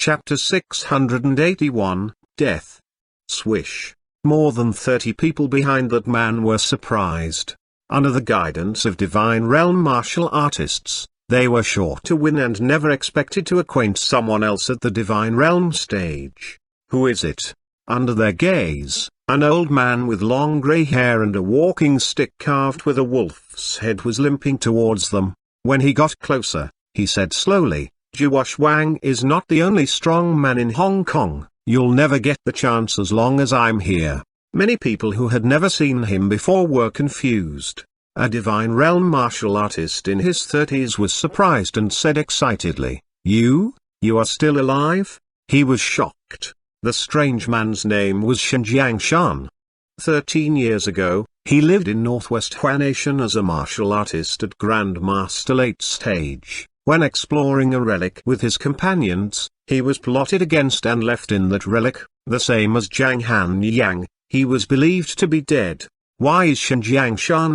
Chapter 681, Death. Swish. More than 30 people behind that man were surprised. Under the guidance of Divine Realm martial artists, they were sure to win and never expected to acquaint someone else at the Divine Realm stage. Who is it? Under their gaze, an old man with long grey hair and a walking stick carved with a wolf's head was limping towards them. When he got closer, he said slowly, Wang is not the only strong man in Hong Kong. You'll never get the chance as long as I'm here. Many people who had never seen him before were confused. A Divine Realm martial artist in his 30s was surprised and said excitedly, You are still alive? He was shocked. The strange man's name was Shan. 13 years ago, he lived in northwest Hua Nation as a martial artist at Grandmaster late stage. When exploring a relic with his companions, he was plotted against and left in that relic, the same as Zhang Han. He was believed to be dead. Why is Shan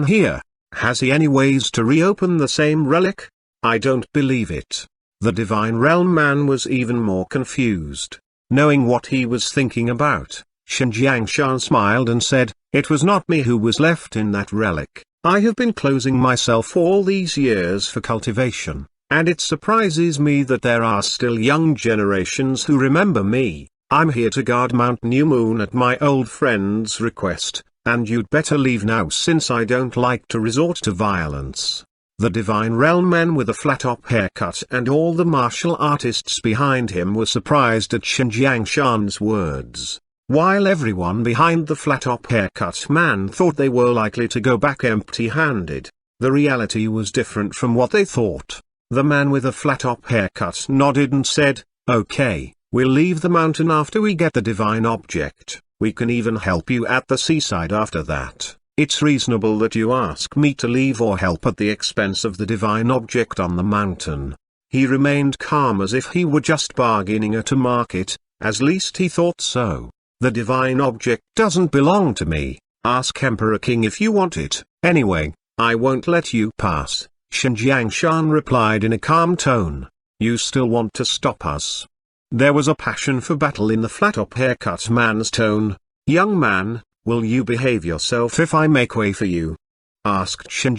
here? Has he any ways to reopen the same relic? I don't believe it. The Divine Realm man was even more confused. Knowing what he was thinking about, Shan smiled and said, It was not me who was left in that relic. I have been closing myself all these years for cultivation. And it surprises me that there are still young generations who remember me. I'm here to guard Mount New Moon at my old friend's request, and you'd better leave now since I don't like to resort to violence. The Divine Realm men with a flat-top haircut and all the martial artists behind him were surprised at Shan's words. While everyone behind the flat-top haircut man thought they were likely to go back empty-handed, the reality was different from what they thought. The man with a flat-top haircut nodded and said, Okay, we'll leave the mountain after we get the divine object. We can even help you at the seaside after that. It's reasonable that you ask me to leave or help at the expense of the divine object on the mountain. He remained calm as if he were just bargaining at a market, as least he thought so. The divine object doesn't belong to me. Ask Emperor King if you want it. Anyway, I won't let you pass. Shan replied in a calm tone. You still want to stop us? There was a passion for battle in the flat-top haircut man's tone. Young man, will you behave yourself if I make way for you? Asked Shan.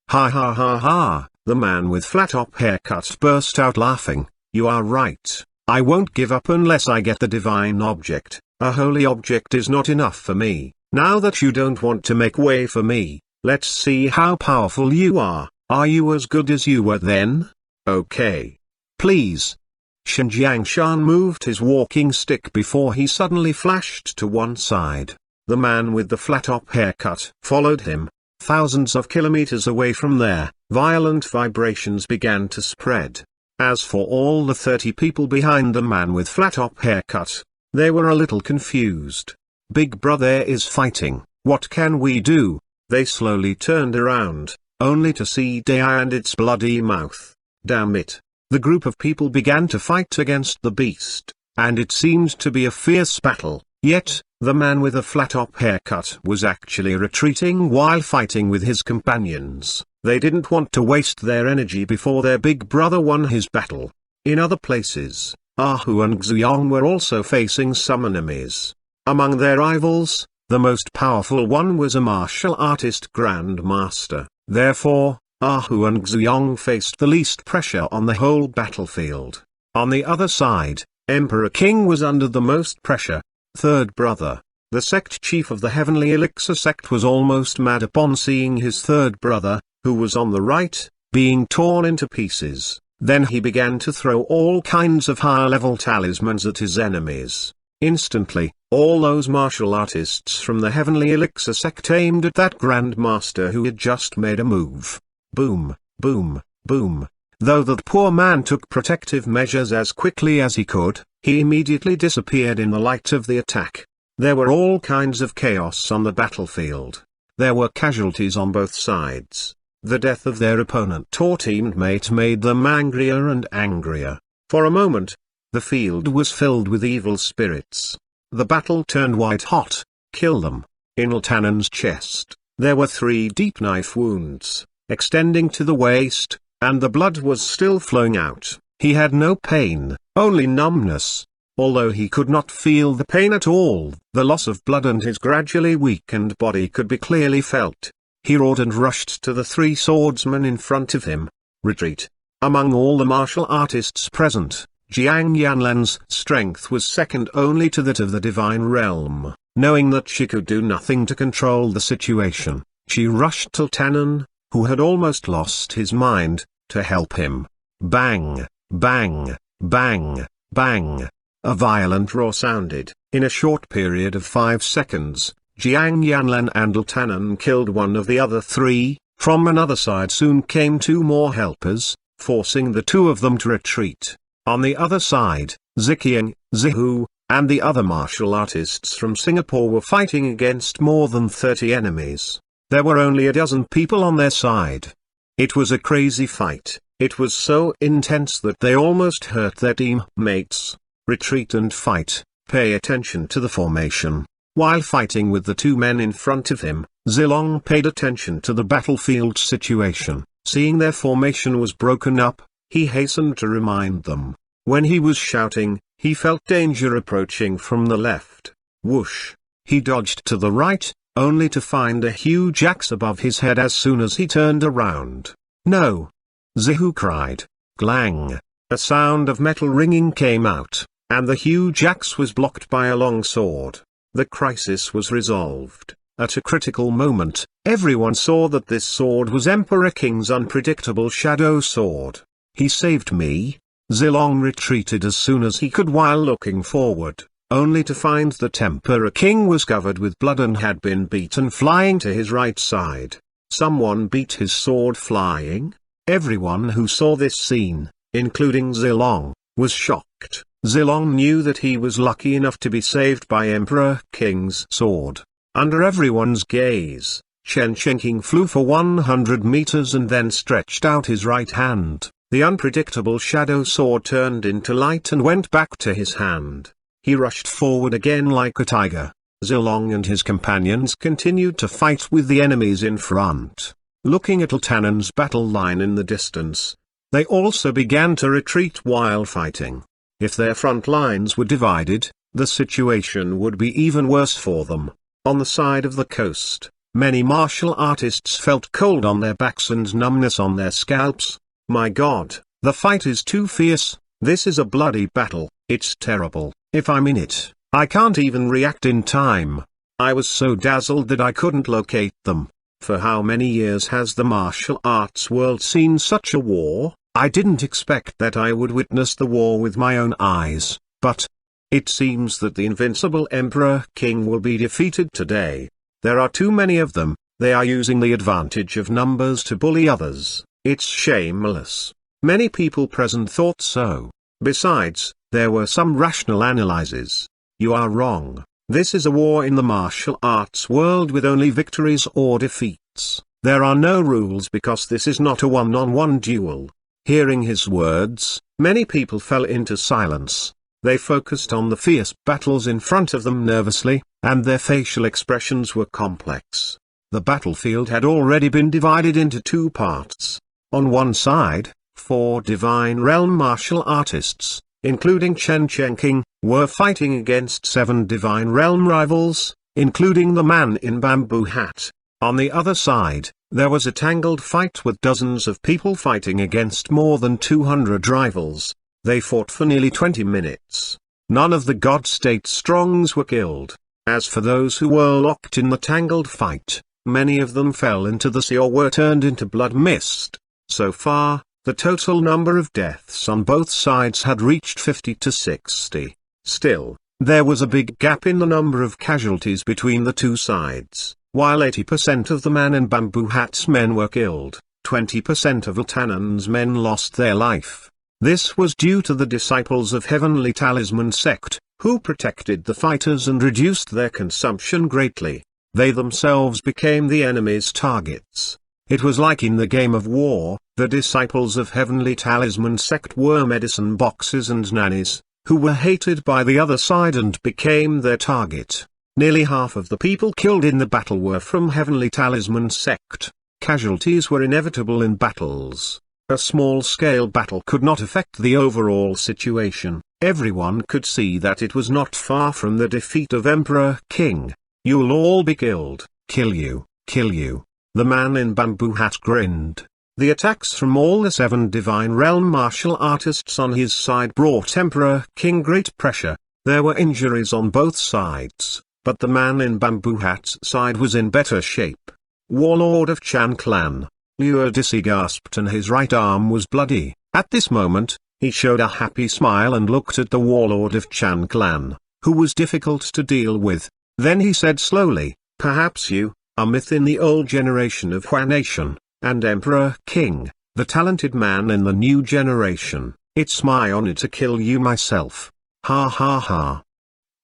Ha ha ha ha, the man with flat-top haircut burst out laughing. You are right. I won't give up unless I get the divine object. A holy object is not enough for me. Now that you don't want to make way for me, let's see how powerful you are. Are you as good as you were then? Okay. Please. Shan moved his walking stick before he suddenly flashed to one side. The man with the flat-top haircut followed him. Thousands of kilometers away from there, violent vibrations began to spread. As for all the 30 people behind the man with flat-top haircut, they were a little confused. Big Brother is fighting. What can we do? They slowly turned around, only to see Dai and its bloody mouth. Damn it. The group of people began to fight against the beast, and it seemed to be a fierce battle, yet, the man with a flat-top haircut was actually retreating while fighting with his companions. They didn't want to waste their energy before their big brother won his battle. In other places, Ahu and Xuanhuan were also facing some enemies. Among their rivals, the most powerful one was a martial artist grandmaster. Therefore, Ahu and Xuanhuan faced the least pressure on the whole battlefield. On the other side, Emperor King was under the most pressure. Third brother, the sect chief of the Heavenly Elixir sect, was almost mad upon seeing his third brother, who was on the right, being torn into pieces. Then he began to throw all kinds of higher-level talismans at his enemies. Instantly, all those martial artists from the Heavenly Elixir sect aimed at that Grandmaster who had just made a move. Boom, boom, boom. Though that poor man took protective measures as quickly as he could, he immediately disappeared in the light of the attack. There were all kinds of chaos on the battlefield. There were casualties on both sides. The death of their opponent or teammate made them angrier and angrier. For a moment, the field was filled with evil spirits. The battle turned white hot. Kill them. In Altanen's chest, there were 3 deep knife wounds, extending to the waist, and the blood was still flowing out. He had no pain, only numbness. Although he could not feel the pain at all, the loss of blood and his gradually weakened body could be clearly felt. He roared and rushed to the three swordsmen in front of him. Retreat. Among all the martial artists present, Jiang Yanlan's strength was second only to that of the divine realm. Knowing that she could do nothing to control the situation, she rushed to Tannen, who had almost lost his mind, to help him. Bang, bang, bang, bang. A violent roar sounded. In a short period of 5 seconds, Jiang Yanlan and Tannen killed one of the other three. From another side soon came 2 more helpers, forcing the 2 of them to retreat. On the other side, Ziqiang, Zihu, and the other martial artists from Singapore were fighting against more than 30 enemies. There were only a dozen people on their side. It was a crazy fight. It was so intense that they almost hurt their teammates. Retreat and fight. Pay attention to the formation. While fighting with the 2 men in front of him, Zilong paid attention to the battlefield situation. Seeing their formation was broken up, he hastened to remind them. When he was shouting, he felt danger approaching from the left. Whoosh! He dodged to the right, only to find a huge axe above his head as soon as he turned around. No! Zihu cried. Glang! A sound of metal ringing came out, and the huge axe was blocked by a long sword. The crisis was resolved. At a critical moment, everyone saw that this sword was Emperor King's unpredictable shadow sword. He saved me. Zilong retreated as soon as he could while looking forward, only to find that Emperor King was covered with blood and had been beaten flying to his right side. Someone beat his sword flying? Everyone who saw this scene, including Zilong, was shocked. Zilong knew that he was lucky enough to be saved by Emperor King's sword. Under everyone's gaze, Chen Shengqing flew for 100 meters and then stretched out his right hand. The unpredictable shadow sword turned into light and went back to his hand. He rushed forward again like a tiger. Zilong and his companions continued to fight with the enemies in front. Looking at Tannen's battle line in the distance, they also began to retreat while fighting. If their front lines were divided, the situation would be even worse for them. On the side of the coast, many martial artists felt cold on their backs and numbness on their scalps. My God, the fight is too fierce. This is a bloody battle. It's terrible. If I'm in it, I can't even react in time. I was so dazzled that I couldn't locate them. For how many years has the martial arts world seen such a war? I didn't expect that I would witness the war with my own eyes, but it seems that the invincible Emperor King will be defeated today. There are too many of them. They are using the advantage of numbers to bully others. It's shameless. Many people present thought so. Besides, there were some rational analyses. You are wrong. This is a war in the martial arts world with only victories or defeats. There are no rules because this is not a one-on-one duel. Hearing his words, many people fell into silence. They focused on the fierce battles in front of them nervously, and their facial expressions were complex. The battlefield had already been divided into 2 parts. On one side, 4 divine realm martial artists, including Chen Shengqing, were fighting against 7 divine realm rivals, including the man in bamboo hat. On the other side, there was a tangled fight with dozens of people fighting against more than 200 rivals. They fought for nearly 20 minutes. None of the God State Strongs were killed. As for those who were locked in the tangled fight, many of them fell into the sea or were turned into blood mist. So far, the total number of deaths on both sides had reached 50 to 60. Still, there was a big gap in the number of casualties between the 2 sides. While 80% of the man in bamboo hats men were killed, 20% of Tannen's men lost their life. This was due to the disciples of Heavenly Talisman sect, who protected the fighters and reduced their consumption greatly. They themselves became the enemy's targets. It was like in the game of war. The disciples of Heavenly Talisman sect were medicine boxes and nannies, who were hated by the other side and became their target. Nearly half of the people killed in the battle were from Heavenly Talisman sect. Casualties were inevitable in battles. A small-scale battle could not affect the overall situation. Everyone could see that it was not far from the defeat of Emperor King. You'll all be killed. Kill you, kill you. The man in bamboo hat grinned. The attacks from all the 7 Divine Realm martial artists on his side brought Emperor King great pressure. There were injuries on both sides, but the man in bamboo hat's side was in better shape. Warlord of Chan clan. Luodisi gasped and his right arm was bloody. At this moment, he showed a happy smile and looked at the warlord of Chan clan, who was difficult to deal with. Then he said slowly, "Perhaps you, a myth in the old generation of Hua Nation, and Emperor King, the talented man in the new generation. It's my honor to kill you myself. Ha ha ha."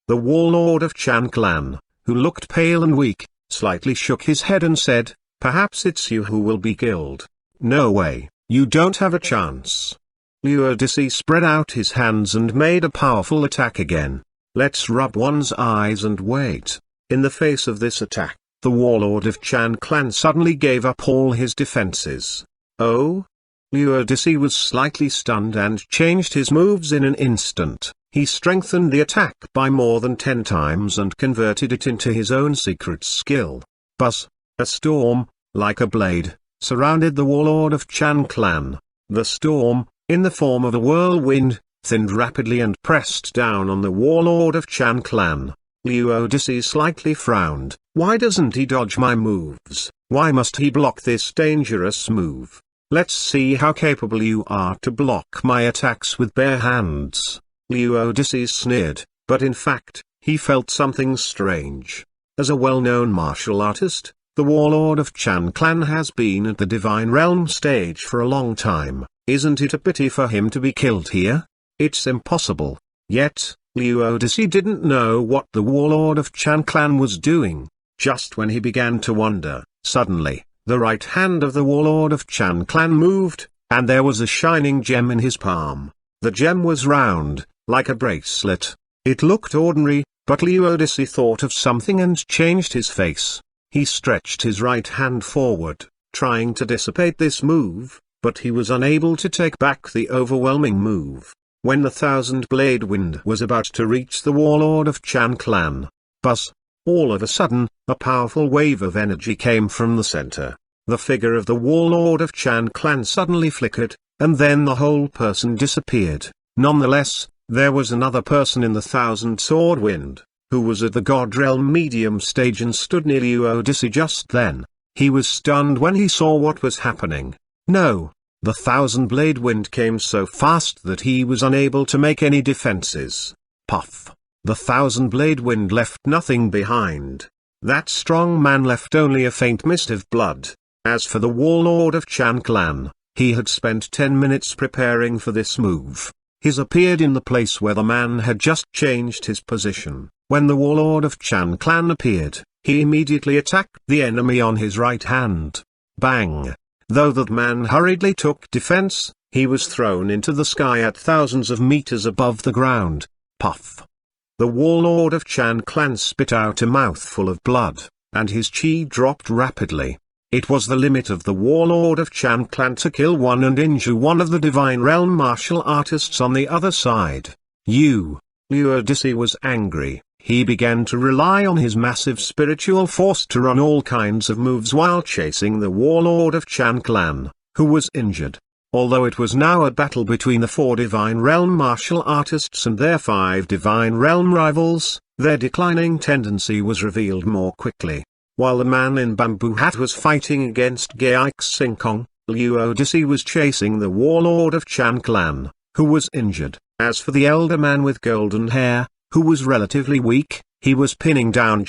The warlord of Chan clan, who looked pale and weak, slightly shook his head and said, "Perhaps it's you who will be killed. No way, you don't have a chance." Luodisi spread out his hands and made a powerful attack again. Let's rub one's eyes and wait. In the face of this attack, the warlord of Chan clan suddenly gave up all his defenses. Oh? Luodisi was slightly stunned and changed his moves in an instant. He strengthened the attack by more than 10 times and converted it into his own secret skill. Buzz! A storm, like a blade, surrounded the warlord of Chan clan. The storm, in the form of a whirlwind, thinned rapidly and pressed down on the warlord of Chan clan. Luodisi slightly frowned. Why doesn't he dodge my moves? Why must he block this dangerous move? Let's see how capable you are to block my attacks with bare hands. Luodisi sneered, but in fact, he felt something strange. As a well-known martial artist, the warlord of Chan clan has been at the Divine Realm stage for a long time. Isn't it a pity for him to be killed here? It's impossible. Yet, Luodisi didn't know what the warlord of Chan clan was doing. Just when he began to wonder, suddenly, the right hand of the warlord of Chan clan moved, and there was a shining gem in his palm. The gem was round, like a bracelet. It looked ordinary, but Luodisi thought of something and changed his face. He stretched his right hand forward, trying to dissipate this move, but he was unable to take back the overwhelming move. When the 1000-blade wind was about to reach the warlord of Chan clan, buzz! All of a sudden, a powerful wave of energy came from the center. The figure of the warlord of Chan clan suddenly flickered, and then the whole person disappeared. Nonetheless, there was another person in the 1000-sword wind, who was at the God Realm medium stage and stood near Luodisi just then. He was stunned when he saw what was happening. No, the 1000-blade wind came so fast that he was unable to make any defenses. Puff! The 1000-blade wind left nothing behind. That strong man left only a faint mist of blood. As for the warlord of Chan clan, he had spent 10 minutes preparing for this move. He appeared in the place where the man had just changed his position. When the warlord of Chan clan appeared, he immediately attacked the enemy on his right hand. Bang! Though that man hurriedly took defense, he was thrown into the sky at thousands of meters above the ground. Puff! The warlord of Chan clan spit out a mouthful of blood, and his chi dropped rapidly. It was the limit of the warlord of Chan clan to kill one and injure one of the Divine Realm martial artists on the other side. Luodisi was angry. He began to rely on his massive spiritual force to run all kinds of moves while chasing the warlord of Chan clan, who was injured. Although it was now a battle between the 4 Divine Realm martial artists and their 5 Divine Realm rivals, their declining tendency was revealed more quickly. While the man in bamboo hat was fighting against Geixingkong, Luodisi was chasing the warlord of Chan clan, who was injured. As for the elder man with golden hair, who was relatively weak, he was pinning down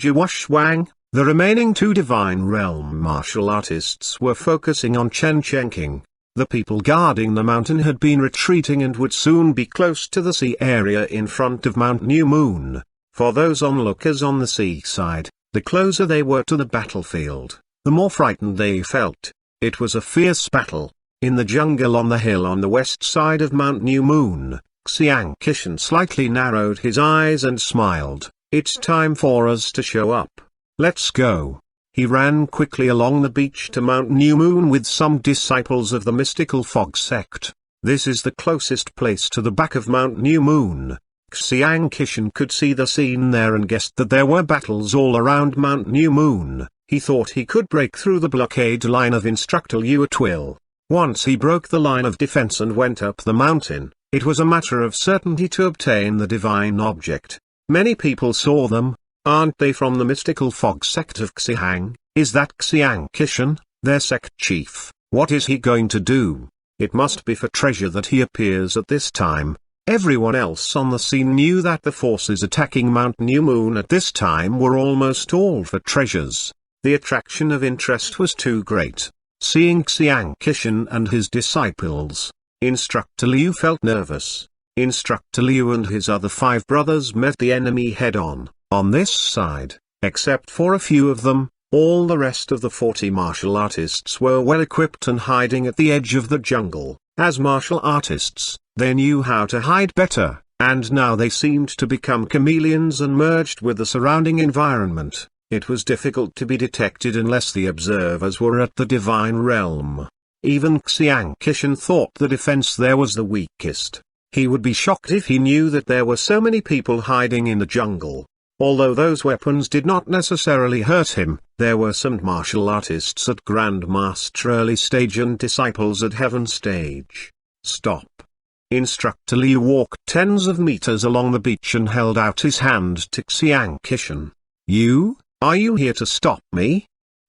Wang. The remaining 2 Divine Realm martial artists were focusing on Chen Chenking. The people guarding the mountain had been retreating and would soon be close to the sea area in front of Mount New Moon. For those onlookers on the seaside, the closer they were to the battlefield, the more frightened they felt. It was a fierce battle. In the jungle on the hill on the west side of Mount New Moon, Xiang Kishan slightly narrowed his eyes and smiled. It's time for us to show up. Let's go. He ran quickly along the beach to Mount New Moon with some disciples of the mystical fog sect. This is the closest place to the back of Mount New Moon. Xiang Qishan could see the scene there and guessed that there were battles all around Mount New Moon. He thought he could break through the blockade line of Instructor Liu at will. Once he broke the line of defense and went up the mountain, it was a matter of certainty to obtain the divine object. Many people saw them. Aren't they from the mystical fog sect of Xiang? Is that Xiang Qishan, their sect chief? What is he going to do? It must be for treasure that he appears at this time. Everyone else on the scene knew that the forces attacking Mount New Moon at this time were almost all for treasures. The attraction of interest was too great. Seeing Xiang Qishan and his disciples, Instructor Liu felt nervous. Instructor Liu and his other 5 brothers met the enemy head-on. On this side, except for a few of them, all the rest of the 40 martial artists were well equipped and hiding at the edge of the jungle. As martial artists, they knew how to hide better, and now they seemed to become chameleons and merged with the surrounding environment. It was difficult to be detected unless the observers were at the divine realm. Even Xiang Qishan thought the defense there was the weakest. He would be shocked if he knew that there were so many people hiding in the jungle. Although those weapons did not necessarily hurt him, there were some martial artists at Grandmaster early stage and disciples at heaven stage. Stop. Instructor Liu walked tens of meters along the beach and held out his hand to Xiang Qishan. Are you here to stop me?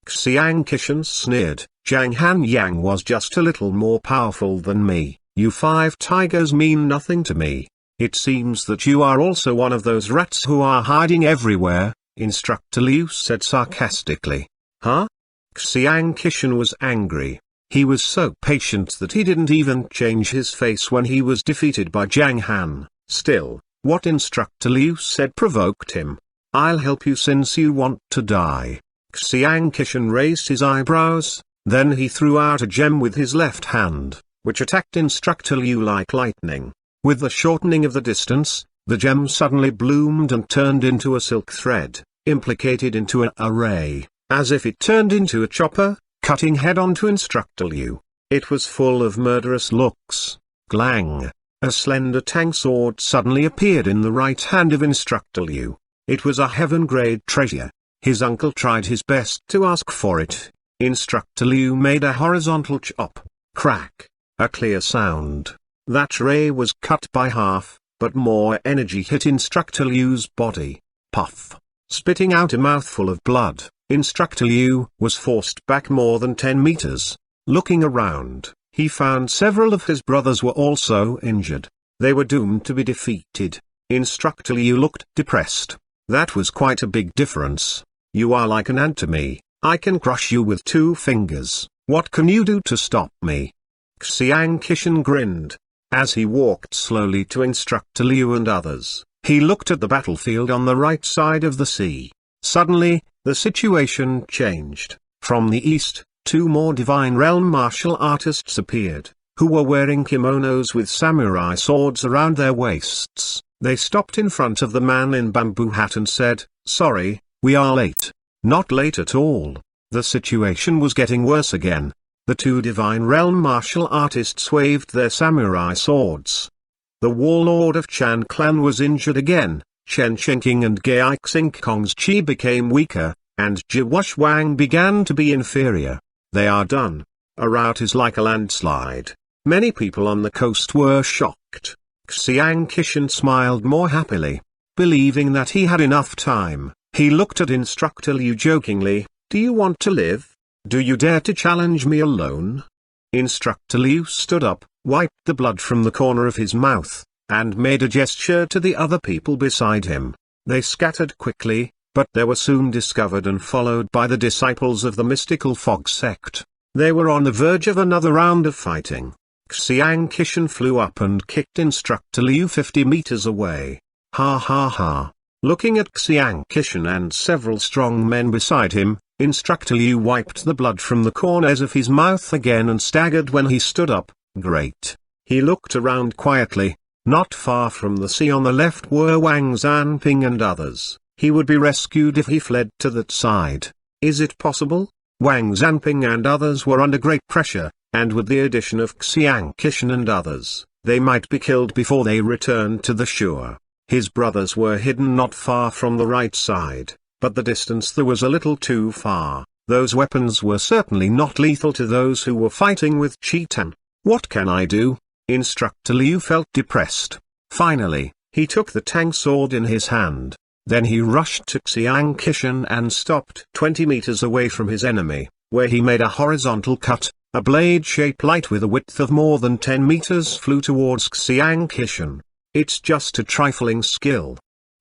Xiang Qishan sneered. Zhang Han Yang was just a little more powerful than me. You 5 tigers mean nothing to me. It seems that you are also one of those rats who are hiding everywhere, Instructor Liu said sarcastically. Huh? Xiang Qishan was angry. He was so patient that he didn't even change his face when he was defeated by Zhang Han. Still, what Instructor Liu said provoked him. I'll help you since you want to die. Xiang Qishan raised his eyebrows, then he threw out a gem with his left hand, which attacked Instructor Liu like lightning. With the shortening of the distance, the gem suddenly bloomed and turned into a silk thread, implicated into an array, as if it turned into a chopper, cutting head-on to Instructor Liu. It was full of murderous looks. Glang! A slender tang sword suddenly appeared in the right hand of Instructor Liu. It was a heaven-grade treasure. His uncle tried his best to ask for it. Instructor Liu made a horizontal chop. Crack! A clear sound. That ray was cut by half, but more energy hit Instructor Liu's body. Puff! Spitting out a mouthful of blood, Instructor Liu was forced back more than 10 meters. Looking around, he found several of his brothers were also injured. They were doomed to be defeated. Instructor Liu looked depressed. That was quite a big difference. You are like an ant to me. I can crush you with 2 fingers. What can you do to stop me? Xiang Qishan grinned. As he walked slowly to Instructor Liu and others, he looked at the battlefield on the right side of the sea. Suddenly, the situation changed. From the east, 2 more Divine Realm martial artists appeared, who were wearing kimonos with samurai swords around their waists. They stopped in front of the man in bamboo hat and said, "Sorry, we are late." Not late at all. The situation was getting worse again. The 2 Divine Realm martial artists waved their samurai swords. The warlord of Chan clan was injured again. Chen Chenking and Gai Xing Kong's chi became weaker, and Jiwash Wang began to be inferior. They are done. A rout is like a landslide. Many people on the coast were shocked. Xiang Qishan smiled more happily. Believing that he had enough time, he looked at Instructor Liu jokingly. Do you want to live? Do you dare to challenge me alone? Instructor Liu stood up, wiped the blood from the corner of his mouth, and made a gesture to the other people beside him. They scattered quickly, but they were soon discovered and followed by the disciples of the mystical fog sect. They were on the verge of another round of fighting. Xiang Qishan flew up and kicked Instructor Liu 50 meters away. Ha ha ha. Looking at Xiang Qishan and several strong men beside him, Instructor Liu wiped the blood from the corners of his mouth again and staggered when he stood up. Great. He looked around quietly. Not far from the sea on the left were Wang Zanping and others. He would be rescued if he fled to that side. Is it possible? Wang Zanping and others were under great pressure, and with the addition of Xiang Qishan and others, they might be killed before they returned to the shore. His brothers were hidden not far from the right side, but the distance there was a little too far. Those weapons were certainly not lethal to those who were fighting with Chitan. What can I do? Instructor Liu felt depressed. Finally, he took the tang sword in his hand. Then he rushed to Xiang Qishan and stopped 20 meters away from his enemy, where he made a horizontal cut. A blade-shaped light with a width of more than 10 meters flew towards Xiang Qishan. It's just a trifling skill.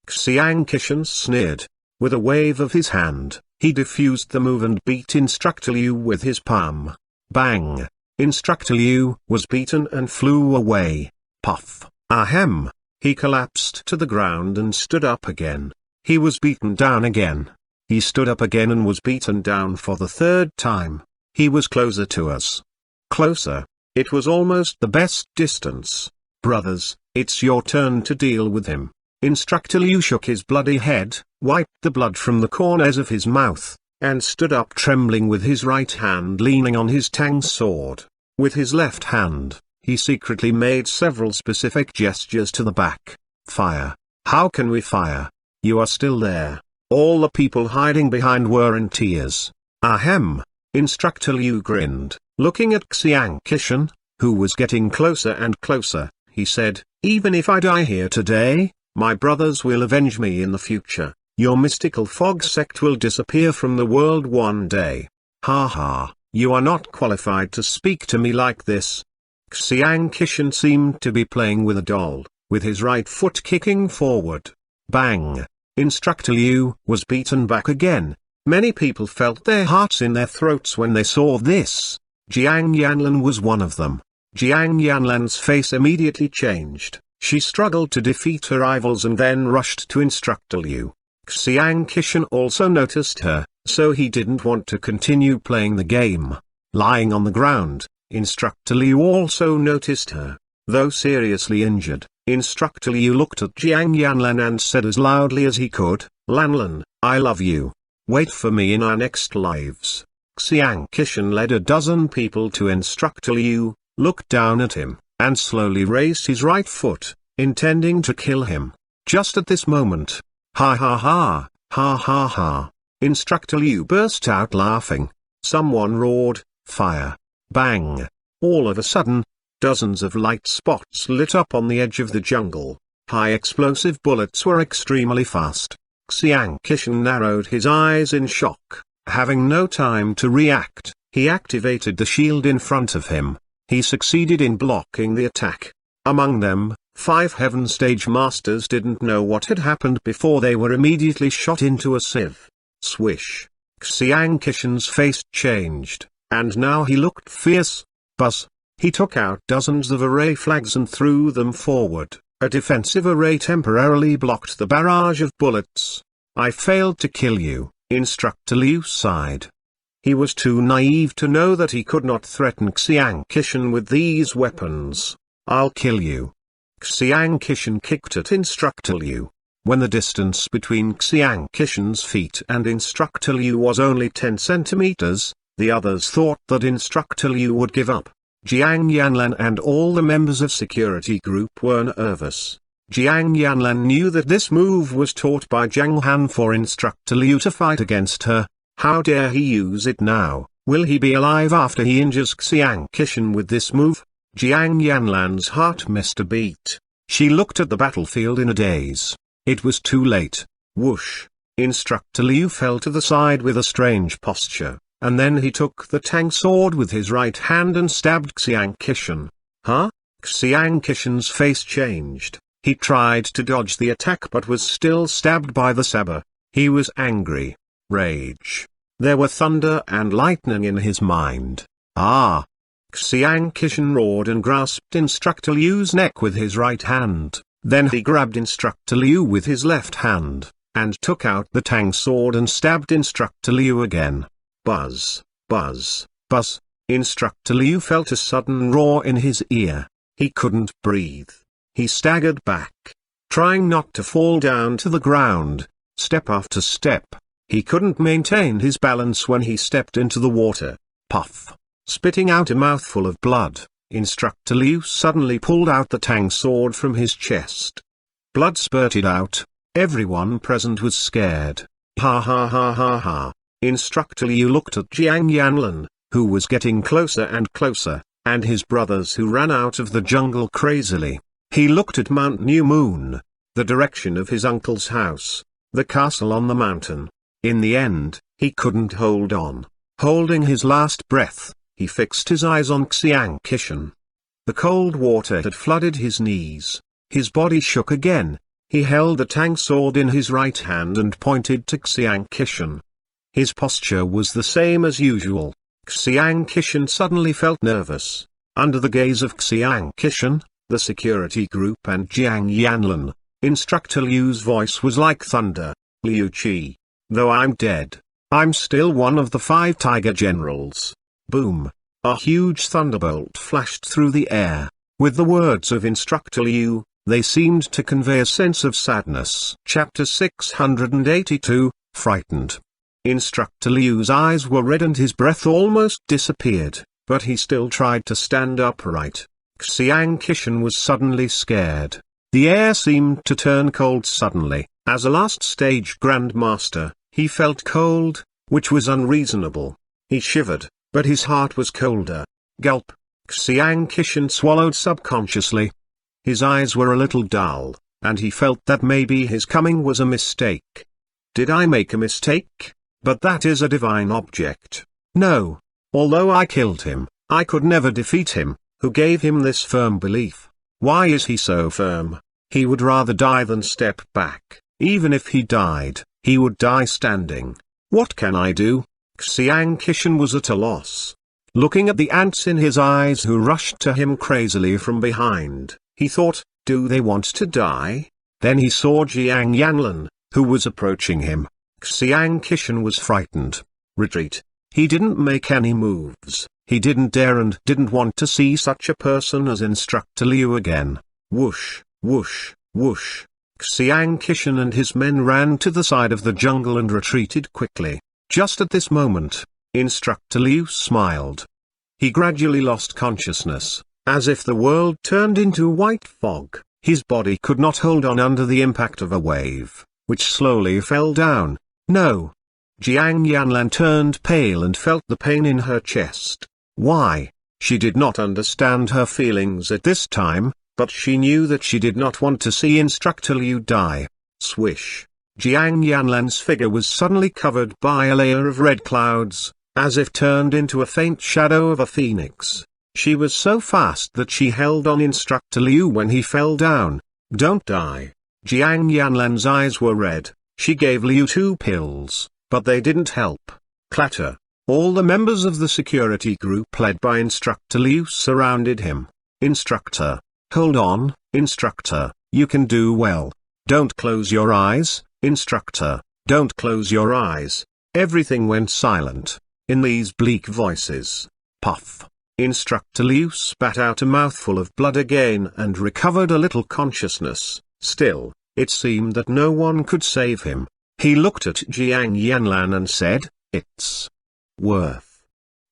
Xiang Qishan sneered. With a wave of his hand, he diffused the move and beat Instructor Liu with his palm. Bang! Instructor Liu was beaten and flew away. Puff! Ahem! He collapsed to the ground and stood up again. He was beaten down again. He stood up again and was beaten down for the third time. He was closer to us. Closer. It was almost the best distance. Brothers, it's your turn to deal with him. Instructor Liu shook his bloody head, wiped the blood from the corners of his mouth, and stood up trembling with his right hand leaning on his tang sword. With his left hand, he secretly made several specific gestures to the back. Fire. How can we fire? You are still there. All the people hiding behind were in tears. Ahem. Instructor Liu grinned, looking at Xiang Qishan, who was getting closer and closer. He said, even if I die here today, my brothers will avenge me in the future. Your mystical fog sect will disappear from the world one day. Ha ha, you are not qualified to speak to me like this. Xiang Qishan seemed to be playing with a doll, with his right foot kicking forward. Bang! Instructor Liu was beaten back again. Many people felt their hearts in their throats when they saw this. Jiang Yanlan was one of them. Jiang Yanlan's face immediately changed. She struggled to defeat her rivals and then rushed to Instructor Liu. Xiang Qishan also noticed her, so he didn't want to continue playing the game. Lying on the ground, Instructor Liu also noticed her. Though seriously injured, Instructor Liu looked at Jiang Yanlan and said as loudly as he could, Lanlan, I love you. Wait for me in our next lives. Xiang Qishan led a dozen people to Instructor Liu, looked down at him, and slowly raised his right foot, intending to kill him. Just at this moment, ha ha ha, ha ha ha, Instructor Liu burst out laughing. Someone roared, fire. Bang! All of a sudden, dozens of light spots lit up on the edge of the jungle. High explosive bullets were extremely fast. Xiang Qishan narrowed his eyes in shock. Having no time to react, he activated the shield in front of him. He succeeded in blocking the attack. Among them, 5 Heaven Stage Masters didn't know what had happened before they were immediately shot into a sieve. Swish. Xiang Qishan's face changed, and now he looked fierce. Buzz. He took out dozens of array flags and threw them forward. A defensive array temporarily blocked the barrage of bullets. I failed to kill you, Instructor Liu sighed. He was too naive to know that he could not threaten Xiang Qishan with these weapons. I'll kill you. Xiang Qishan kicked at Instructor Liu. When the distance between Xiang Qishan's feet and Instructor Liu was only 10 centimeters, the others thought that Instructor Liu would give up. Jiang Yanlan and all the members of security group were nervous. Jiang Yanlan knew that this move was taught by Zhang Han for Instructor Liu to fight against her. How dare he use it now? Will he be alive after he injures Xiang Qishan with this move? Jiang Yanlan's heart missed a beat. She looked at the battlefield in a daze. It was too late. Whoosh! Instructor Liu fell to the side with a strange posture, and then he took the tang sword with his right hand and stabbed Xiang Qishan. Huh? Xiang Qishan's face changed. He tried to dodge the attack but was still stabbed by the saber. He was angry. Rage. There were thunder and lightning in his mind. Ah! Xiang Qishan roared and grasped Instructor Liu's neck with his right hand. Then he grabbed Instructor Liu with his left hand, and took out the tang sword and stabbed Instructor Liu again. Buzz, buzz, buzz. Instructor Liu felt a sudden roar in his ear. He couldn't breathe. He staggered back, trying not to fall down to the ground, step after step. He couldn't maintain his balance when he stepped into the water. Puff! Spitting out a mouthful of blood, Instructor Liu suddenly pulled out the Tang sword from his chest. Blood spurted out. Everyone present was scared. Ha ha ha ha ha. Instructor Liu looked at Jiang Yanlan, who was getting closer and closer, and his brothers who ran out of the jungle crazily. He looked at Mount New Moon, the direction of his uncle's house, the castle on the mountain. In the end, he couldn't hold on. Holding his last breath, he fixed his eyes on Xiang Qishan. The cold water had flooded his knees. His body shook again. He held the Tang sword in his right hand and pointed to Xiang Qishan. His posture was the same as usual. Xiang Qishan suddenly felt nervous. Under the gaze of Xiang Qishan, the security group and Jiang Yanlan, Instructor Liu's voice was like thunder. Liu Qi, though I'm dead, I'm still one of the 5 tiger generals. Boom! A huge thunderbolt flashed through the air. With the words of Instructor Liu, they seemed to convey a sense of sadness. Chapter 682, Frightened. Instructor Liu's eyes were red and his breath almost disappeared, but he still tried to stand upright. Xiang Qishan was suddenly scared. The air seemed to turn cold suddenly. As a last-stage Grandmaster, he felt cold, which was unreasonable. He shivered, but his heart was colder. Gulp! Xiang Qishan swallowed subconsciously. His eyes were a little dull, and he felt that maybe his coming was a mistake. Did I make a mistake? But that is a divine object. No. Although I killed him, I could never defeat him. Who gave him this firm belief? Why is he so firm? He would rather die than step back. Even if he died, he would die standing. What can I do? Xiang Qishan was at a loss. Looking at the ants in his eyes who rushed to him crazily from behind, he thought, do they want to die? Then he saw Jiang Yanlan, who was approaching him. Xiang Qishan was frightened. Retreat. He didn't make any moves. He didn't dare and didn't want to see such a person as Instructor Liu again. Whoosh, whoosh, whoosh. Xiang Qishan and his men ran to the side of the jungle and retreated quickly. Just at this moment, Instructor Liu smiled. He gradually lost consciousness, as if the world turned into white fog. His body could not hold on under the impact of a wave, which slowly fell down. No. Jiang Yanlan turned pale and felt the pain in her chest. Why? She did not understand her feelings at this time, but she knew that she did not want to see Instructor Liu die. Swish. Jiang Yanlan's figure was suddenly covered by a layer of red clouds, as if turned into a faint shadow of a phoenix. She was so fast that she held on Instructor Liu when he fell down. Don't die. Jiang Yanlan's eyes were red. She gave Liu 2 pills, but they didn't help. Clatter. All the members of the security group led by Instructor Liu surrounded him. Instructor. Hold on, Instructor, you can do well. Don't close your eyes, Instructor, don't close your eyes. Everything went silent. In these bleak voices. Puff. Instructor Liu spat out a mouthful of blood again and recovered a little consciousness. Still, it seemed that no one could save him. He looked at Jiang Yanlan and said, it's worth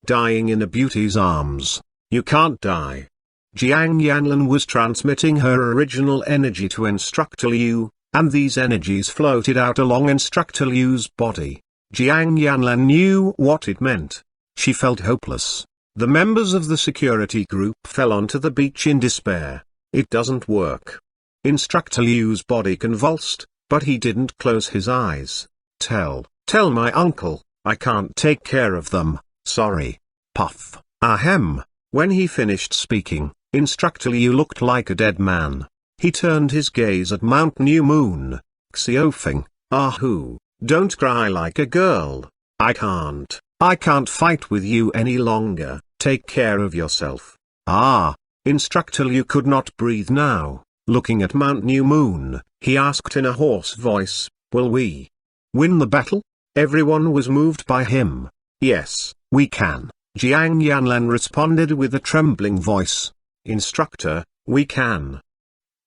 dying in a beauty's arms. You can't die. Jiang Yanlan was transmitting her original energy to Instructor Liu, and these energies floated out along Instructor Liu's body. Jiang Yanlan knew what it meant. She felt hopeless. The members of the security group fell onto the beach in despair. It doesn't work. Instructor Liu's body convulsed, but he didn't close his eyes. Tell my uncle, I can't take care of them, sorry. Puff. Ahem. When he finished speaking, Instructor Liu looked like a dead man. He turned his gaze at Mount New Moon. Xiaofeng, ahoo, don't cry like a girl. I can't fight with you any longer, take care of yourself. Ah, Instructor Liu could not breathe now. Looking at Mount New Moon, he asked in a hoarse voice, will we win the battle? Everyone was moved by him. Yes, we can. Jiang Yanlan responded with a trembling voice. Instructor, we can.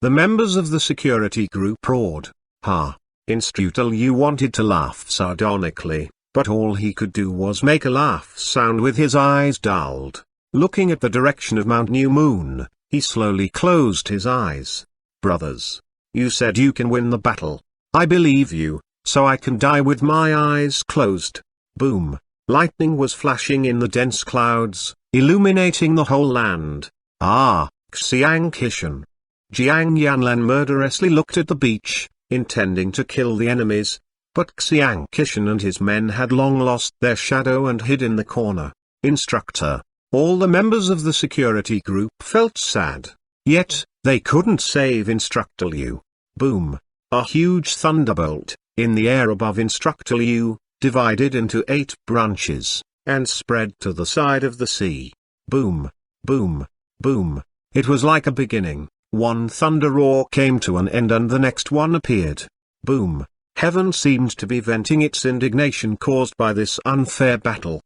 The members of the security group roared. Ha! Instructor Liu wanted to laugh sardonically, but all he could do was make a laugh sound with his eyes dulled. Looking at the direction of Mount New Moon, he slowly closed his eyes. Brothers, you said you can win the battle. I believe you, so I can die with my eyes closed. Boom. Lightning was flashing in the dense clouds, illuminating the whole land. Ah, Xiang Qishan. Jiang Yanlan murderously looked at the beach, intending to kill the enemies, but Xiang Qishan and his men had long lost their shadow and hid in the corner. Instructor. All the members of the security group felt sad. Yet, they couldn't save Instructor Liu. Boom. A huge thunderbolt, in the air above Instructor Liu, divided into 8 branches, and spread to the side of the sea. Boom. Boom. Boom. It was like a beginning. One thunder roar came to an end and the next one appeared. Boom. Heaven seemed to be venting its indignation caused by this unfair battle.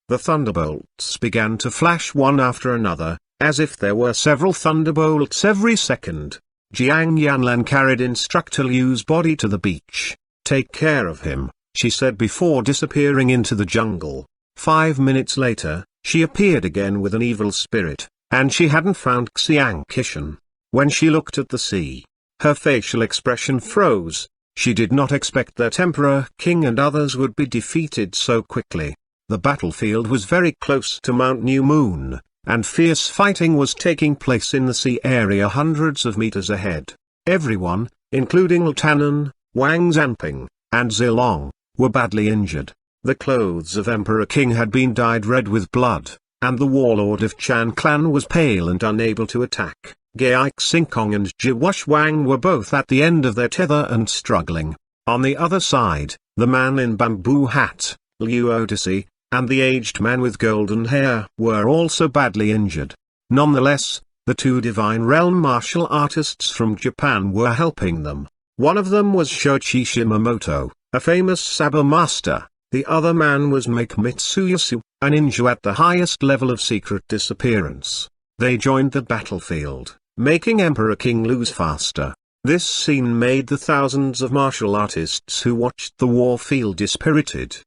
The thunderbolts began to flash one after another, as if there were several thunderbolts every second. Jiang Yanlan carried Instructor Liu's body to the beach. Take care of him, she said before disappearing into the jungle. 5 minutes later, she appeared again with an evil spirit, and she hadn't found Xiang Qishan. When she looked at the sea, her facial expression froze. She did not expect that Emperor King and others would be defeated so quickly. The battlefield was very close to Mount New Moon, and fierce fighting was taking place in the sea area hundreds of meters ahead. Everyone, including Lieutenant Wang Zanping, and Zilong, were badly injured. The clothes of Emperor King had been dyed red with blood, and the warlord of Chan clan was pale and unable to attack. Gai Xingkong and Xuanhuan were both at the end of their tether and struggling. On the other side, the man in bamboo hat, Liu Odyssey, and the aged man with golden hair were also badly injured. Nonetheless, the 2 divine realm martial artists from Japan were helping them. One of them was Shoichi Shimamoto, a famous saber master. The other man was Make Mitsuyasu, a ninja at the highest level of secret disappearance. They joined the battlefield, making Emperor King lose faster. This scene made the thousands of martial artists who watched the war feel dispirited.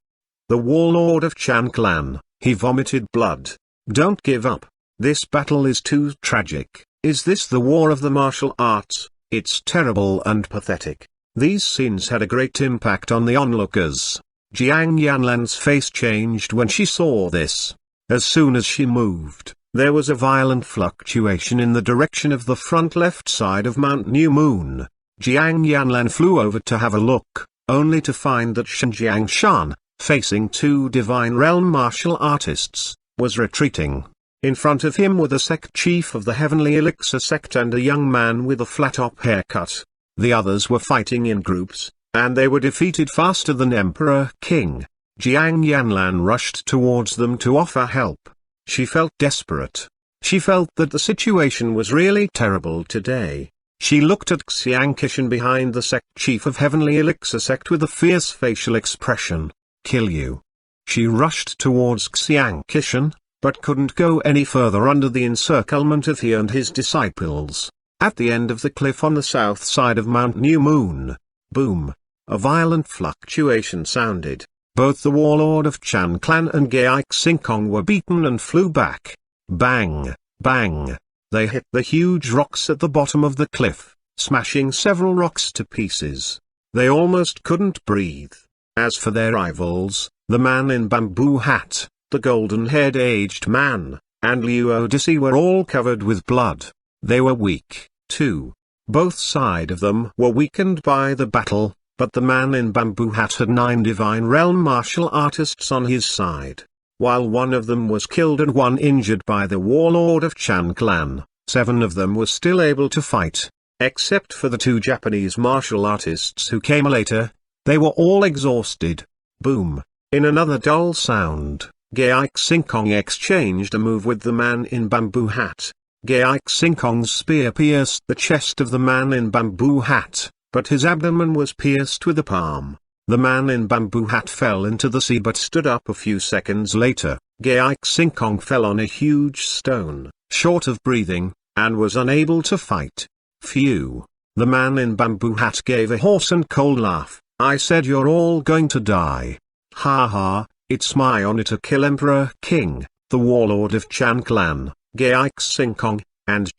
The warlord of Chan clan, he vomited blood. Don't give up. This battle is too tragic. Is this the war of the martial arts? It's terrible and pathetic. These scenes had a great impact on the onlookers. Jiang Yanlan's face changed when she saw this. As soon as she moved, there was a violent fluctuation in the direction of the front left side of Mount New Moon. Jiang Yanlan flew over to have a look, only to find that Shan Shan, facing 2 divine realm martial artists, was retreating. In front of him were the sect chief of the Heavenly Elixir sect and a young man with a flat-top haircut. The others were fighting in groups, and they were defeated faster than Emperor King. Jiang Yanlan rushed towards them to offer help. She felt desperate. She felt that the situation was really terrible today. She looked at Xiang Qishan behind the sect chief of Heavenly Elixir sect with a fierce facial expression. Kill you. She rushed towards Xiang Qishan, but couldn't go any further under the encirclement of he and his disciples. At the end of the cliff on the south side of Mount New Moon, boom, a violent fluctuation sounded. Both the warlord of Chan clan and Gai Xingkong were beaten and flew back. Bang, bang. They hit the huge rocks at the bottom of the cliff, smashing several rocks to pieces. They almost couldn't breathe. As for their rivals, the man in bamboo hat, the golden-haired aged man, and Liu Odyssey were all covered with blood. They were weak, too. Both sides of them were weakened by the battle, but the man in bamboo hat had 9 divine realm martial artists on his side. While one of them was killed and one injured by the warlord of Chan clan, 7 of them were still able to fight. Except for the 2 Japanese martial artists who came later, they were all exhausted. Boom. In another dull sound, Gai Xingkong exchanged a move with the man in bamboo hat. Gai Xingkong's spear pierced the chest of the man in bamboo hat, but his abdomen was pierced with a palm. The man in bamboo hat fell into the sea but stood up a few seconds later. Gai Xingkong fell on a huge stone, short of breathing, and was unable to fight. Phew. The man in bamboo hat gave a hoarse and cold laugh. I said you're all going to die. Ha ha, it's my honor to kill Emperor King, the warlord of Chan clan, Xuanhuan, and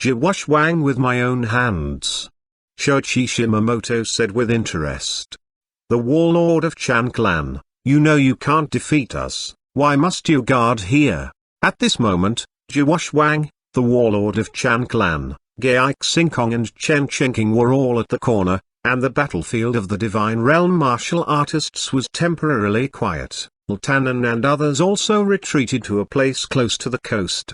Wang with my own hands. Shoichi Shimamoto said with interest. The warlord of Chan clan, you know you can't defeat us, why must you guard here? At this moment, Wang, the warlord of Chan clan, Xuanhuan and Chen Chenking were all at the corner, and the battlefield of the Divine Realm martial artists was temporarily quiet. Tannen and others also retreated to a place close to the coast.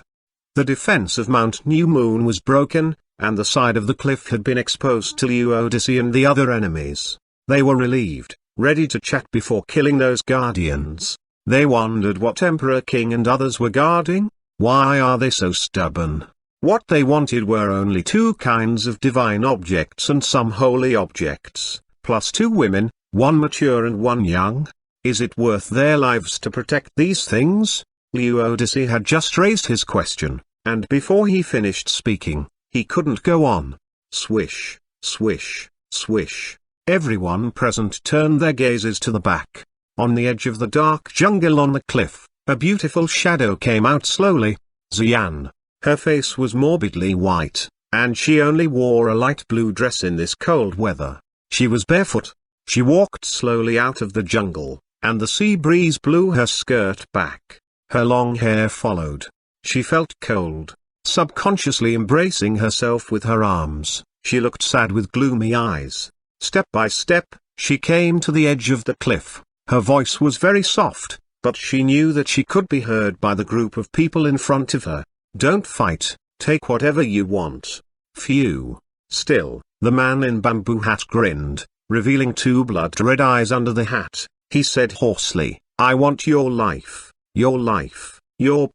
The defense of Mount New Moon was broken, and the side of the cliff had been exposed to Liu Odyssey and the other enemies. They were relieved, ready to chat before killing those guardians. They wondered what Emperor King and others were guarding. Why are they so stubborn? What they wanted were only two kinds of divine objects and some holy objects, plus two women, one mature and one young. Is it worth their lives to protect these things? Liu Odyssey had just raised his question, and before he finished speaking, he couldn't go on. Swish, swish, swish. Everyone present turned their gazes to the back. On the edge of the dark jungle on the cliff, a beautiful shadow came out slowly. Xian. Her face was morbidly white, and she only wore a light blue dress in this cold weather. She was barefoot. She walked slowly out of the jungle, and the sea breeze blew her skirt back. Her long hair followed. She felt cold. Subconsciously embracing herself with her arms, she looked sad with gloomy eyes. Step by step, she came to the edge of the cliff. Her voice was very soft, but she knew that she could be heard by the group of people in front of her. Don't fight, take whatever you want. Phew. Still, the man in bamboo hat grinned, revealing two blood-red eyes under the hat. He said hoarsely, I want your life, your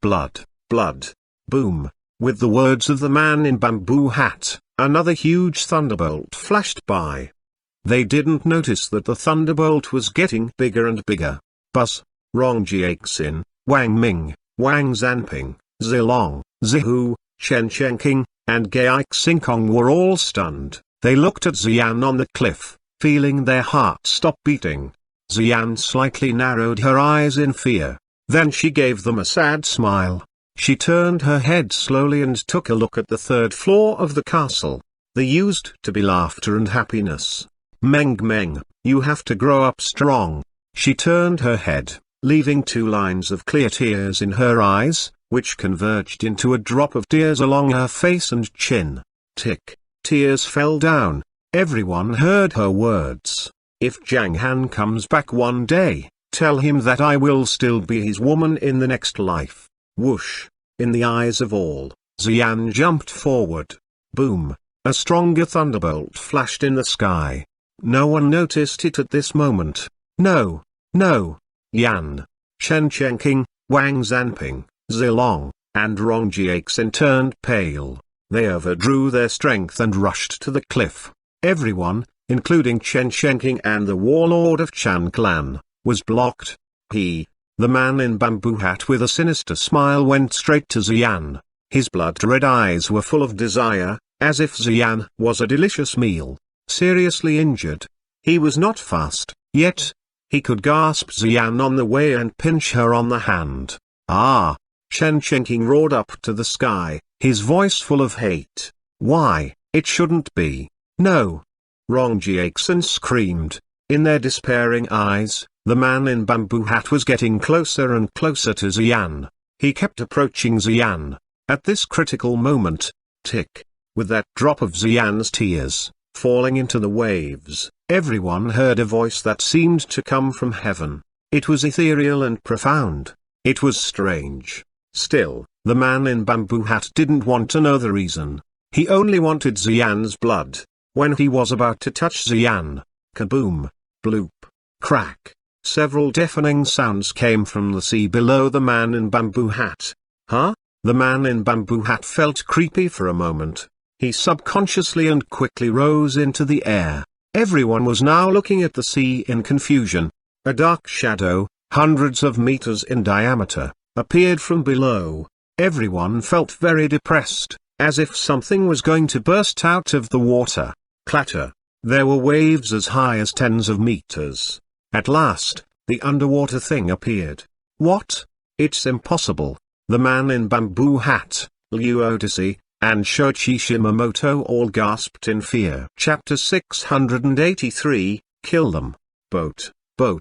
blood, blood. Boom. With the words of the man in bamboo hat, another huge thunderbolt flashed by. They didn't notice that the thunderbolt was getting bigger and bigger. Buzz, Rong Jiaxin, Wang Ming, Wang Zanping, Zilong, Zihu, Chen Chenking, and Xuanhuan were all stunned. They looked at Xian on the cliff, feeling their hearts stop beating. Xian slightly narrowed her eyes in fear. Then she gave them a sad smile. She turned her head slowly and took a look at the third floor of the castle. There used to be laughter and happiness. Meng, you have to grow up strong. She turned her head, leaving two lines of clear tears in her eyes, which converged into a drop of tears along her face and chin. Tick. Tears fell down. Everyone heard her words. If Zhang Han comes back one day, tell him that I will still be his woman in the next life. Whoosh. In the eyes of all, Xian jumped forward. Boom. A stronger thunderbolt flashed in the sky. No one noticed it at this moment. No. Yan, Chen Chenking, Wang Zanping, Zilong, and Rong Jiaxin turned pale. They overdrew their strength and rushed to the cliff. Everyone, including Chen Chenking and the warlord of Chan clan, was blocked. The man in bamboo hat with a sinister smile went straight to Xian. His blood-red eyes were full of desire, as if Xian was a delicious meal. Seriously injured. He was not fast, yet he could grasp Xian on the way and pinch her on the hand. Ah! Chen Chenking roared up to the sky, his voice full of hate. Why, it shouldn't be. No! Rong Jiaxin screamed. In their despairing eyes, the man in bamboo hat was getting closer and closer to Xian. He kept approaching Xian. At this critical moment, tick, with that drop of Xian's tears falling into the waves, everyone heard a voice that seemed to come from heaven. It was ethereal and profound. It was strange. Still, the man in bamboo hat didn't want to know the reason. He only wanted Xian's blood. When he was about to touch Xian, kaboom, bloop, crack, several deafening sounds came from the sea below the man in bamboo hat. Huh? The man in bamboo hat felt creepy for a moment. He subconsciously and quickly rose into the air. Everyone was now looking at the sea in confusion. A dark shadow, hundreds of meters in diameter, appeared from below. Everyone felt very depressed, as if something was going to burst out of the water. Clatter. There were waves as high as tens of meters. At last, the underwater thing appeared. What? It's impossible. The man in bamboo hat, Liu Odyssey, and Shoichi Shimamoto all gasped in fear. Chapter 683, Kill them. Boat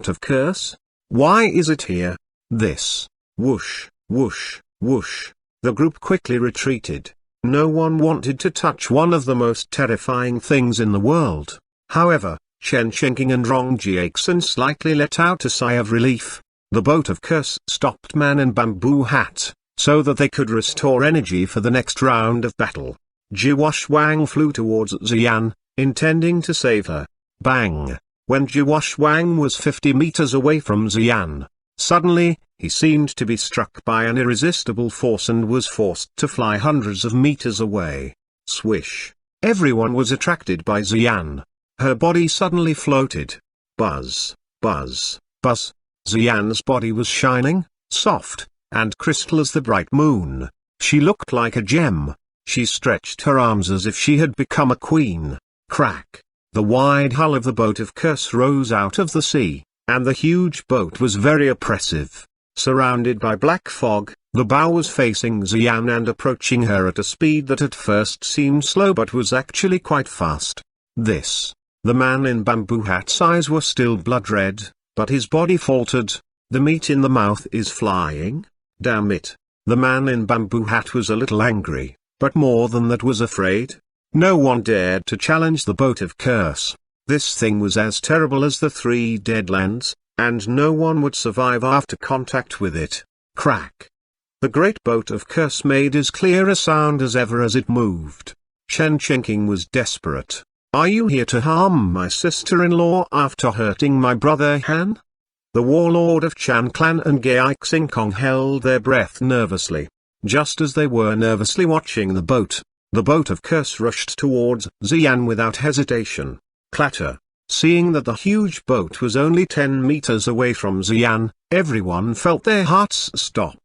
of curse? Why is it here? This. Whoosh, whoosh, whoosh. The group quickly retreated. No one wanted to touch one of the most terrifying things in the world. However, Chen Qingqing and Rong Jiaxin slightly let out a sigh of relief. The boat of curse stopped man in bamboo hat, so that they could restore energy for the next round of battle. Xuanhuan flew towards Xian, intending to save her. Bang! When Xuanhuan was 50 meters away from Xian, suddenly, he seemed to be struck by an irresistible force and was forced to fly hundreds of meters away. Swish! Everyone was attracted by Xian. Her body suddenly floated. Buzz, buzz, buzz. Xian's body was shining, soft, and crystal as the bright moon. She looked like a gem. She stretched her arms as if she had become a queen. Crack! The wide hull of the boat of curse rose out of the sea, and the huge boat was very oppressive. Surrounded by black fog, the bow was facing Xian and approaching her at a speed that at first seemed slow but was actually quite fast. The man in bamboo hat's eyes were still blood red, but his body faltered. The meat in the mouth is flying? Damn it. The man in bamboo hat was a little angry, but more than that was afraid. No one dared to challenge the boat of curse. This thing was as terrible as the three Deadlands, and no one would survive after contact with it. Crack! The great boat of curse made as clear a sound as ever as it moved. Chen Qingqing was desperate. Are you here to harm my sister-in-law after hurting my brother Han? The warlord of Chan clan and Gai Xingkong held their breath nervously. Just as they were nervously watching the boat of curse rushed towards Xian without hesitation. Clatter! Seeing that the huge boat was only 10 meters away from Xian, everyone felt their hearts stop.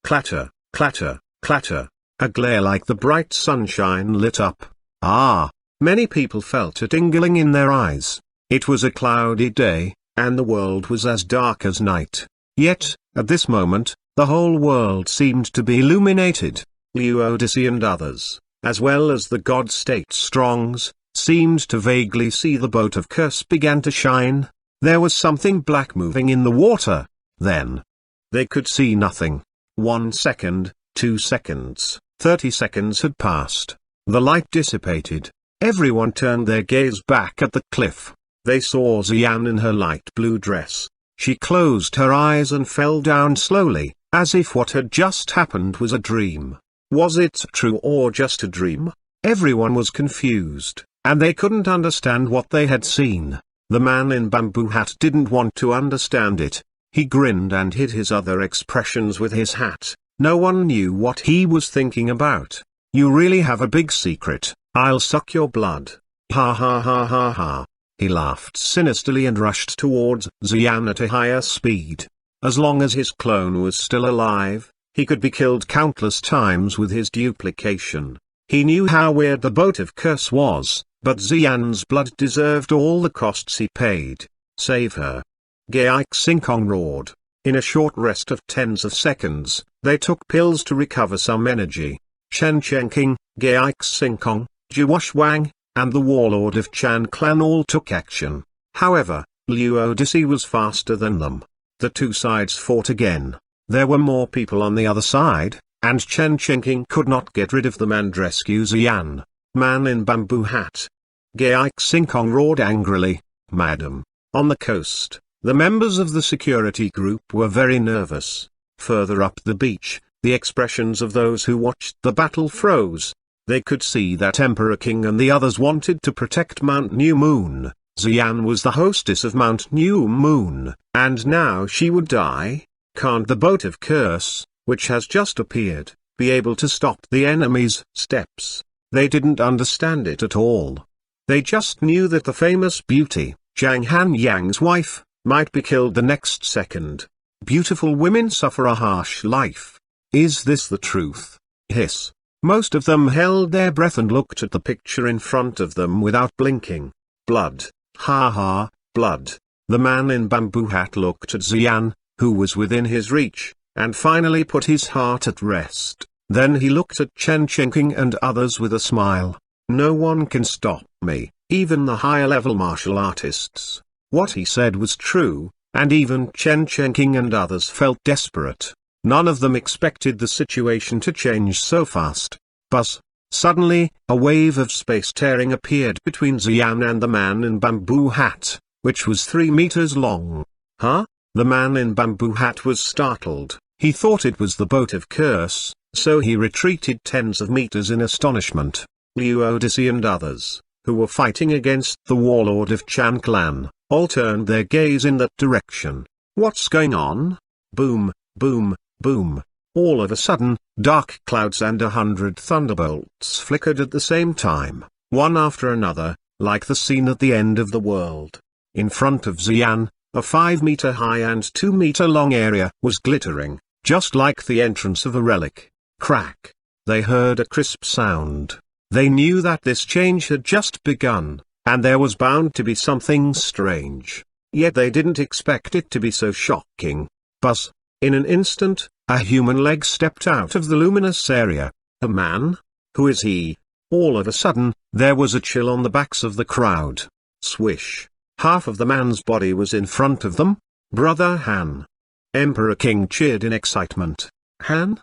Clatter, clatter, clatter. A glare like the bright sunshine lit up. Ah! Many people felt a tingling in their eyes. It was a cloudy day, and the world was as dark as night. Yet, at this moment, the whole world seemed to be illuminated. Liu Odyssey and others, as well as the God-State Strongs, seemed to vaguely see the boat of curse began to shine. There was something black moving in the water. Then, they could see nothing. 1 second, 2 seconds, 30 seconds had passed. The light dissipated. Everyone turned their gaze back at the cliff. They saw Xian in her light blue dress. She closed her eyes and fell down slowly, as if what had just happened was a dream. Was it true or just a dream? Everyone was confused, and they couldn't understand what they had seen. The man in bamboo hat didn't want to understand it. He grinned and hid his other expressions with his hat. No one knew what he was thinking about. You really have a big secret. I'll suck your blood. Ha ha ha ha ha. He laughed sinisterly and rushed towards Xian at a higher speed. As long as his clone was still alive, he could be killed countless times with his duplication. He knew how weird the boat of curse was, but Xian's blood deserved all the costs he paid. Save her. Gai Xingkong roared. In a short rest of tens of seconds, they took pills to recover some energy. Chen Qingqing, Gai Xingkong, Xuanhuan, and the warlord of Chan clan all took action. However, Liu Odyssey was faster than them. The two sides fought again. There were more people on the other side, and Chen Qingqing could not get rid of them and rescue Xian. Man in bamboo hat. Gai Xingkong roared angrily. Madam. On the coast, the members of the security group were very nervous. Further up the beach, the expressions of those who watched the battle froze. They could see that Emperor King and the others wanted to protect Mount New Moon. Xian was the hostess of Mount New Moon, and now she would die. Can't the boat of curse, which has just appeared, be able to stop the enemy's steps? They didn't understand it at all. They just knew that the famous beauty, Zhang Han Yang's wife, might be killed the next second. Beautiful women suffer a harsh life. Is this the truth? Hiss. Most of them held their breath and looked at the picture in front of them without blinking. Blood, ha ha, blood. The man in bamboo hat looked at Xian, who was within his reach, and finally put his heart at rest. Then he looked at Chen Qingqing and others with a smile. No one can stop me, even the higher-level martial artists. What he said was true, and even Chen Qingqing and others felt desperate. None of them expected the situation to change so fast. Buzz! Suddenly, a wave of space tearing appeared between Xian and the man in bamboo hat, which was 3 meters long. Huh? The man in bamboo hat was startled. He thought it was the boat of curse, so he retreated tens of meters in astonishment. Liu Odyssey and others, who were fighting against the warlord of Chan clan, all turned their gaze in that direction. What's going on? Boom, boom, boom. All of a sudden, dark clouds and 100 thunderbolts flickered at the same time, one after another, like the scene at the end of the world. In front of Xian, a 5-meter high and 2-meter long area was glittering, just like the entrance of a relic. Crack! They heard a crisp sound. They knew that this change had just begun, and there was bound to be something strange. Yet they didn't expect it to be so shocking. Buzz! In an instant, a human leg stepped out of the luminous area. A man? Who is he? All of a sudden, there was a chill on the backs of the crowd. Swish! Half of the man's body was in front of them. Brother Han. Emperor King cheered in excitement. Han?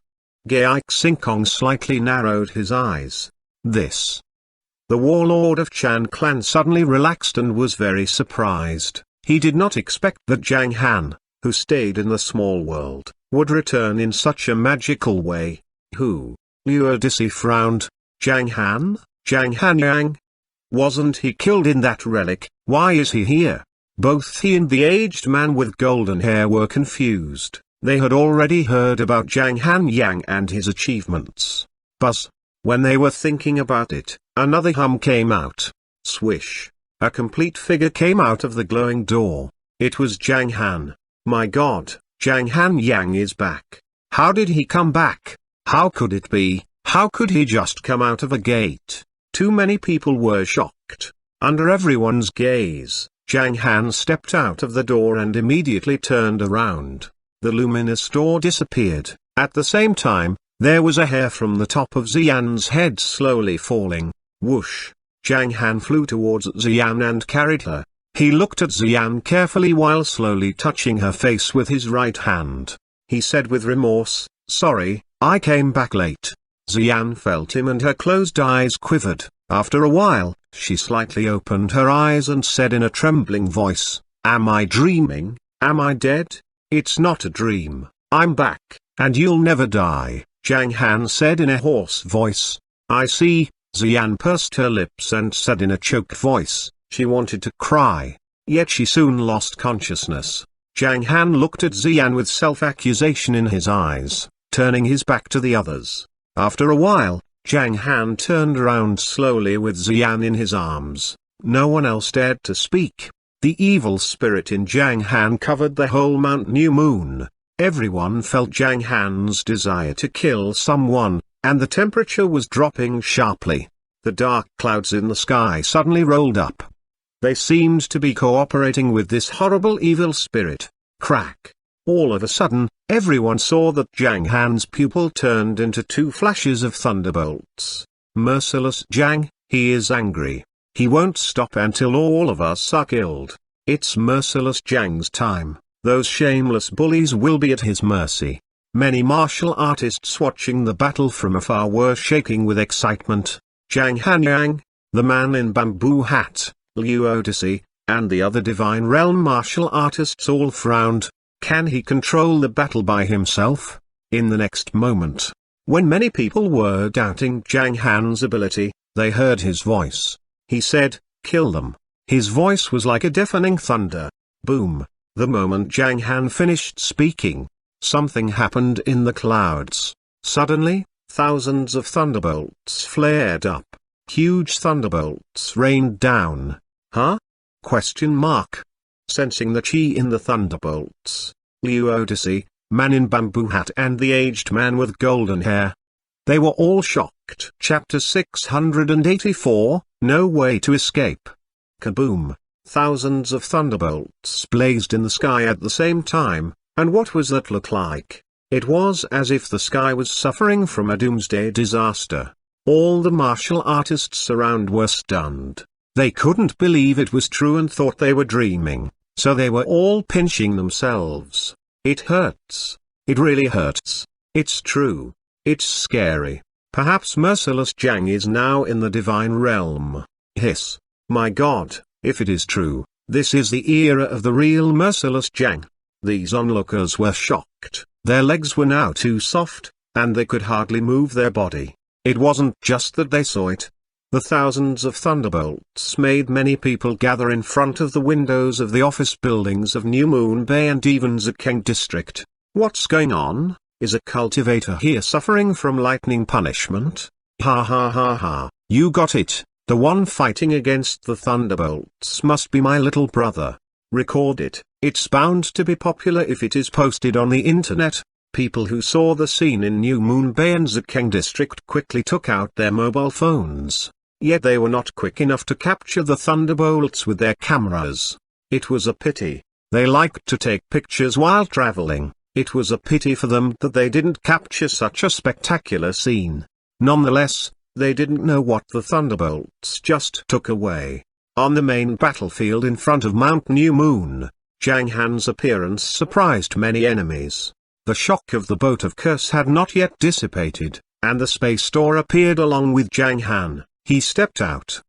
Gai Xingkong slightly narrowed his eyes. This. The warlord of Chan clan suddenly relaxed and was very surprised. He did not expect that Zhang Han, who stayed in the small world, would return in such a magical way. Who? Liu Odyssey frowned. Zhang Han? Zhang Han Yang? Wasn't he killed in that relic? Why is he here? Both he and the aged man with golden hair were confused. They had already heard about Zhang Han Yang and his achievements. Buzz! When they were thinking about it, another hum came out. Swish! A complete figure came out of the glowing door. It was Zhang Han. My God, Zhang Han Yang is back. How did he come back? How could it be? How could he just come out of a gate? Too many people were shocked. Under everyone's gaze, Zhang Han stepped out of the door and immediately turned around. The luminous door disappeared. At the same time, there was a hair from the top of Xian's head slowly falling. Whoosh! Zhang Han flew towards Xian and carried her. He looked at Xian carefully while slowly touching her face with his right hand. He said with remorse, "Sorry, I came back late." Xian felt him and her closed eyes quivered. After a while, she slightly opened her eyes and said in a trembling voice, "Am I dreaming? Am I dead? It's not a dream. I'm back, and you'll never die," Zhang Han said in a hoarse voice. "I see." Xian pursed her lips and said in a choked voice. She wanted to cry, yet she soon lost consciousness. Zhang Han looked at Xian with self-accusation in his eyes, turning his back to the others. After a while, Zhang Han turned around slowly with Xian in his arms. No one else dared to speak. The evil spirit in Zhang Han covered the whole Mount New Moon. Everyone felt Zhang Han's desire to kill someone, and the temperature was dropping sharply. The dark clouds in the sky suddenly rolled up. They seemed to be cooperating with this horrible evil spirit. Crack! All of a sudden, everyone saw that Zhang Han's pupil turned into 2 flashes of thunderbolts. Merciless Zhang, he is angry. He won't stop until all of us are killed. It's merciless Zhang's time. Those shameless bullies will be at his mercy. Many martial artists watching the battle from afar were shaking with excitement. Zhang Han Yang, the man in bamboo hat, Liu Odyssey, and the other Divine Realm martial artists all frowned. Can he control the battle by himself? In the next moment, when many people were doubting Zhang Han's ability, they heard his voice. He said, "Kill them." His voice was like a deafening thunder. Boom! The moment Zhang Han finished speaking, something happened in the clouds. Suddenly, thousands of thunderbolts flared up. Huge thunderbolts rained down. Huh? Question mark. Sensing the chi in the thunderbolts, Liu Odyssey, man in bamboo hat and the aged man with golden hair. They were all shocked. Chapter 684, No Way to Escape. Kaboom! Thousands of thunderbolts blazed in the sky at the same time, and what was that look like? It was as if the sky was suffering from a doomsday disaster. All the martial artists around were stunned. They couldn't believe it was true and thought they were dreaming, so they were all pinching themselves. It hurts. It really hurts. It's true. It's scary. Perhaps merciless Zhang is now in the divine realm. Hiss. My God, if it is true, this is the era of the real merciless Zhang. These onlookers were shocked. Their legs were now too soft, and they could hardly move their body. It wasn't just that they saw it. The thousands of thunderbolts made many people gather in front of the windows of the office buildings of New Moon Bay and even Zhang District. What's going on? Is a cultivator here suffering from lightning punishment? Ha ha ha ha, you got it. The one fighting against the thunderbolts must be my little brother. Record it. It's bound to be popular if it is posted on the internet. People who saw the scene in New Moon Bay and Zhang District quickly took out their mobile phones. Yet they were not quick enough to capture the thunderbolts with their cameras. It was a pity. They liked to take pictures while traveling. It was a pity for them that they didn't capture such a spectacular scene. Nonetheless, they didn't know what the thunderbolts just took away. On the main battlefield in front of Mount New Moon, Zhang Han's appearance surprised many enemies. The shock of the boat of curse had not yet dissipated, and the space door appeared along with Zhang Han. He stepped out.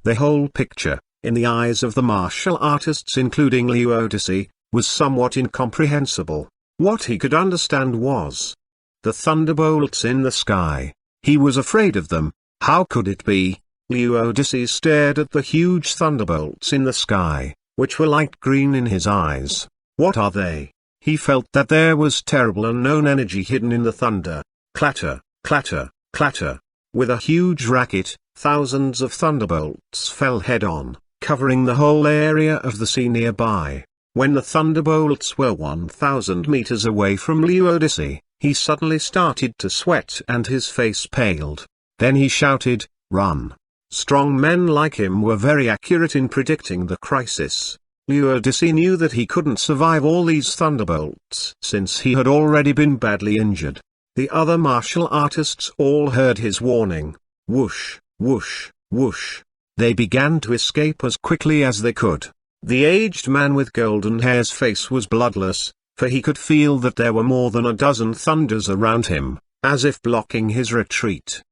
The whole picture, in the eyes of the martial artists including Liu Odyssey, was somewhat incomprehensible. What he could understand was the thunderbolts in the sky. He was afraid of them. How could it be? Liu Odyssey stared at the huge thunderbolts in the sky, which were light green in his eyes. What are they? He felt that there was terrible unknown energy hidden in the thunder. Clatter, clatter, clatter. With a huge racket, thousands of thunderbolts fell head-on, covering the whole area of the sea nearby. When the thunderbolts were 1,000 meters away from Liu Odyssey, he suddenly started to sweat and his face paled. Then he shouted, "Run!" Strong men like him were very accurate in predicting the crisis. Liu Odyssey knew that he couldn't survive all these thunderbolts since he had already been badly injured. The other martial artists all heard his warning. Whoosh, whoosh, whoosh. They began to escape as quickly as they could. The aged man with golden hair's face was bloodless, for he could feel that there were more than a dozen thunders around him, as if blocking his retreat.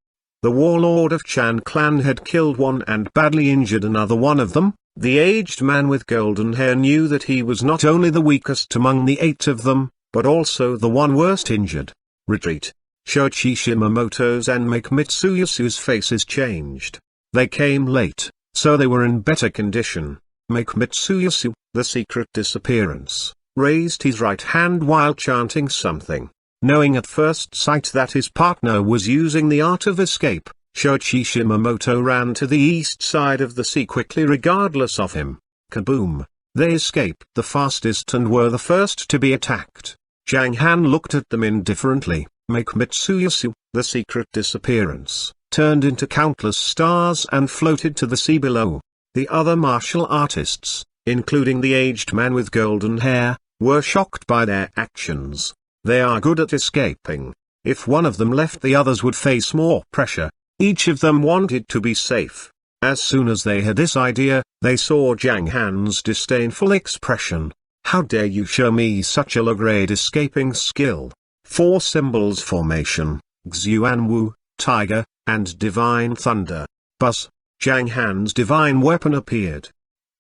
The warlord of Chan clan had killed one and badly injured another one of them. The aged man with golden hair knew that he was not only the weakest among the 8 of them, but also the one worst injured. Retreat. Shoichi Shimamoto's and Make Mitsuyasu's faces changed. They came late, so they were in better condition. Make Mitsuyasu, the secret disappearance, raised his right hand while chanting something. Knowing at first sight that his partner was using the art of escape, Shoichi Shimamoto ran to the east side of the sea quickly regardless of him. Kaboom! They escaped the fastest and were the first to be attacked. Zhang Han looked at them indifferently. Make Mitsuyasu, the secret disappearance, turned into countless stars and floated to the sea below. The other martial artists, including the aged man with golden hair, were shocked by their actions. They are good at escaping. If one of them left, the others would face more pressure. Each of them wanted to be safe. As soon as they had this idea, they saw Zhang Han's disdainful expression. How dare you show me such a low-grade escaping skill? 4 symbols formation, Xuanhuan, tiger, and divine thunder. Buzz. Zhang Han's divine weapon appeared.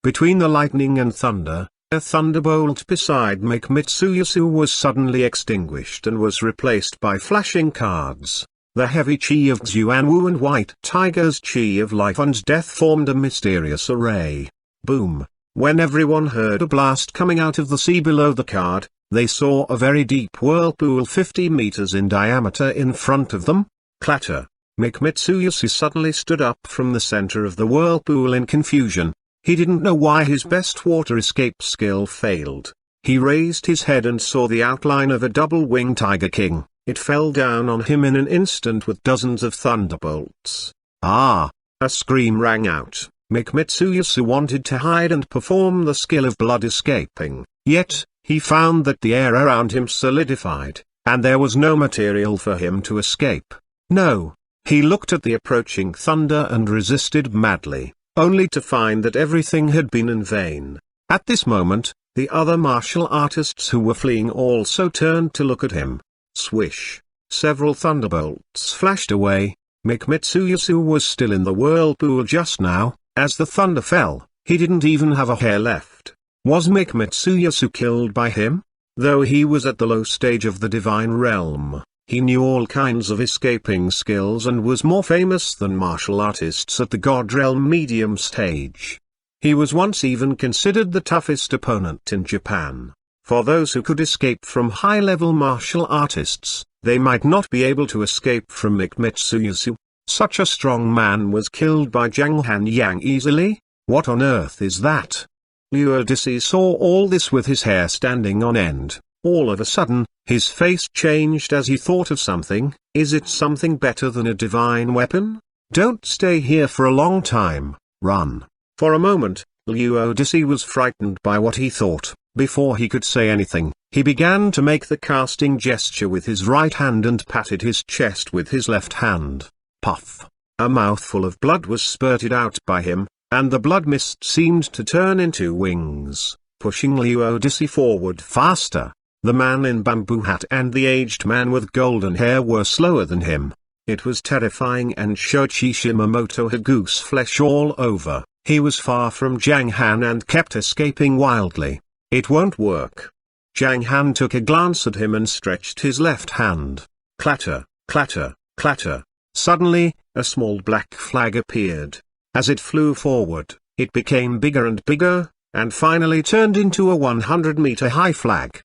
Between the lightning and thunder, a thunderbolt beside Make Mitsuyasu was suddenly extinguished and was replaced by flashing cards. The heavy chi of Xuanhuan and white tiger's chi of life and death formed a mysterious array. Boom! When everyone heard a blast coming out of the sea below the card, they saw a very deep whirlpool 50 meters in diameter in front of them. Clatter! Make Mitsuyasu suddenly stood up from the center of the whirlpool in confusion. He didn't know why his best water escape skill failed. He raised his head and saw the outline of a double-winged tiger king. It fell down on him in an instant with dozens of thunderbolts. Ah! A scream rang out. Mitsuyasu wanted to hide and perform the skill of blood escaping, yet, he found that the air around him solidified, and there was no material for him to escape. No. He looked at the approaching thunder and resisted madly, only to find that everything had been in vain. At this moment, the other martial artists who were fleeing also turned to look at him. Swish. Several thunderbolts flashed away. Mitsuyasu was still in the whirlpool just now. As the thunder fell, he didn't even have a hair left. Was Mitsuyasu killed by him? Though he was at the low stage of the divine realm, he knew all kinds of escaping skills and was more famous than martial artists at the god realm medium stage. He was once even considered the toughest opponent in Japan. For those who could escape from high-level martial artists, they might not be able to escape from Mitsuyasu. Such a strong man was killed by Zhang Han easily? What on earth is that? Liu saw all this with his hair standing on end. All of a sudden, his face changed as he thought of something. Is it something better than a divine weapon? Don't stay here for a long time, run. For a moment, Liu was frightened by what he thought. Before he could say anything, he began to make the casting gesture with his right hand and patted his chest with his left hand. Puff. A mouthful of blood was spurted out by him, and the blood mist seemed to turn into wings, pushing Liu forward faster. The man in bamboo hat and the aged man with golden hair were slower than him. It was terrifying, and Shoichi Shimamoto had goose flesh all over. He was far from Zhang Han and kept escaping wildly. It won't work. Zhang Han took a glance at him and stretched his left hand. Clatter, clatter, clatter. Suddenly, a small black flag appeared. As it flew forward, it became bigger and bigger, and finally turned into a 100-meter-high flag.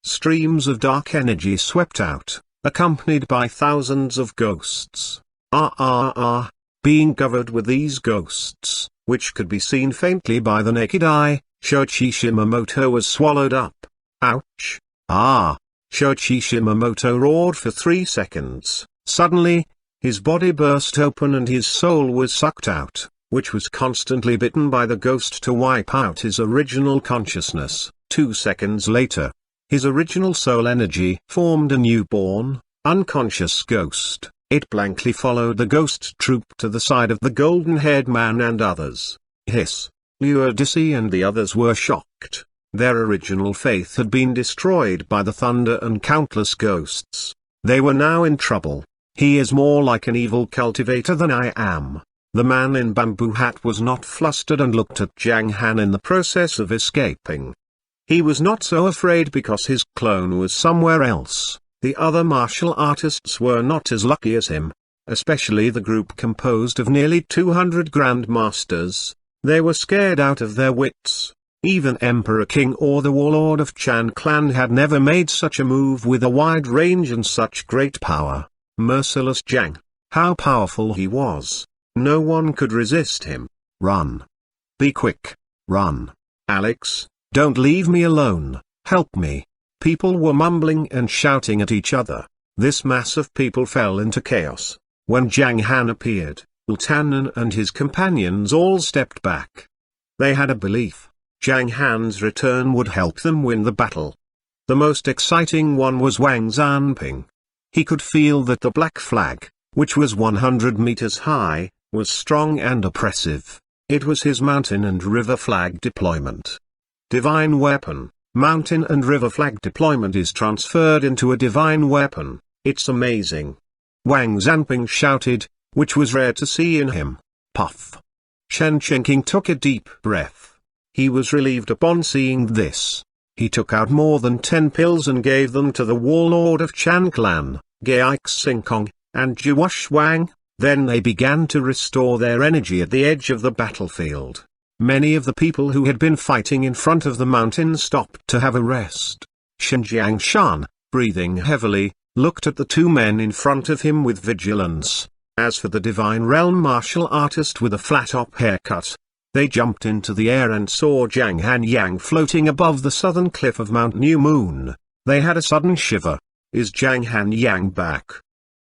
Streams of dark energy swept out, accompanied by thousands of ghosts. Being covered with these ghosts, which could be seen faintly by the naked eye, Shoichi Shimamoto was swallowed up. Ouch! Shoichi Shimamoto roared for 3 seconds. Suddenly, his body burst open and his soul was sucked out, which was constantly bitten by the ghost to wipe out his original consciousness. 2 seconds later, his original soul energy formed a newborn, unconscious ghost. It blankly followed the ghost troop to the side of the golden-haired man and others. Hiss. Liu and the others were shocked. Their original faith had been destroyed by the thunder and countless ghosts. They were now in trouble. He is more like an evil cultivator than I am. The man in bamboo hat was not flustered and looked at Zhang Han in the process of escaping. He was not so afraid because his clone was somewhere else. The other martial artists were not as lucky as him, especially the group composed of nearly 200 grandmasters. They were scared out of their wits. Even Emperor King or the warlord of Chan clan had never made such a move with a wide range and such great power. Merciless Zhang. How powerful he was. No one could resist him. Run. Be quick. Run. Alex, don't leave me alone, help me. People were mumbling and shouting at each other. This mass of people fell into chaos. When Zhang Han appeared, Utanan and his companions all stepped back. They had a belief. Zhang Han's return would help them win the battle. The most exciting one was Wang Zanping. He could feel that the black flag, which was 100 meters high, was strong and oppressive. It was his mountain and river flag deployment. Divine weapon. Mountain and river flag deployment is transferred into a divine weapon. It's amazing. Wang Zanping shouted, which was rare to see in him. Puff. Shen Chenking took a deep breath. He was relieved upon seeing this. He took out more than 10 pills and gave them to the warlord of Chan clan, Geixingkong, and Xuanhuan. Then they began to restore their energy at the edge of the battlefield. Many of the people who had been fighting in front of the mountain stopped to have a rest. Shan, breathing heavily, looked at the two men in front of him with vigilance. As for the divine realm martial artist with a flat-top haircut, they jumped into the air and saw Zhang Han floating above the southern cliff of Mount New Moon. They had a sudden shiver. Is Zhang Han back?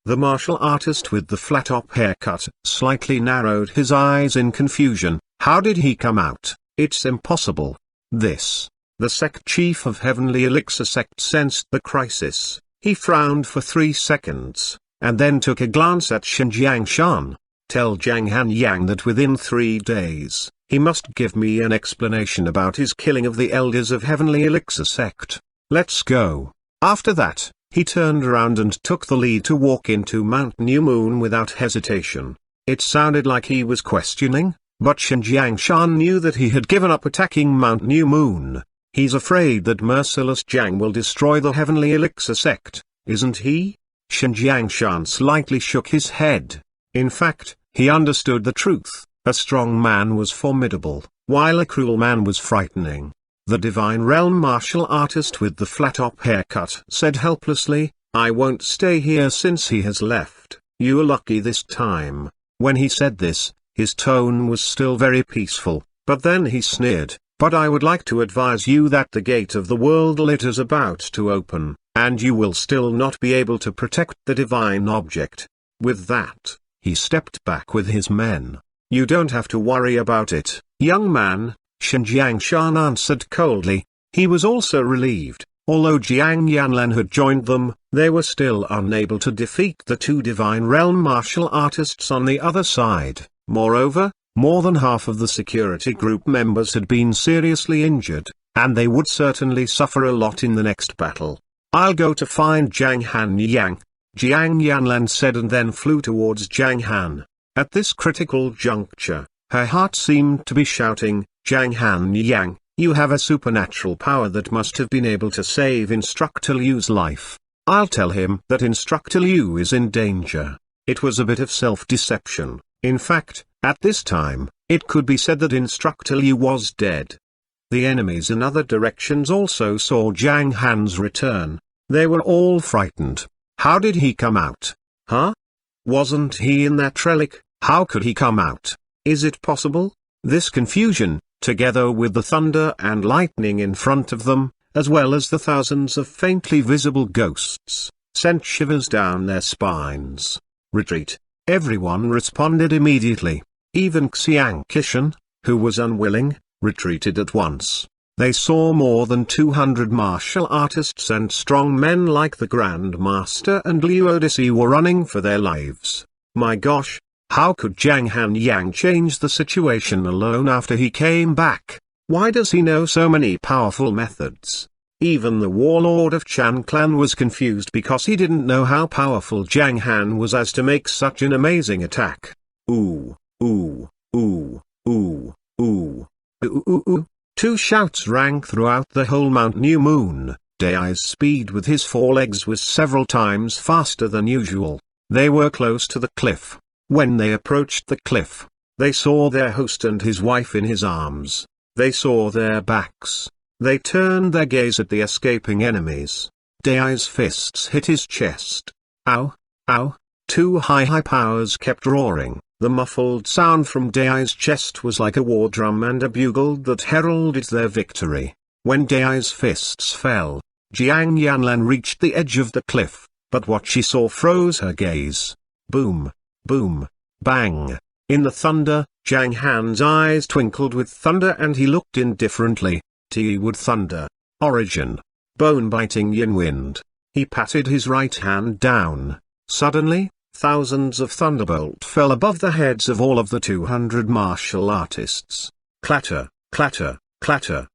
The martial artist with the flat-top haircut slightly narrowed his eyes in confusion. How did he come out? It's impossible. The sect chief of Heavenly Elixir sect sensed the crisis. He frowned for 3 seconds, and then took a glance at Shan. Tell Zhang Han that within 3 days, he must give me an explanation about his killing of the elders of Heavenly Elixir sect. Let's go. After that, he turned around and took the lead to walk into Mount New Moon without hesitation. It sounded like he was questioning, but Shan knew that he had given up attacking Mount New Moon. He's afraid that merciless Zhang will destroy the Heavenly Elixir sect, isn't he? Shan slightly shook his head. In fact, he understood the truth. A strong man was formidable, while a cruel man was frightening. The Divine Realm martial artist with the flat-top haircut said helplessly, I won't stay here since he has left. You're lucky this time. When he said this, his tone was still very peaceful, but then he sneered, but I would like to advise you that the gate of the world lit is about to open, and you will still not be able to protect the divine object. With that, he stepped back with his men. You don't have to worry about it, young man, Shan answered coldly. He was also relieved. Although Jiang Yanlan had joined them, they were still unable to defeat the 2 Divine Realm martial artists on the other side. Moreover, more than half of the security group members had been seriously injured, and they would certainly suffer a lot in the next battle. I'll go to find Zhang Han. Jiang Yanlan said, and then flew towards Zhang Han. At this critical juncture, her heart seemed to be shouting, Zhang Han, you have a supernatural power that must have been able to save Instructor Liu's life. I'll tell him that Instructor Liu is in danger. It was a bit of self-deception. In fact, at this time, it could be said that Instructor Liu was dead. The enemies in other directions also saw Zhang Han's return. They were all frightened. How did he come out? Huh? Wasn't he in that relic? How could he come out? Is it possible? This confusion, together with the thunder and lightning in front of them, as well as the thousands of faintly visible ghosts, sent shivers down their spines. Retreat. Everyone responded immediately. Even Xiang Qishan, who was unwilling, retreated at once. They saw more than 200 martial artists and strong men like the Grand Master and Liu Odyssey were running for their lives. My gosh, how could Zhang Han change the situation alone after he came back? Why does he know so many powerful methods? Even the warlord of Chan clan was confused because he didn't know how powerful Zhang Han was as to make such an amazing attack. Ooh, ooh, ooh, ooh, ooh, ooh, ooh, ooh. 2 shouts rang throughout the whole Mount New Moon. Dai's speed with his forelegs was several times faster than usual. They were close to the cliff. When they approached the cliff, they saw their host and his wife in his arms. They saw their backs. They turned their gaze at the escaping enemies. Dai's fists hit his chest. Ow, ow. 2 high powers kept roaring. The muffled sound from Dai's chest was like a war drum and a bugle that heralded their victory. When Dai's fists fell, Jiang Yanlan reached the edge of the cliff, but what she saw froze her gaze. Boom, boom, bang. In the thunder, Zhang Han's eyes twinkled with thunder and he looked indifferently. Wood thunder. Origin. Bone-biting yin wind. He patted his right hand down. Suddenly, thousands of thunderbolt fell above the heads of all of the 200 martial artists. Clatter, clatter, clatter.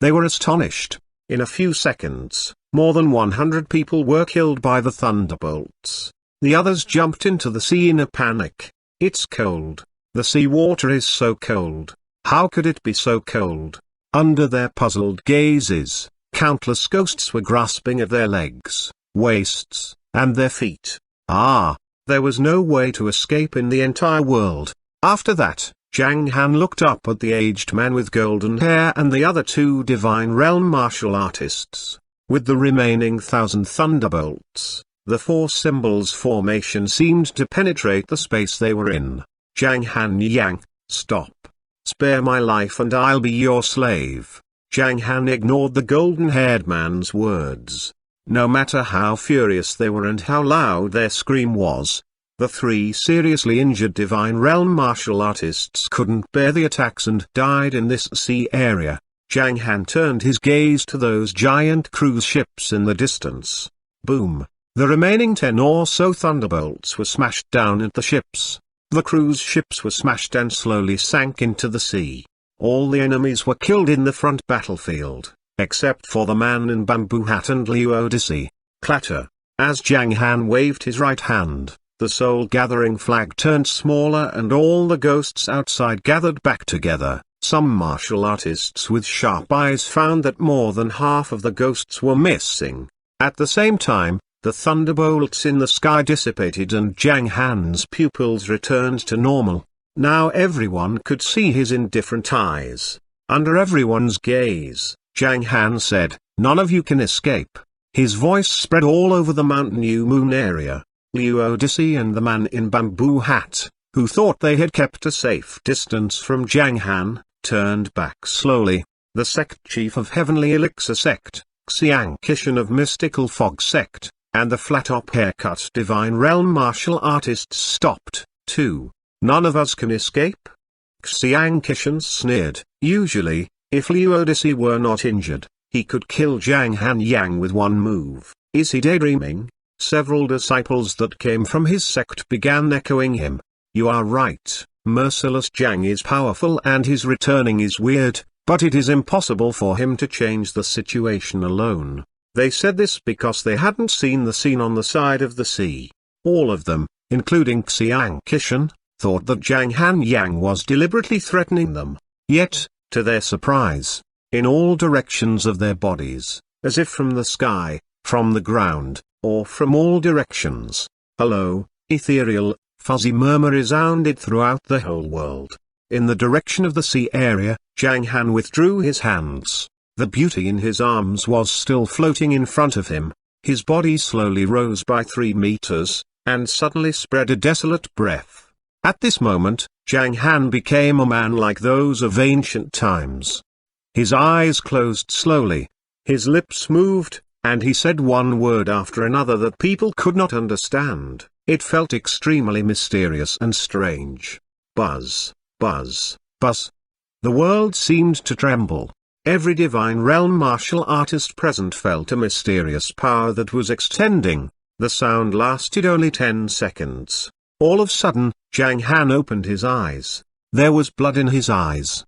They were astonished. In a few seconds, more than 100 people were killed by the thunderbolts. The others jumped into the sea in a panic. It's cold. The sea water is so cold. How could it be so cold? Under their puzzled gazes, countless ghosts were grasping at their legs, waists, and their feet. There was no way to escape in the entire world. After that, Zhang Han looked up at the aged man with golden hair and the other 2 Divine Realm martial artists. With the remaining 1,000 thunderbolts, the 4 symbols formation seemed to penetrate the space they were in. Zhang Han, stop. Spare my life and I'll be your slave. Zhang Han ignored the golden-haired man's words. No matter how furious they were and how loud their scream was, the three seriously injured Divine Realm martial artists couldn't bear the attacks and died in this sea area. Zhang Han turned his gaze to those giant cruise ships in the distance. Boom! The remaining 10 or so thunderbolts were smashed down at the ships. The cruise ships were smashed and slowly sank into the sea. All the enemies were killed in the front battlefield, except for the man in bamboo hat and Liu Odyssey. Clatter! As Zhang Han waved his right hand, the soul-gathering flag turned smaller and all the ghosts outside gathered back together. Some martial artists with sharp eyes found that more than half of the ghosts were missing. At the same time, the thunderbolts in the sky dissipated and Zhang Han's pupils returned to normal. Now everyone could see his indifferent eyes. Under everyone's gaze, Zhang Han said, "None of you can escape." His voice spread all over the Mount New Moon area. Liu Odyssey and the man in bamboo hat, who thought they had kept a safe distance from Zhang Han, turned back slowly. The sect chief of Heavenly Elixir sect, Xiang Kishan of Mystical Fog sect, and the flat-top haircut Divine Realm martial artists stopped, too. "None of us can escape?" Xiang Kishan sneered. Usually, if Liu Odyssey were not injured, he could kill Zhang Han Yang with one move. Is he daydreaming? Several disciples that came from his sect began echoing him. You are right, merciless Zhang is powerful and his returning is weird, but it is impossible for him to change the situation alone. They said this because they hadn't seen the scene on the side of the sea. All of them, including Xiang Kishan, thought that Zhang Han Yang was deliberately threatening them. Yet, to their surprise, in all directions of their bodies, as if from the sky, from the ground, or from all directions, a low, ethereal, fuzzy murmur resounded throughout the whole world. In the direction of the sea area, Zhang Han withdrew his hands. The beauty in his arms was still floating in front of him. His body slowly rose by 3 meters, and suddenly spread a desolate breath. At this moment, Zhang Han became a man like those of ancient times. His eyes closed slowly. His lips moved, and he said one word after another that people could not understand. It felt extremely mysterious and strange. Buzz, buzz, buzz. The world seemed to tremble. Every Divine Realm martial artist present felt a mysterious power that was extending. The sound lasted only 10 seconds. All of a sudden, Zhang Han opened his eyes. There was blood in his eyes.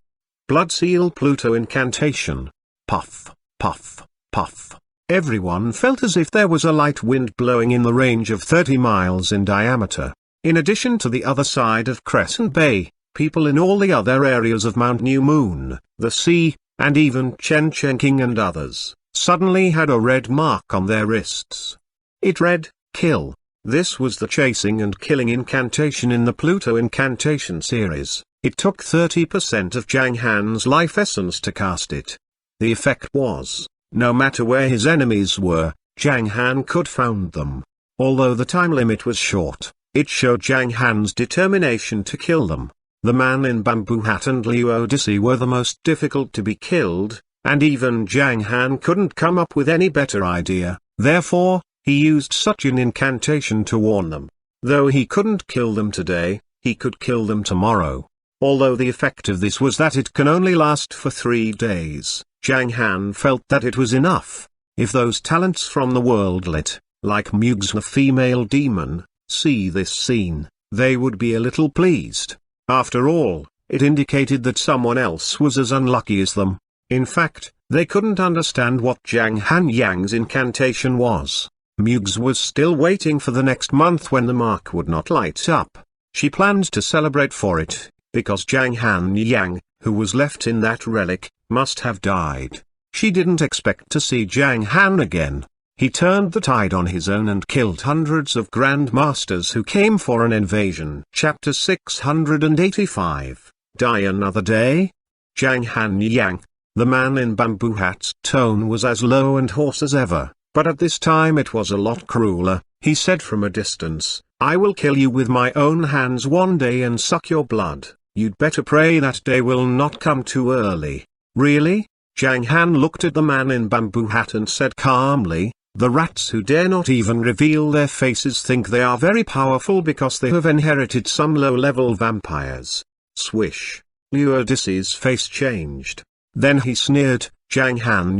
Blood Seal Pluto incantation. Puff, puff, puff. Everyone felt as if there was a light wind blowing in the range of 30 miles in diameter. In addition to the other side of Crescent Bay, people in all the other areas of Mount New Moon, the sea, and even Chen King and others, suddenly had a red mark on their wrists. It read, "Kill." This was the chasing and killing incantation in the Pluto incantation series. It took 30% of Zhang Han's life essence to cast it. The effect was, no matter where his enemies were, Zhang Han could find them. Although the time limit was short, it showed Zhang Han's determination to kill them. The man in bamboo hat and Liu Odyssey were the most difficult to be killed, and even Zhang Han couldn't come up with any better idea. Therefore, he used such an incantation to warn them. Though he couldn't kill them today, he could kill them tomorrow. Although the effect of this was that it can only last for 3 days, Zhang Han felt that it was enough. If those talents from the world lit, like Mugs the female demon, see this scene, they would be a little pleased. After all, it indicated that someone else was as unlucky as them. In fact, they couldn't understand what Zhang Han Yang's incantation was. Mugs was still waiting for the next month when the mark would not light up. She planned to celebrate for it, because Zhang Han Yang, who was left in that relic, must have died. She didn't expect to see Zhang Han again. He turned the tide on his own and killed hundreds of grandmasters who came for an invasion. Chapter 685, Die Another Day? Zhang Han Yang, the man in bamboo hat's tone was as low and hoarse as ever, but at this time it was a lot crueler. He said from a distance, "I will kill you with my own hands one day and suck your blood. You'd better pray that day will not come too early." Really? Zhang Han looked at the man in bamboo hat and said calmly, The rats who dare not even reveal their faces think they are very powerful because they have inherited some low-level vampires. Swish. Eurydice's face changed. Then he sneered, Zhang Han,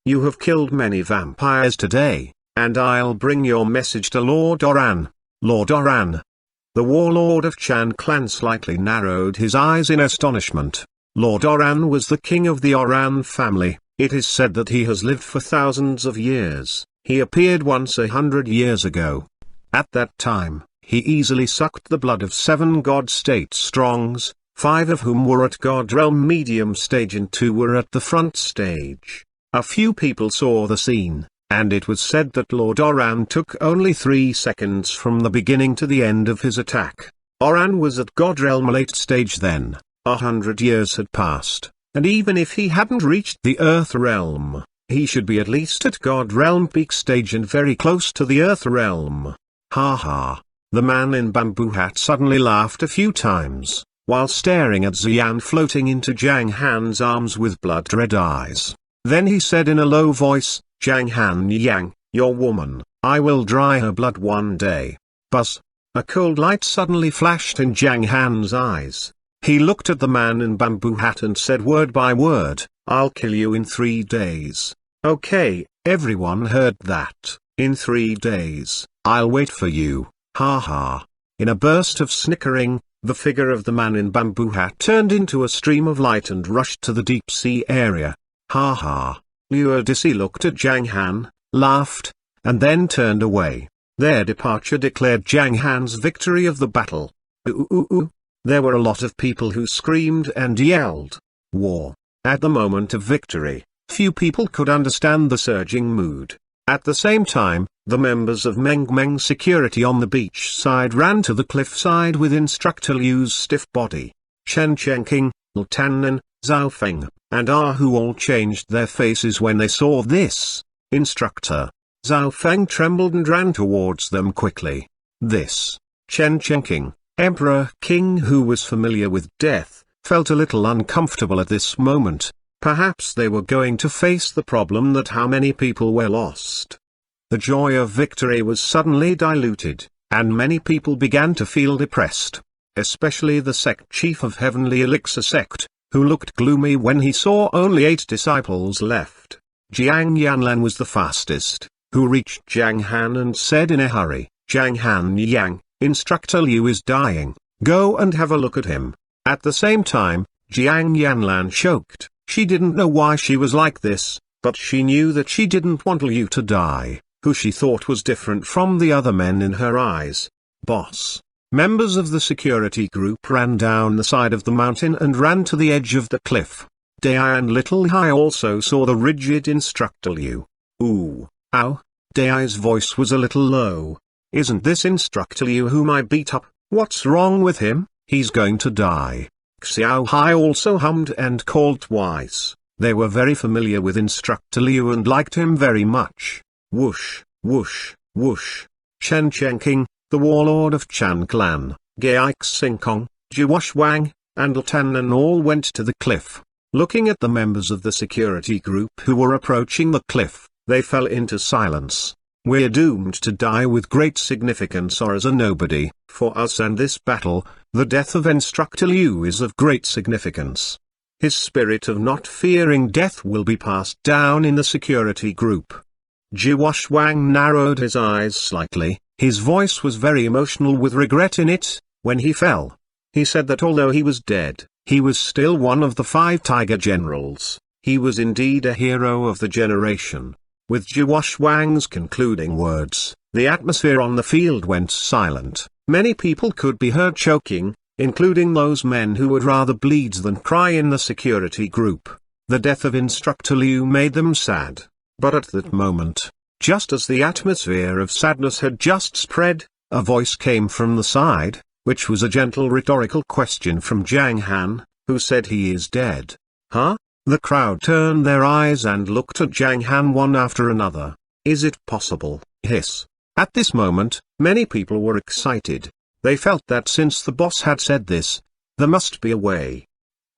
you have killed many vampires today, and I'll bring your message to Lord Oran. Lord Oran. The warlord of Chan clan slightly narrowed his eyes in astonishment. Lord Oran was the king of the Oran family. It is said that he has lived for thousands of years. He appeared once 100 years ago. At that time, he easily sucked the blood of 7 god state strongs, 5 of whom were at God Realm medium stage and 2 were at the front stage. A few people saw the scene, and it was said that Lord Oran took only 3 seconds from the beginning to the end of his attack. Oran was at God Realm late stage then. 100 years had passed, and even if he hadn't reached the Earth Realm, he should be at least at God Realm peak stage and very close to the Earth Realm. Ha ha. The man in bamboo hat suddenly laughed a few times, while staring at Xian floating into Zhang Han's arms with blood-red eyes. Then he said in a low voice, Zhang Han, your woman, I will dry her blood one day. Buzz. A cold light suddenly flashed in Zhang Han's eyes. He looked at the man in bamboo hat and said word by word, I'll kill you in 3 days. Okay, everyone heard that. In 3 days, I'll wait for you. Ha ha. In a burst of snickering, the figure of the man in bamboo hat turned into a stream of light and rushed to the deep sea area. Ha ha. Eurydice looked at Zhang Han, laughed, and then turned away. Their departure declared Zhang Han's victory of the battle. There were a lot of people who screamed and yelled. War. At the moment of victory, few people could understand the surging mood. At the same time, the members of Meng security on the beach side ran to the cliff side with Instructor Liu's stiff body. Chen Chengqing, Tan, Zhao Feng, and Hu all changed their faces when they saw this. Instructor. Zhao Feng trembled and ran towards them quickly. This. Chen Chengqing, Emperor King who was familiar with death, felt a little uncomfortable at this moment. Perhaps they were going to face the problem that how many people were lost. The joy of victory was suddenly diluted, and many people began to feel depressed. Especially the sect chief of Heavenly Elixir sect, who looked gloomy when he saw only 8 disciples left. Jiang Yanlan was the fastest, who reached Zhang Han and said in a hurry, Zhang Han, Instructor Liu is dying, go and have a look at him. At the same time, Jiang Yanlan choked. She didn't know why she was like this, but she knew that she didn't want Liu to die, who she thought was different from the other men in her eyes. Boss. Members of the security group ran down the side of the mountain and ran to the edge of the cliff. Dai and Little Hai also saw the rigid Instructor Liu. Ooh, ow. Dai's voice was a little low. Isn't this Instructor Liu whom I beat up? What's wrong with him? He's going to die. Xiao Hai also hummed and called twice. They were very familiar with Instructor Liu and liked him very much. Whoosh, whoosh, whoosh. Chen Chengqing, the warlord of Chan clan, Gai Xingkong, Xuanhuan, and Tanan all went to the cliff. Looking at the members of the security group who were approaching the cliff, they fell into silence. We're doomed to die with great significance or as a nobody. For us and this battle, the death of Instructor Liu is of great significance. His spirit of not fearing death will be passed down in the security group. Xuanhuan narrowed his eyes slightly, his voice was very emotional with regret in it, when he fell. He said that although he was dead, he was still one of the 5 tiger generals. He was indeed a hero of the generation. With Xuanhuan's concluding words, the atmosphere on the field went silent. Many people could be heard choking, including those men who would rather bleed than cry in the security group. The death of Instructor Liu made them sad. But at that moment, just as the atmosphere of sadness had just spread, a voice came from the side, which was a gentle rhetorical question from Zhang Han, who said he is dead. Huh? The crowd turned their eyes and looked at Zhang Han one after another. Is it possible? Hiss. At this moment, many people were excited. They felt that since the boss had said this, there must be a way.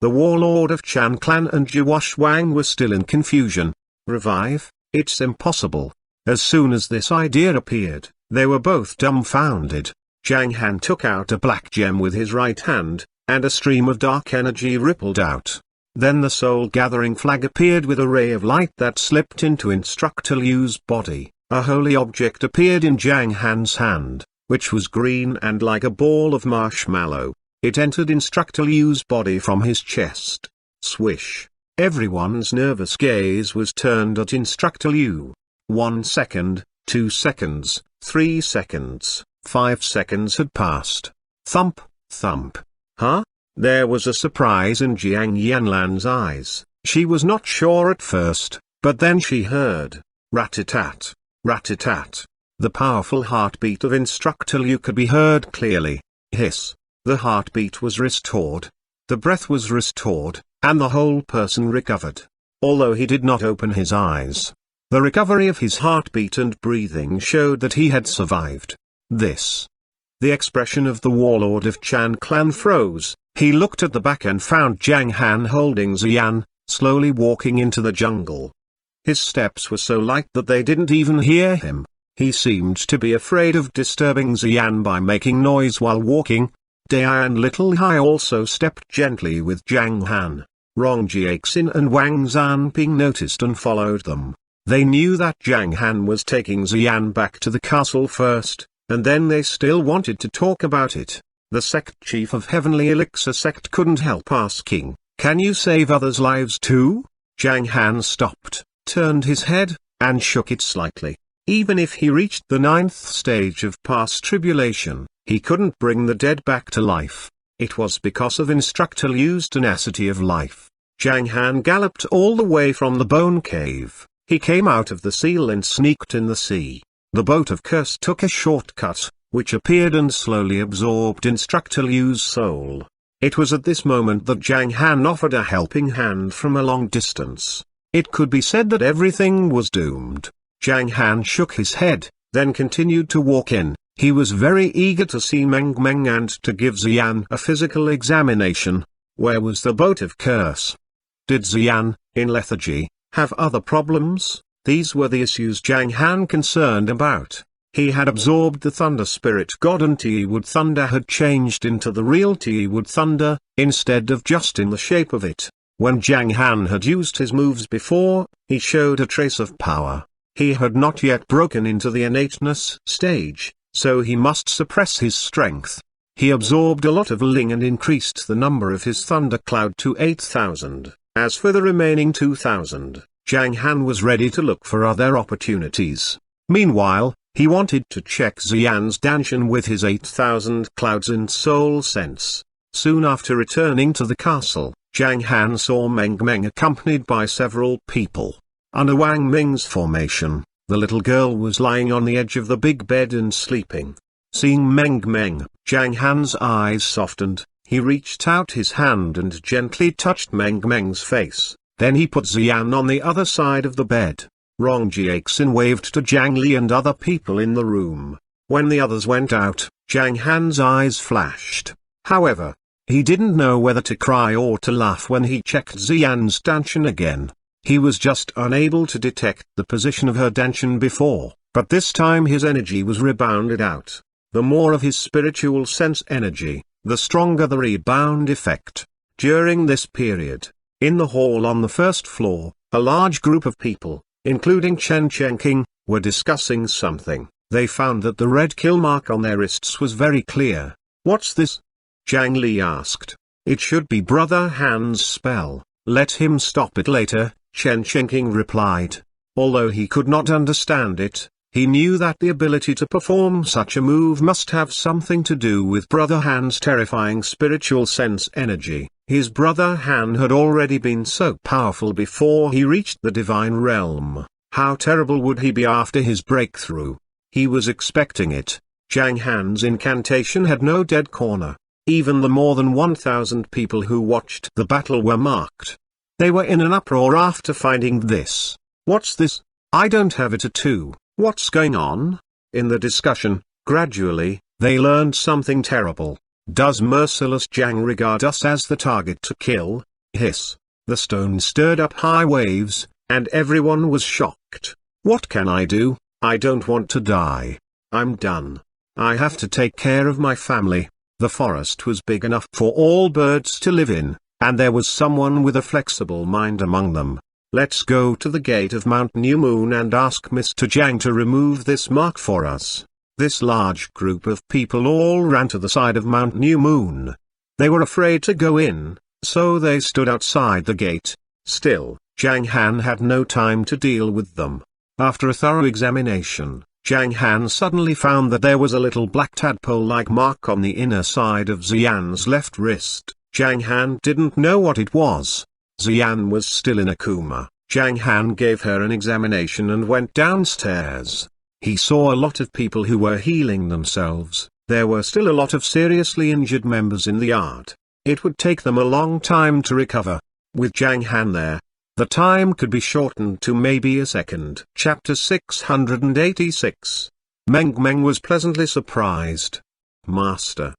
The warlord of Chan clan and Xuanhuan were still in confusion. Revive? It's impossible. As soon as this idea appeared, they were both dumbfounded. Zhang Han took out a black gem with his right hand, and a stream of dark energy rippled out. Then the soul-gathering flag appeared with a ray of light that slipped into Instructor Liu's body. A holy object appeared in Zhang Han's hand, which was green and like a ball of marshmallow. It entered Instructor Liu's body from his chest. Swish. Everyone's nervous gaze was turned at Instructor Liu. 1 second, 2 seconds, 3 seconds, 5 seconds had passed. Thump, thump. Huh? There was a surprise in Jiang Yanlan's eyes. She was not sure at first, but then she heard rat-a-tat, rat-a-tat. The powerful heartbeat of Instructor Liu could be heard clearly. Hiss. The heartbeat was restored. The breath was restored, and the whole person recovered. Although he did not open his eyes, the recovery of his heartbeat and breathing showed that he had survived. This. The expression of the warlord of Chan clan froze. He looked at the back and found Zhang Han holding Xian, slowly walking into the jungle. His steps were so light that they didn't even hear him. He seemed to be afraid of disturbing Xian by making noise while walking. Dai and Little Hai also stepped gently with Zhang Han. Rong Jiaxin and Wang Zanping noticed and followed them. They knew that Zhang Han was taking Xian back to the castle first, and then they still wanted to talk about it. The sect chief of Heavenly Elixir sect couldn't help asking, "Can you save others' lives too?" Zhang Han stopped, turned his head, and shook it slightly. Even if he reached the 9th stage of past tribulation, he couldn't bring the dead back to life. It was because of Instructor Liu's tenacity of life. Zhang Han galloped all the way from the bone cave. He came out of the seal and sneaked in the sea. The boat of curse took a shortcut, which appeared and slowly absorbed Instructor Liu's soul. It was at this moment that Zhang Han offered a helping hand from a long distance. It could be said that everything was doomed. Zhang Han shook his head, then continued to walk in. He was very eager to see Meng Meng and to give Xian a physical examination. Where was the boat of curse? Did Xian, in lethargy, have other problems? These were the issues Zhang Han concerned about. He had absorbed the Thunder Spirit God and Ti-Wood Thunder had changed into the real Ti-Wood Thunder, instead of just in the shape of it. When Zhang Han had used his moves before, he showed a trace of power. He had not yet broken into the innateness stage, so he must suppress his strength. He absorbed a lot of Ling and increased the number of his thundercloud to 8,000. As for the remaining 2,000, Zhang Han was ready to look for other opportunities. Meanwhile, he wanted to check Xian's Danshan with his 8,000 clouds in soul sense. Soon after returning to the castle, Zhang Han saw Meng Meng accompanied by several people. Under Wang Ming's formation, the little girl was lying on the edge of the big bed and sleeping. Seeing Meng Meng, Zhang Han's eyes softened. He reached out his hand and gently touched Meng Meng's face. Then he put Xian on the other side of the bed. Rong Jiaxin waved to Zhang Li and other people in the room. When the others went out, Zhang Han's eyes flashed. However, he didn't know whether to cry or to laugh when he checked Xian's Danshan again. He was just unable to detect the position of her Danshan before, but this time his energy was rebounded out. The more of his spiritual sense energy, the stronger the rebound effect. During this period, in the hall on the first floor, a large group of people, including Chen Chengqing, were discussing something. They found that the red kill mark on their wrists was very clear. "What's this?" Zhang Li asked. "It should be Brother Han's spell. Let him stop it later," Chen Chengqing replied. Although he could not understand it, he knew that the ability to perform such a move must have something to do with Brother Han's terrifying spiritual sense energy. His Brother Han had already been so powerful before he reached the divine realm. How terrible would he be after his breakthrough? He was expecting it. Zhang Han's incantation had no dead corner. Even the more than 1,000 people who watched the battle were marked. They were in an uproar after finding this. "What's this? I don't have it too. What's going on?" In the discussion, gradually, they learned something terrible. "Does merciless Zhang regard us as the target to kill?" Hiss. The stone stirred up high waves, and everyone was shocked. "What can I do?" I don't want to die. I'm done. I have to take care of my family. The forest was big enough for all birds to live in, and there was someone with a flexible mind among them. Let's go to the gate of Mount New Moon and ask Mr. Zhang to remove this mark for us. This large group of people all ran to the side of Mount New Moon. They were afraid to go in, so they stood outside the gate. Still, Zhang Han had no time to deal with them. After a thorough examination, Zhang Han suddenly found that there was a little black tadpole-like mark on the inner side of Xian's left wrist. Zhang Han didn't know what it was. Xian was still in a coma. Zhang Han gave her an examination and went downstairs. He saw a lot of people who were healing themselves. There were still a lot of seriously injured members in the yard. It would take them a long time to recover. With Zhang Han there, the time could be shortened to maybe a second. Chapter 686. Meng was pleasantly surprised. Master.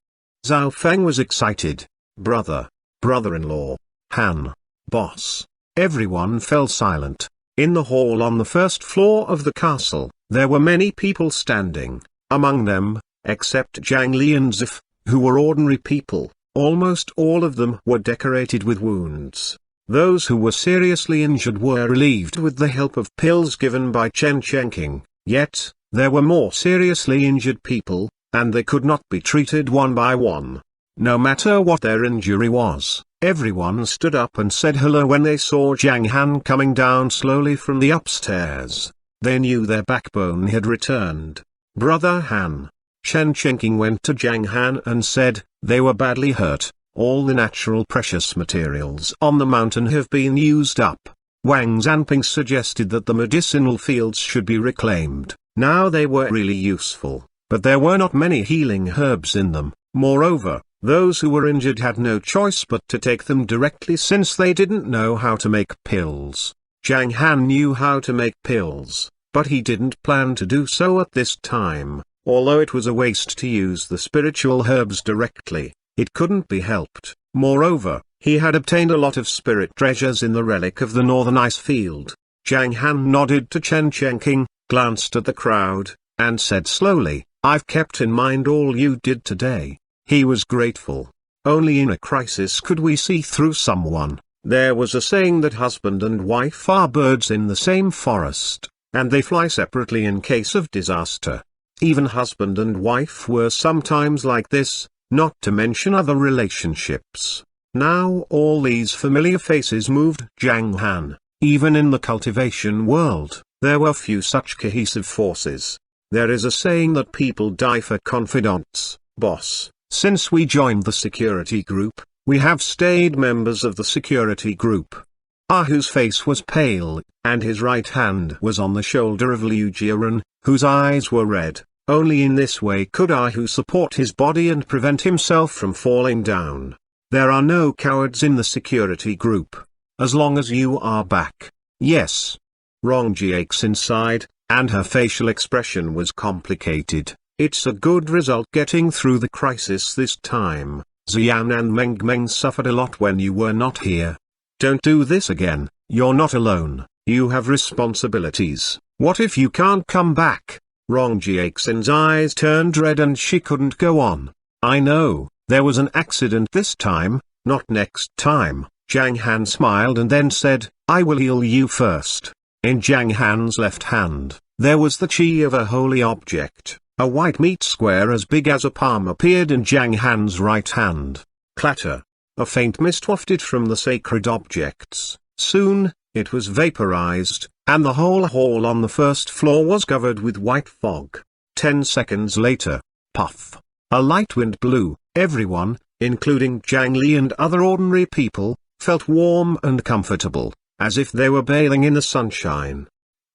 Zhao Feng was excited. Brother-in-law, Han, boss. Everyone fell silent. In the hall on the first floor of the castle, there were many people standing. Among them, except Zhang Li and Zif, who were ordinary people, almost all of them were decorated with wounds. Those who were seriously injured were relieved with the help of pills given by Chen Chenking, yet, there were more seriously injured people, and they could not be treated one by one. No matter what their injury was, everyone stood up and said hello when they saw Zhang Han coming down slowly from the upstairs. They knew their backbone had returned. Brother Han. Chen Chenking went to Zhang Han and said, they were badly hurt. All the natural precious materials on the mountain have been used up. Wang Zanping suggested that the medicinal fields should be reclaimed. Now they were really useful, but there were not many healing herbs in them. Moreover, those who were injured had no choice but to take them directly since they didn't know how to make pills. Zhang Han knew how to make pills, but he didn't plan to do so at this time. Although it was a waste to use the spiritual herbs directly, it couldn't be helped. Moreover, he had obtained a lot of spirit treasures in the relic of the northern ice field. Zhang Han nodded to Chen Chenking, glanced at the crowd, and said slowly, I've kept in mind all you did today. He was grateful. Only in a crisis could we see through someone. There was a saying that husband and wife are birds in the same forest, and they fly separately in case of disaster. Even husband and wife were sometimes like this, not to mention other relationships. Now all these familiar faces moved Zhang Han. Even in the cultivation world, there were few such cohesive forces. There is a saying that people die for confidants, boss. Since we joined the security group, we have stayed members of the security group. Ahu's face was pale, and his right hand was on the shoulder of Liu Jiren, whose eyes were red. Only in this way could Ahu support his body and prevent himself from falling down. There are no cowards in the security group. As long as you are back. Yes. Rongji aches inside, and her facial expression was complicated. It's a good result getting through the crisis this time. Xian and Meng suffered a lot when you were not here. Don't do this again. You're not alone. You have responsibilities. What if you can't come back? Rongji Aixin's eyes turned red and she couldn't go on. I know, there was an accident this time, not next time. Zhang Han smiled and then said, I will heal you first. In Zhang Han's left hand, there was the chi of a holy object. A white meat square as big as a palm appeared in Zhang Han's right hand. Clatter. A faint mist wafted from the sacred objects. Soon, it was vaporized, and the whole hall on the first floor was covered with white fog. 10 seconds later, puff. A light wind blew. Everyone, including Zhang Li and other ordinary people, felt warm and comfortable, as if they were bathing in the sunshine.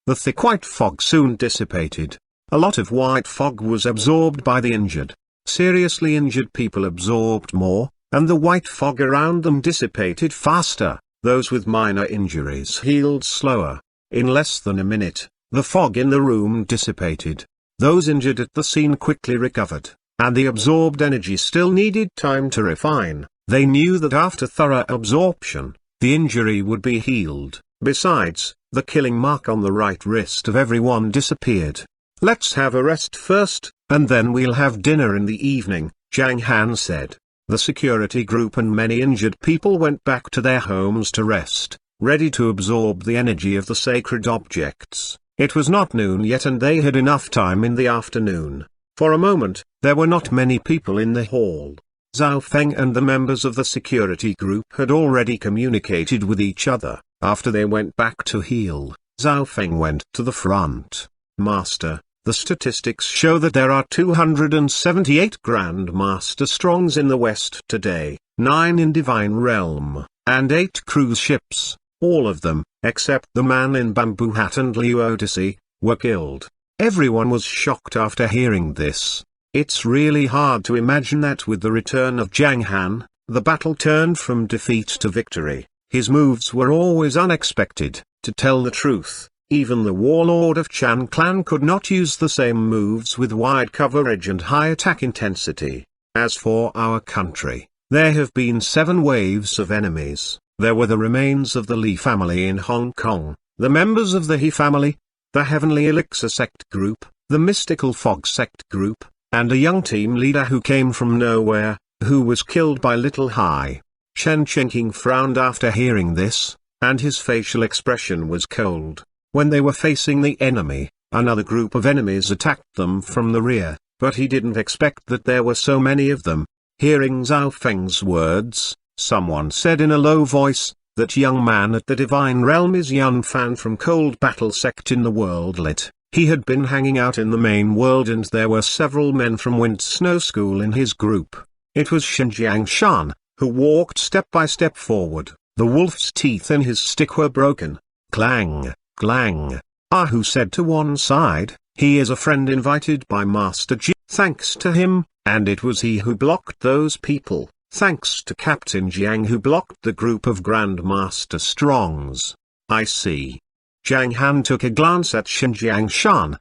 The thick white fog soon dissipated. A lot of white fog was absorbed by the injured. Seriously injured people absorbed more, and the white fog around them dissipated faster. Those with minor injuries healed slower. In less than a minute, the fog in the room dissipated. Those injured at the scene quickly recovered, and the absorbed energy still needed time to refine. They knew that after thorough absorption, the injury would be healed. Besides, the killing mark on the right wrist of everyone disappeared. Let's have a rest first, and then we'll have dinner in the evening, Zhang Han said. The security group and many injured people went back to their homes to rest, ready to absorb the energy of the sacred objects. It was not noon yet and they had enough time in the afternoon. For a moment, there were not many people in the hall. Zhao Feng and the members of the security group had already communicated with each other. After they went back to heal, Zhao Feng went to the front. Master, the statistics show that there are 278 Grand Master Strongs in the West today, 9 in Divine Realm, and 8 cruise ships. All of them, except the man in bamboo hat and Liu Odyssey, were killed. Everyone was shocked after hearing this. It's really hard to imagine that with the return of Zhang Han, the battle turned from defeat to victory. His moves were always unexpected. To tell the truth, even the warlord of Chan clan could not use the same moves with wide coverage and high attack intensity. As for our country, there have been 7 waves of enemies. There were the remains of the Li family in Hong Kong, the members of the He family, the Heavenly Elixir sect group, the Mystical Fog sect group, and a young team leader who came from nowhere, who was killed by Little Hai. Chen Chenking frowned after hearing this, and his facial expression was cold. When they were facing the enemy, another group of enemies attacked them from the rear, but he didn't expect that there were so many of them. Hearing Zhao Feng's words, someone said in a low voice, "That young man at the Divine Realm is Yun Fan from Cold Battle Sect in the World Lit." He had been hanging out in the main world and there were several men from Wind Snow School in his group. It was Xinjiang Shan, who walked step by step forward. The wolf's teeth in his stick were broken. Clang, clang. Ahu said to one side, "He is a friend invited by Master Ji. Thanks to him, and it was he who blocked those people. Thanks to Captain Jiang who blocked the group of Grand Master Strongs. I see." Zhang Han took a glance at Xinjiang Shan,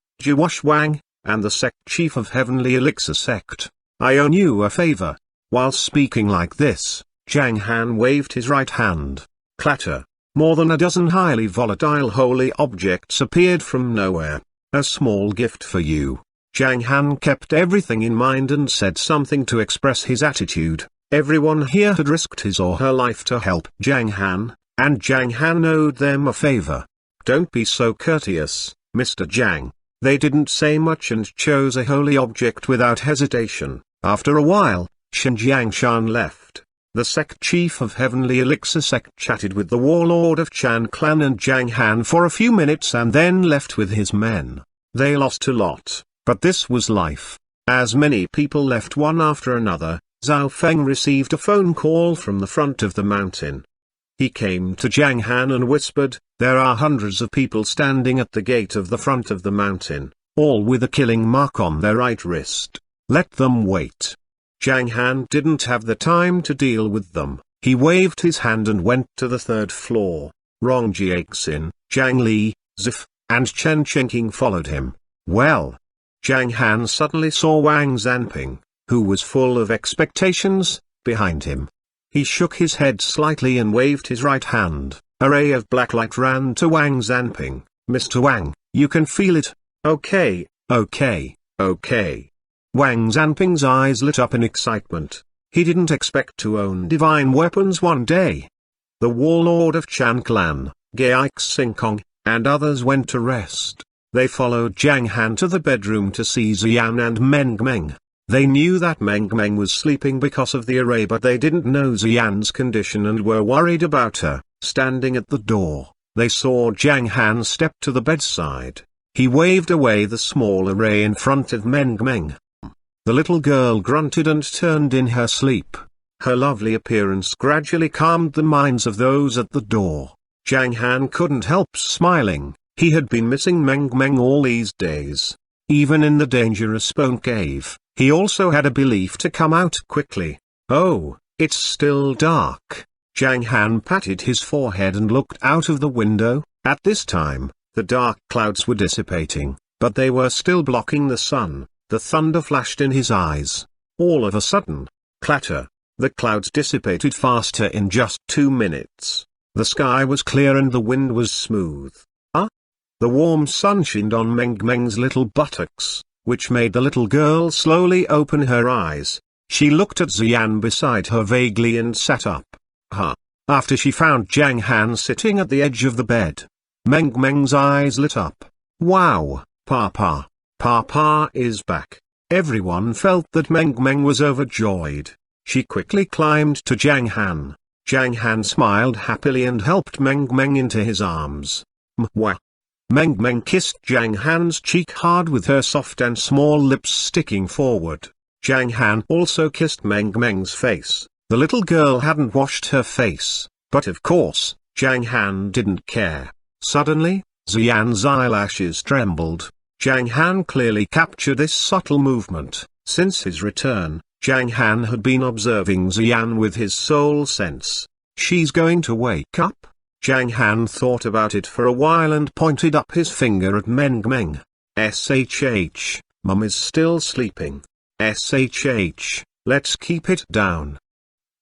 Wang, and the sect chief of Heavenly Elixir sect. "I owe you a favor." While speaking like this, Zhang Han waved his right hand. Clatter. More than a dozen highly volatile holy objects appeared from nowhere. "A small gift for you." Zhang Han kept everything in mind and said something to express his attitude. Everyone here had risked his or her life to help Zhang Han, and Zhang Han owed them a favor. "Don't be so courteous, Mr. Zhang." They didn't say much and chose a holy object without hesitation. After a while, Xinjiang Shan left. The sect chief of Heavenly Elixir sect chatted with the warlord of Chan clan and Zhang Han for a few minutes and then left with his men. They lost a lot, but this was life. As many people left one after another, Zhao Feng received a phone call from the front of the mountain. He came to Zhang Han and whispered, "There are hundreds of people standing at the gate of the front of the mountain, all with a killing mark on their right wrist. Let them wait." Zhang Han didn't have the time to deal with them. He waved his hand and went to the 3rd floor. Rong Jiaxin, Zhang Li, Zif, and Chen Chenking followed him. Well. Zhang Han suddenly saw Wang Zanping, who was full of expectations, behind him. He shook his head slightly and waved his right hand. A ray of black light ran to Wang Zanping. "Mr. Wang, you can feel it." "Okay, okay, okay." Wang Zanping's eyes lit up in excitement. He didn't expect to own divine weapons one day. The warlord of Chan clan, Gaik Singkong, and others went to rest. They followed Zhang Han to the bedroom to see Ziyan and Meng Meng. They knew that Meng Meng was sleeping because of the array, but they didn't know Ziyan's condition and were worried about her. Standing at the door, they saw Zhang Han step to the bedside. He waved away the small array in front of Meng Meng. The little girl grunted and turned in her sleep. Her lovely appearance gradually calmed the minds of those at the door. Zhang Han couldn't help smiling. He had been missing Meng Meng all these days. Even in the dangerous bone cave, he also had a belief to come out quickly. "Oh, it's still dark." Zhang Han patted his forehead and looked out of the window. At this time, the dark clouds were dissipating, but they were still blocking the sun. The thunder flashed in his eyes. All of a sudden, clatter, the clouds dissipated faster in just 2 minutes. The sky was clear and the wind was smooth. The warm sun shined on Meng Meng's little buttocks, which made the little girl slowly open her eyes. She looked at Zhang beside her vaguely and sat up. After she found Zhang Han sitting at the edge of the bed, Meng Meng's eyes lit up. Wow, Papa! Papa is back. Everyone felt that Meng Meng was overjoyed. She quickly climbed to Zhang Han. Zhang Han smiled happily and helped Meng Meng into his arms. Mwah! Meng Meng kissed Zhang Han's cheek hard with her soft and small lips sticking forward. Zhang Han also kissed Meng Meng's face. The little girl hadn't washed her face, but of course, Zhang Han didn't care. Suddenly, Zhang's eyelashes trembled. Zhang Han clearly captured this subtle movement. Since his return, Zhang Han had been observing Zhang with his soul sense. She's going to wake up? Zhang Han thought about it for a while and pointed up his finger at Meng Meng. SHH, Mum is still sleeping. SHH, let's keep it down.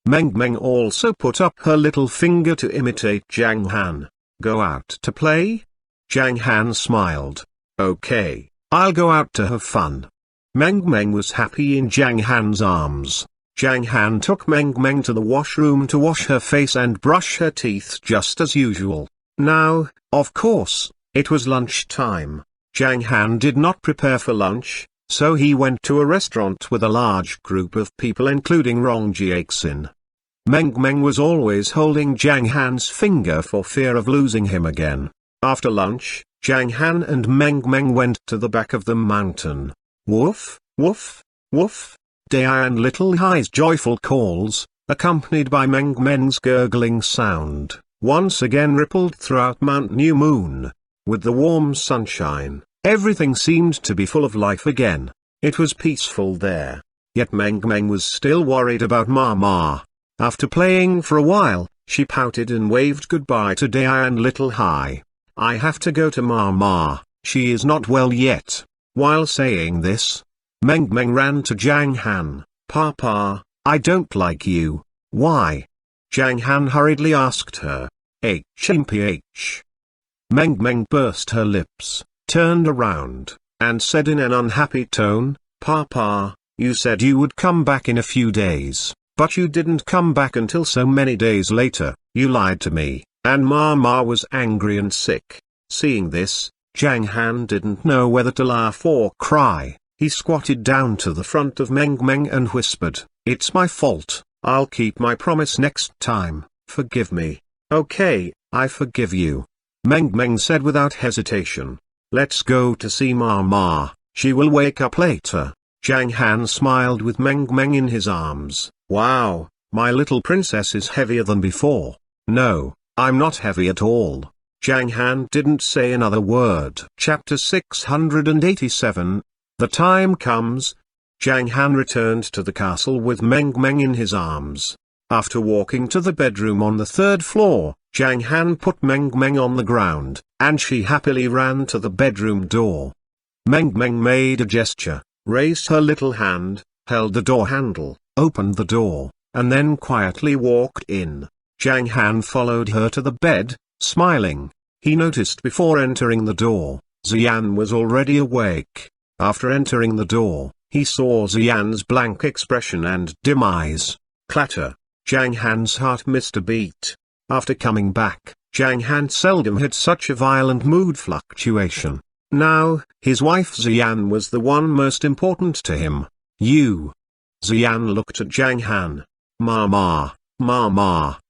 Meng Meng also put up her little finger to imitate Zhang Han. Go out to play? Zhang Han smiled. Okay, I'll go out to have fun. Meng Meng was happy in Zhang Han's arms. Zhang Han took Meng Meng to the washroom to wash her face and brush her teeth just as usual. Now, of course, it was lunch time. Zhang Han did not prepare for lunch, so he went to a restaurant with a large group of people including Rong Jiaxin. Meng Meng was always holding Zhang Han's finger for fear of losing him again. After lunch, Zhang Han and Meng Meng went to the back of the mountain. Woof, woof, woof. Dai and Little Hai's joyful calls, accompanied by Meng Meng's gurgling sound, once again rippled throughout Mount New Moon. With the warm sunshine, everything seemed to be full of life again. It was peaceful there. Yet Meng Meng was still worried about Mama. After playing for a while, she pouted and waved goodbye to Dai and Little Hai. I have to go to Mama, she is not well yet. While saying this, Meng Meng ran to Zhang Han. Papa, I don't like you. Why? Zhang Han hurriedly asked her. HMPH. Meng Meng burst her lips, turned around, and said in an unhappy tone, Papa, you said you would come back in a few days, but you didn't come back until so many days later. You lied to me, and Mama was angry and sick. Seeing this, Zhang Han didn't know whether to laugh or cry. He squatted down to the front of Meng Meng and whispered, It's my fault, I'll keep my promise next time, forgive me. Okay, I forgive you. Meng Meng said without hesitation. Let's go to see Mama, she will wake up later. Zhang Han smiled with Meng Meng in his arms. Wow, my little princess is heavier than before. No, I'm not heavy at all. Zhang Han didn't say another word. Chapter 687. The time comes. Zhang Han returned to the castle with Meng Meng in his arms. After walking to the bedroom on the 3rd floor, Zhang Han put Meng Meng on the ground, and she happily ran to the bedroom door. Meng Meng made a gesture, raised her little hand, held the door handle, opened the door, and then quietly walked in. Zhang Han followed her to the bed, smiling. He noticed before entering the door, Zhang was already awake. After entering the door, he saw Zhang's blank expression and dim eyes. Clatter. Zhang Han's heart missed a beat. After coming back, Zhang Han seldom had such a violent mood fluctuation. Now, his wife Zhang was the one most important to him. Zhang looked at Zhang Han. Mama,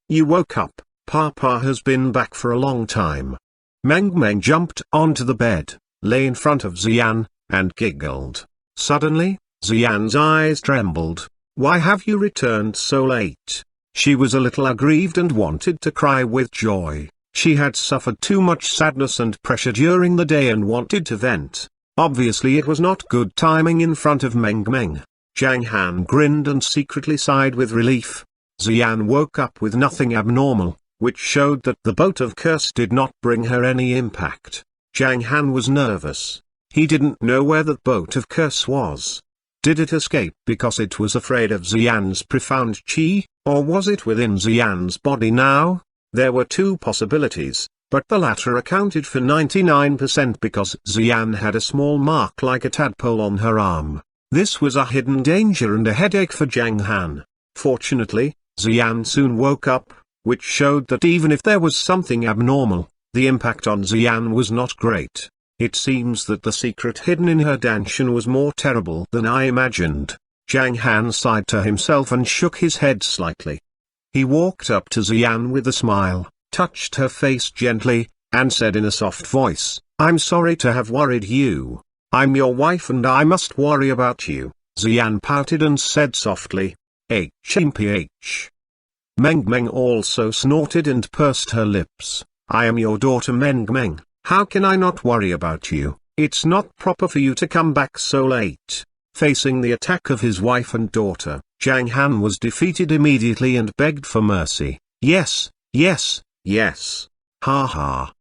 you woke up. Papa has been back for a long time. Meng Meng jumped onto the bed, lay in front of Zhang, and giggled. Suddenly, Zhang's eyes trembled. Why have you returned so late? She was a little aggrieved and wanted to cry with joy. She had suffered too much sadness and pressure during the day and wanted to vent. Obviously it was not good timing in front of Meng Meng. Zhang Han grinned and secretly sighed with relief. Zhang woke up with nothing abnormal, which showed that the boat of curse did not bring her any impact. Zhang Han was nervous. He didn't know where the boat of curse was. Did it escape because it was afraid of Zhang's profound chi, or was it within Zhang's body now? There were two possibilities. but the latter accounted for 99% because Xian had a small mark like a tadpole on her arm. This was a hidden danger and a headache for Zhang Han. Fortunately, Xian soon woke up, which showed that even if there was something abnormal, the impact on Xian was not great. It seems that the secret hidden in her dantian was more terrible than I imagined. Zhang Han sighed to himself and shook his head slightly. He walked up to Xian with a smile, touched her face gently, and said in a soft voice, "I'm sorry to have worried you. I'm your wife and I must worry about you." Xian pouted and said softly, "HMPH." Meng Meng also snorted and pursed her lips. "I am your daughter Meng Meng. How can I not worry about you? It's not proper for you to come back so late." Facing the attack of his wife and daughter, Zhang Han was defeated immediately and begged for mercy. "Yes, yes, yes. Ha ha."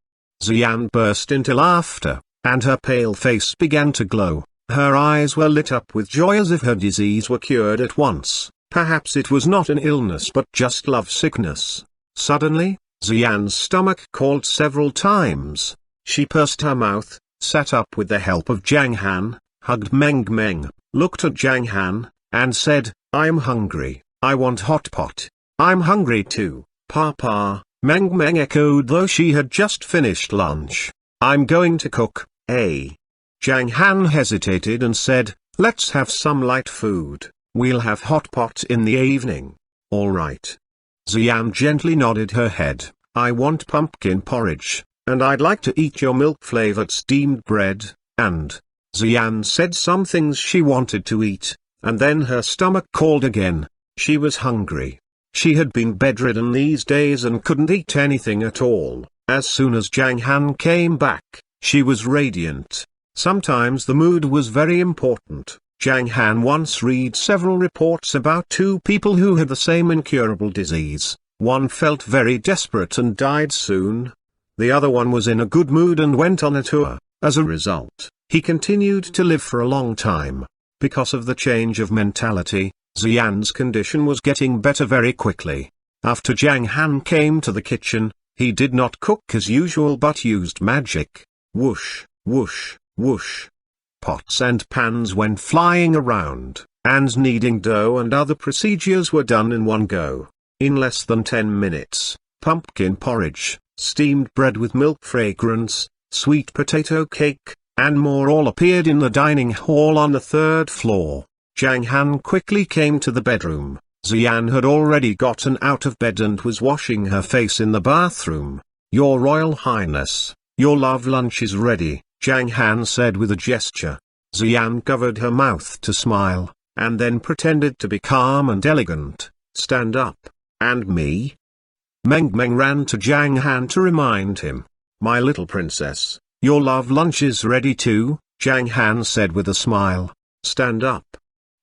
Xian burst into laughter, and her pale face began to glow. Her eyes were lit up with joy as if her disease were cured at once. Perhaps it was not an illness but just love sickness. Suddenly, Xian's stomach called several times. She pursed her mouth, sat up with the help of Zhang Han, hugged Meng Meng, looked at Zhang Han, and said, "I'm hungry, I want hot pot." "I'm hungry too, Papa," Meng Meng echoed though she had just finished lunch. "I'm going to cook, eh?" Zhang Han hesitated and said, "Let's have some light food, we'll have hot pot in the evening." "All right." Xian gently nodded her head. "I want pumpkin porridge, and I'd like to eat your milk-flavored steamed bread," and Xian said some things she wanted to eat, and then her stomach called again. She was hungry. She had been bedridden these days and couldn't eat anything at all. As soon as Zhang Han came back, she was radiant. Sometimes the mood was very important. Zhang Han once read several reports about two people who had the same incurable disease. One felt very desperate and died soon. The other one was in a good mood and went on a tour. As a result, he continued to live for a long time. Because of the change of mentality, Xian's condition was getting better very quickly. After Zhang Han came to the kitchen, he did not cook as usual but used magic. Whoosh, whoosh, whoosh. Pots and pans went flying around, and kneading dough and other procedures were done in one go. In less than 10 minutes, pumpkin porridge, steamed bread with milk fragrance, sweet potato cake, and more all appeared in the dining hall on the 3rd floor. Zhang Han quickly came to the bedroom. Xian had already gotten out of bed and was washing her face in the bathroom. "Your Royal Highness, your love lunch is ready," Zhang Han said with a gesture. Xian covered her mouth to smile, and then pretended to be calm and elegant. "Stand up. And me?" Meng Meng ran to Zhang Han to remind him. "My little princess, your love lunch is ready too," Zhang Han said with a smile. "Stand up."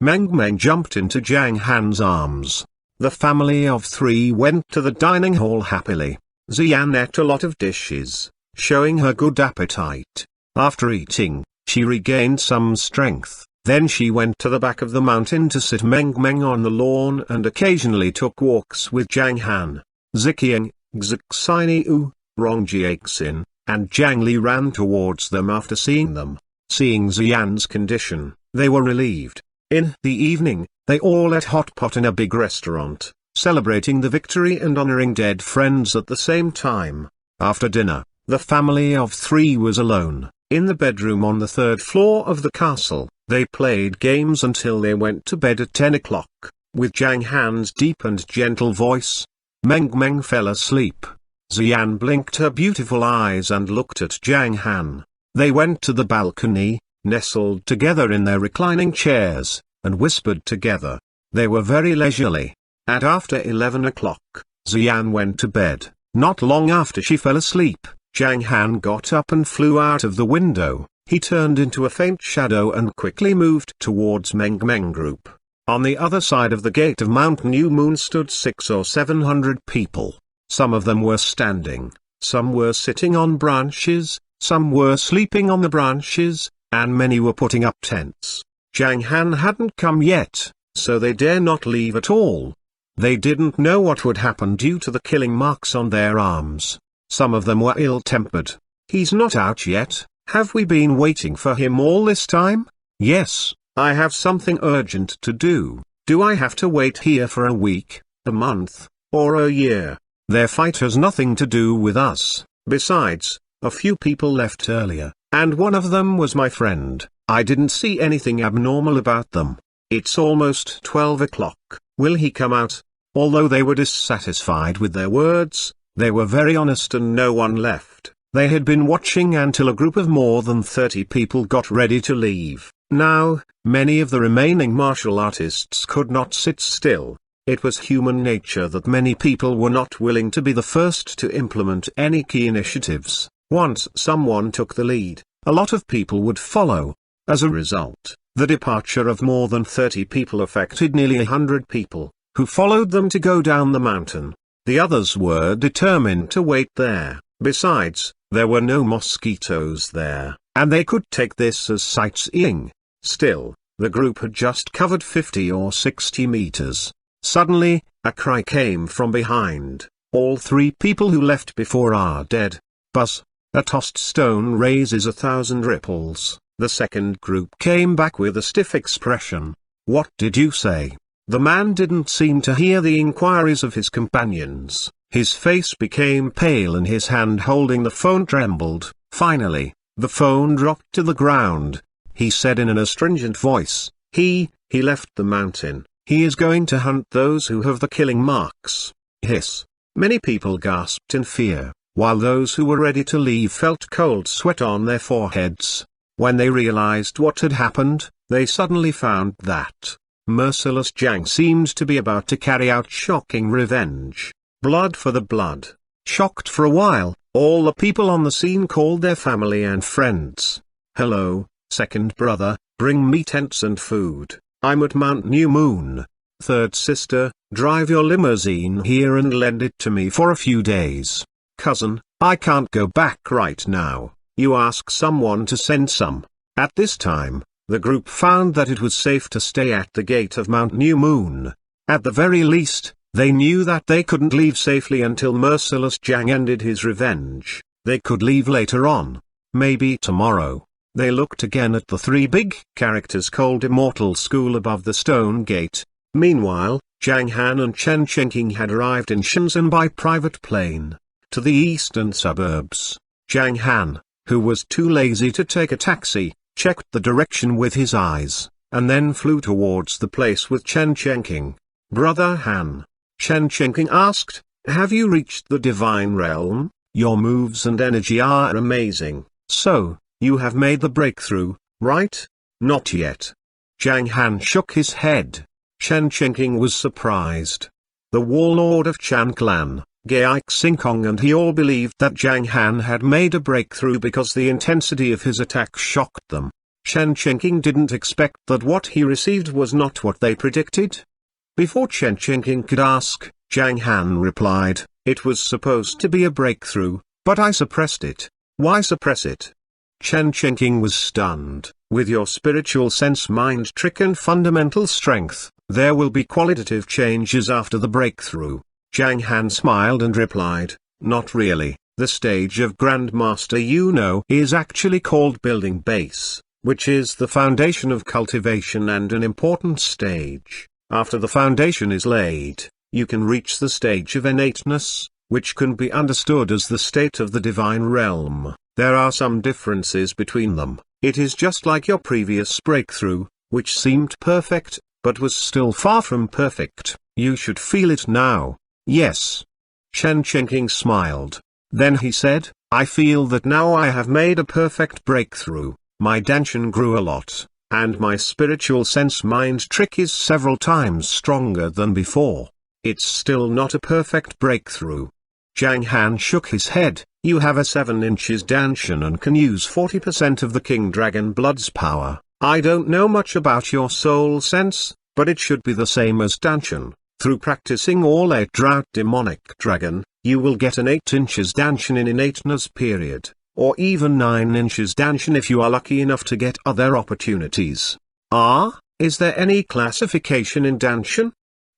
Meng Meng jumped into Zhang Han's arms. The family of 3 went to the dining hall happily. Xian ate a lot of dishes, showing her good appetite. After eating, she regained some strength. Then she went to the back of the mountain to sit Meng Meng on the lawn and occasionally took walks with Zhang Han. Ziqiang, Xixiniu, Rongjiaxin, and Zhang Li ran towards them after seeing them. Seeing Xian's condition, they were relieved. In the evening, they all ate hot pot in a big restaurant, celebrating the victory and honoring dead friends at the same time. After dinner, the family of 3 was alone. In the bedroom on the 3rd floor of the castle, they played games until they went to bed at 10 o'clock. With Zhang Han's deep and gentle voice, Meng Meng fell asleep. Xian blinked her beautiful eyes and looked at Zhang Han. They went to the balcony, nestled together in their reclining chairs, and whispered together. They were very leisurely. At after 11 o'clock, Xian went to bed. Not long after she fell asleep, Zhang Han got up and flew out of the window. He turned into a faint shadow and quickly moved towards Meng Meng group. On the other side of the gate of Mount New Moon stood 600 or 700 people. Some of them were standing, some were sitting on branches, some were sleeping on the branches, and many were putting up tents. Zhang Han hadn't come yet, so they dare not leave at all. They didn't know what would happen due to the killing marks on their arms. Some of them were ill-tempered. "He's not out yet. Have we been waiting for him all this time?" "Yes, I have something urgent to do." "Do I have to wait here for a week, a month, or a year?" "Their fight has nothing to do with us. Besides, a few people left earlier, and one of them was my friend. I didn't see anything abnormal about them. It's almost 12 o'clock. Will he come out?" Although they were dissatisfied with their words, they were very honest and no one left. They had been watching until a group of more than 30 people got ready to leave. Now, many of the remaining martial artists could not sit still. It was human nature that many people were not willing to be the first to implement any key initiatives. Once someone took the lead, a lot of people would follow. As a result, the departure of more than 30 people affected nearly 100 people, who followed them to go down the mountain. The others were determined to wait there. Besides, there were no mosquitoes there, and they could take this as sightseeing. Still, the group had just covered 50 or 60 meters. Suddenly, a cry came from behind. "All 3 people who left before are dead." Buzz! A tossed stone raises 1,000 ripples. The second group came back with a stiff expression. "What did you say?" The man didn't seem to hear the inquiries of his companions. His face became pale and his hand holding the phone trembled. Finally, the phone dropped to the ground. He said in an astringent voice, He left the mountain. He is going to hunt those who have the killing marks." Hiss. Many people gasped in fear, while those who were ready to leave felt cold sweat on their foreheads. When they realized what had happened, they suddenly found that merciless Zhang seemed to be about to carry out shocking revenge. Blood for the blood. Shocked for a while, all the people on the scene called their family and friends. "Hello, second brother, bring me tents and food. I'm at Mount New Moon. Third sister, drive your limousine here and lend it to me for a few days. Cousin, I can't go back right now. You ask someone to send some." At this time, the group found that it was safe to stay at the gate of Mount New Moon. At the very least, they knew that they couldn't leave safely until merciless Zhang ended his revenge. They could leave later on. Maybe tomorrow. They looked again at the 3 big characters called Immortal School above the stone gate. Meanwhile, Zhang Han and Chen Chengqing had arrived in Shenzhen by private plane. To the eastern suburbs, Zhang Han, who was too lazy to take a taxi, checked the direction with his eyes, and then flew towards the place with Chen Chengqing. "Brother Han," Chen Chengqing asked, "have you reached the divine realm? Your moves and energy are amazing. So, you have made the breakthrough, right?" "Not yet." Zhang Han shook his head. Chen Chengqing was surprised. The warlord of Chan clan, Gai Xingkong and he all believed that Zhang Han had made a breakthrough because the intensity of his attack shocked them. Chen Chengqing didn't expect that what he received was not what they predicted. Before Chen Chengqing could ask, Zhang Han replied, "It was supposed to be a breakthrough, but I suppressed it." "Why suppress it?" Chen Chengqing was stunned. "With your spiritual sense mind trick and fundamental strength, there will be qualitative changes after the breakthrough." Zhang Han smiled and replied, "Not really. The stage of Grandmaster is actually called building base, which is the foundation of cultivation and an important stage. After the foundation is laid, you can reach the stage of innateness, which can be understood as the state of the divine realm. There are some differences between them. It is just like your previous breakthrough, which seemed perfect, but was still far from perfect. You should feel it now." "Yes." Chen Chengqing smiled. Then he said, "I feel that now I have made a perfect breakthrough. My danshan grew a lot, and my spiritual sense mind trick is several times stronger than before. It's still not a perfect breakthrough." Zhang Han shook his head. "You have a 7 inches danshan and can use 40% of the King Dragon Blood's power. I don't know much about your soul sense, but it should be the same as danshan. Through practicing all 8 drought demonic dragon, you will get an 8 inches danshan in innateness period, or even 9 inches danshan if you are lucky enough to get other opportunities." "Ah, is there any classification in danshan?"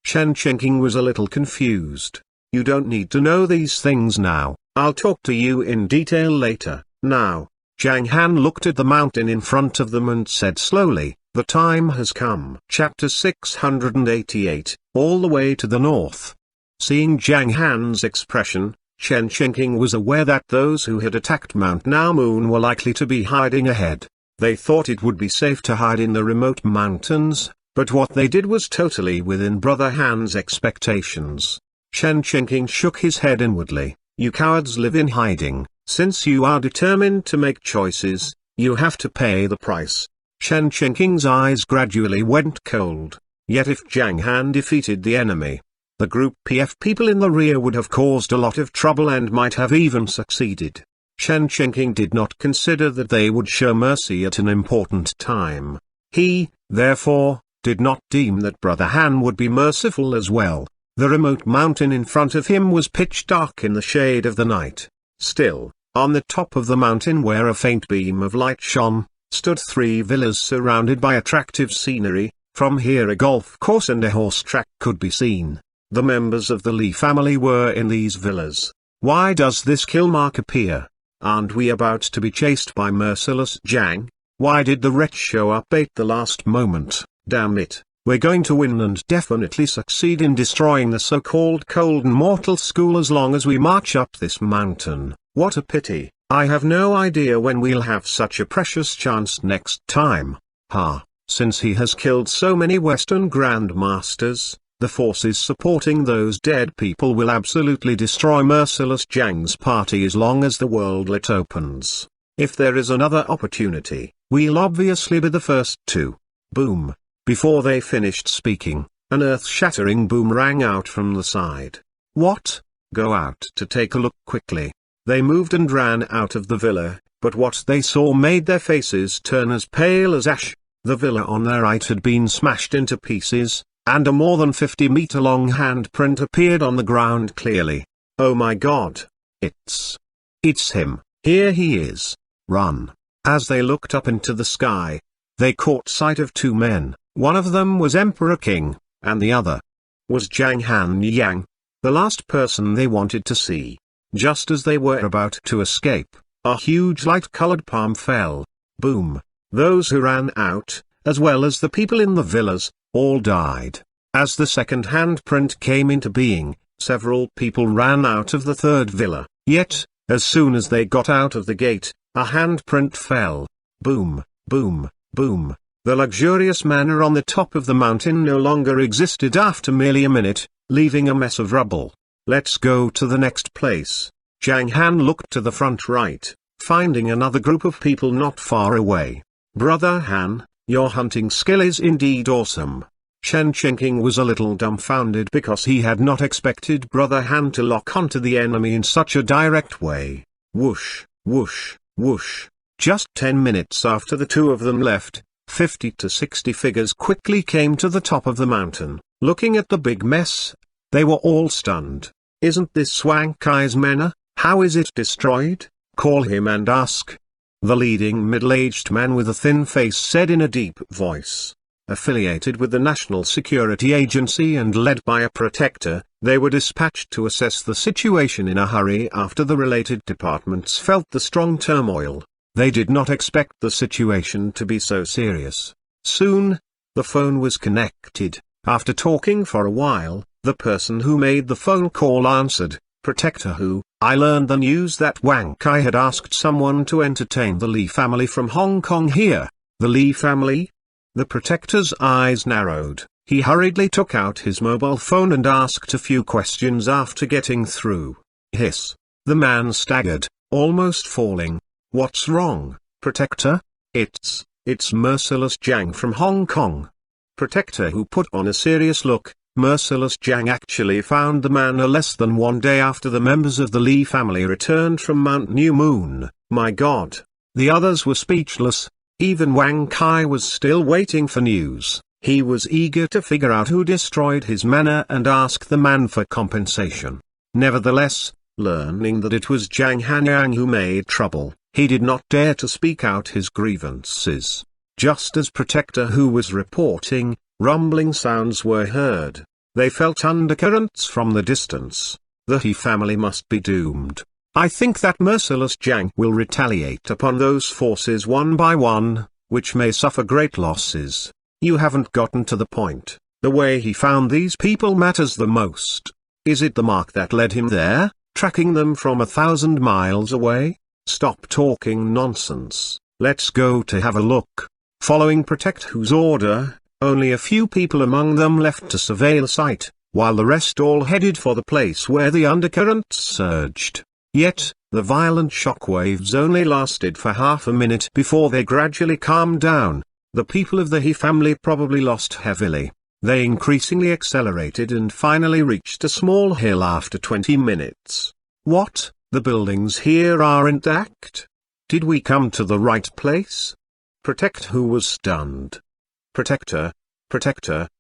Chen Chengqing was a little confused. "You don't need to know these things now. I'll talk to you in detail later. Now, Zhang Han looked at the mountain in front of them and said slowly, the time has come. Chapter 688, all the way to the north. Seeing Zhang Han's expression, Chen Qingqing was aware that those who had attacked Mount Naomun were likely to be hiding ahead. They thought it would be safe to hide in the remote mountains, but what they did was totally within Brother Han's expectations. Chen Qingqing shook his head inwardly. You cowards live in hiding. Since you are determined to make choices, you have to pay the price. Chen Qingqing's eyes gradually went cold. Yet if Zhang Han defeated the enemy, the Group PF people in the rear would have caused a lot of trouble and might have even succeeded. Chen Qingqing did not consider that they would show mercy at an important time. He, therefore, did not deem that Brother Han would be merciful as well. The remote mountain in front of him was pitch dark in the shade of the night. Still, on the top of the mountain where a faint beam of light shone, stood 3 villas surrounded by attractive scenery. From here a golf course and a horse track could be seen. The members of the Li family were in these villas. Why does this kill mark appear? Aren't we about to be chased by merciless Zhang? Why did the wretch show up at the last moment? Damn it, we're going to win and definitely succeed in destroying the so-called cold and mortal school as long as we march up this mountain. What a pity, I have no idea when we'll have such a precious chance next time. Since he has killed so many Western Grandmasters, the forces supporting those dead people will absolutely destroy merciless Zhang's party as long as the worldlet opens. If there is another opportunity, we'll obviously be the first to. Boom. Before they finished speaking, an earth-shattering boom rang out from the side. What? Go out to take a look quickly. They moved and ran out of the villa, but what they saw made their faces turn as pale as ash. The villa on their right had been smashed into pieces, and a more than 50-meter-long handprint appeared on the ground clearly. Oh my God! It's him. Here he is. Run. As they looked up into the sky, they caught sight of 2 men. One of them was Emperor King, and the other was Zhang Han Yang, the last person they wanted to see. Just as they were about to escape, a huge light-colored palm fell. Boom. Those who ran out, as well as the people in the villas, all died. As the second handprint came into being, several people ran out of the third villa. Yet, as soon as they got out of the gate, a handprint fell. Boom, boom, boom. The luxurious manor on the top of the mountain no longer existed after merely a minute, leaving a mess of rubble. Let's go to the next place. Zhang Han looked to the front right, finding another group of people not far away. Brother Han, your hunting skill is indeed awesome. Chen Qingqing was a little dumbfounded because he had not expected Brother Han to lock onto the enemy in such a direct way. Whoosh, whoosh, whoosh. Just 10 minutes after the 2 of them left, 50 to 60 figures quickly came to the top of the mountain. Looking at the big mess, they were all stunned. Isn't this Swan Kai's manor? How is it destroyed? Call him and ask. The leading middle-aged man with a thin face said in a deep voice. Affiliated with the National Security Agency and led by a protector, they were dispatched to assess the situation in a hurry after the related departments felt the strong turmoil. They did not expect the situation to be so serious. Soon, the phone was connected. After talking for a while, the person who made the phone call answered. Protector who? I learned the news that Wang Kai had asked someone to entertain the Li family from Hong Kong here. The Li family? The protector's eyes narrowed. He hurriedly took out his mobile phone and asked a few questions after getting through. Hiss. The man staggered, almost falling. What's wrong, Protector? It's Merciless Zhang from Hong Kong. Protector who put on a serious look. Merciless Zhang actually found the manor less than 1 day after the members of the Li family returned from Mount New Moon. My God. The others were speechless. Even Wang Kai was still waiting for news. He was eager to figure out who destroyed his manor and ask the man for compensation. Nevertheless, learning that it was Zhang Han who made trouble, he did not dare to speak out his grievances. Just as Protector who was reporting, rumbling sounds were heard. They felt undercurrents from the distance. The He family must be doomed. I think that merciless Zhang will retaliate upon those forces one by one, which may suffer great losses. You haven't gotten to the point. The way he found these people matters the most. Is it the mark that led him there, tracking them from 1,000 miles away? Stop talking nonsense. Let's go to have a look. Following Protect Who's order, only a few people among them left to survey the site, while the rest all headed for the place where the undercurrents surged. Yet, the violent shockwaves only lasted for half a minute before they gradually calmed down. The people of the He family probably lost heavily. They increasingly accelerated and finally reached a small hill after 20 minutes. What? The buildings here are intact? Did we come to the right place? Protect Who was stunned. Protector,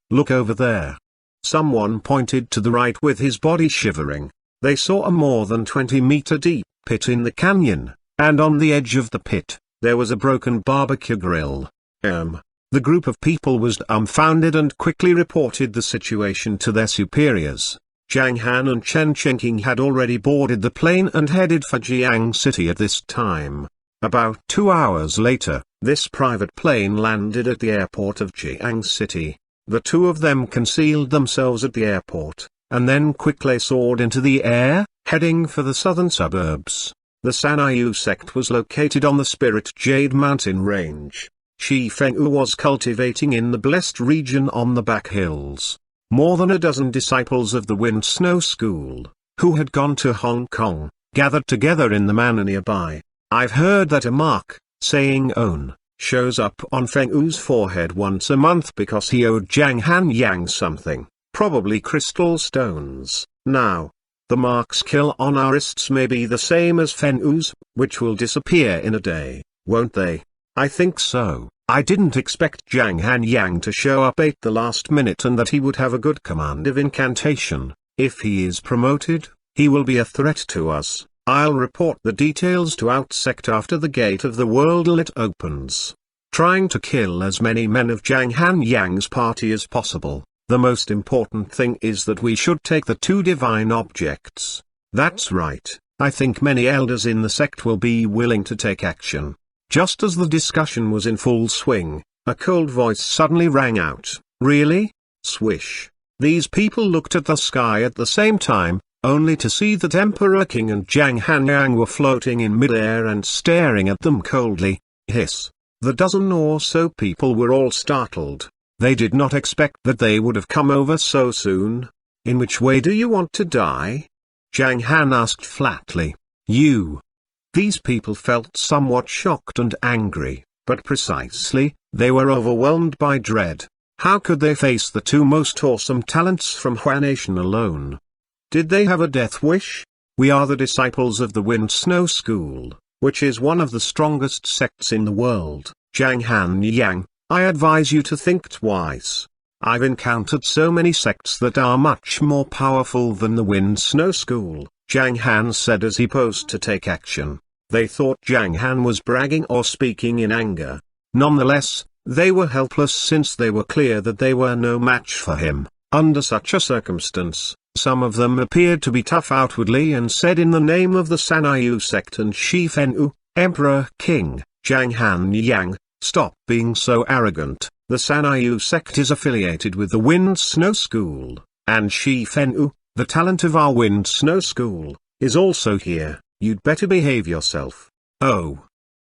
look over there. Someone pointed to the right with his body shivering. They saw a more than 20-meter deep pit in the canyon, and on the edge of the pit, there was a broken barbecue grill. The group of people was dumbfounded and quickly reported the situation to their superiors. Zhang Han and Chen Chengqing had already boarded the plane and headed for Jiang City at this time. About 2 hours later, this private plane landed at the airport of Jiang City. The two of them concealed themselves at the airport, and then quickly soared into the air, heading for the southern suburbs. The Sanayu sect was located on the Spirit Jade Mountain Range. Shi Fengyu was cultivating in the blessed region on the back hills. More than a dozen disciples of the Wind Snow School, who had gone to Hong Kong, gathered together in the manor nearby. I've heard that a mark, saying own, shows up on Fengyu's forehead once a month because he owed Zhang Han Yang something, probably crystal stones. Now, the mark's kill on our wrists may be the same as Fengyu's, which will disappear in a day, won't they? I think so. I didn't expect Zhang Han Yang to show up at the last minute and that he would have a good command of incantation. If he is promoted, he will be a threat to us. I'll report the details to Outsect after the gate of the world lit opens. Trying to kill as many men of Zhang Han Yang's party as possible. The most important thing is that we should take the two divine objects. That's right. I think many elders in the sect will be willing to take action. Just as the discussion was in full swing, a cold voice suddenly rang out. Really? Swish. These people looked at the sky at the same time, only to see that Emperor King and Zhang Han Yang were floating in midair and staring at them coldly. Hiss. The dozen or so people were all startled. They did not expect that they would have come over so soon. In which way do you want to die? Zhang Han asked flatly. You. These people felt somewhat shocked and angry, but precisely, they were overwhelmed by dread. How could they face the two most awesome talents from Hua Nation alone? Did they have a death wish? We are the disciples of the Wind Snow School, which is one of the strongest sects in the world. Zhang Han Yang, I advise you to think twice. I've encountered so many sects that are much more powerful than the Wind Snow School, Zhang Han said as he posed to take action. They thought Zhang Han was bragging or speaking in anger. Nonetheless, they were helpless since they were clear that they were no match for him. Under such a circumstance, some of them appeared to be tough outwardly and said in the name of the Sanayu sect and Shi Fenyu, Emperor King, Zhang Han Yang, stop being so arrogant. The Sanayu sect is affiliated with the Wind Snow School, and Shi Fenyu, the talent of our Wind Snow School, is also here. You'd better behave yourself. Oh.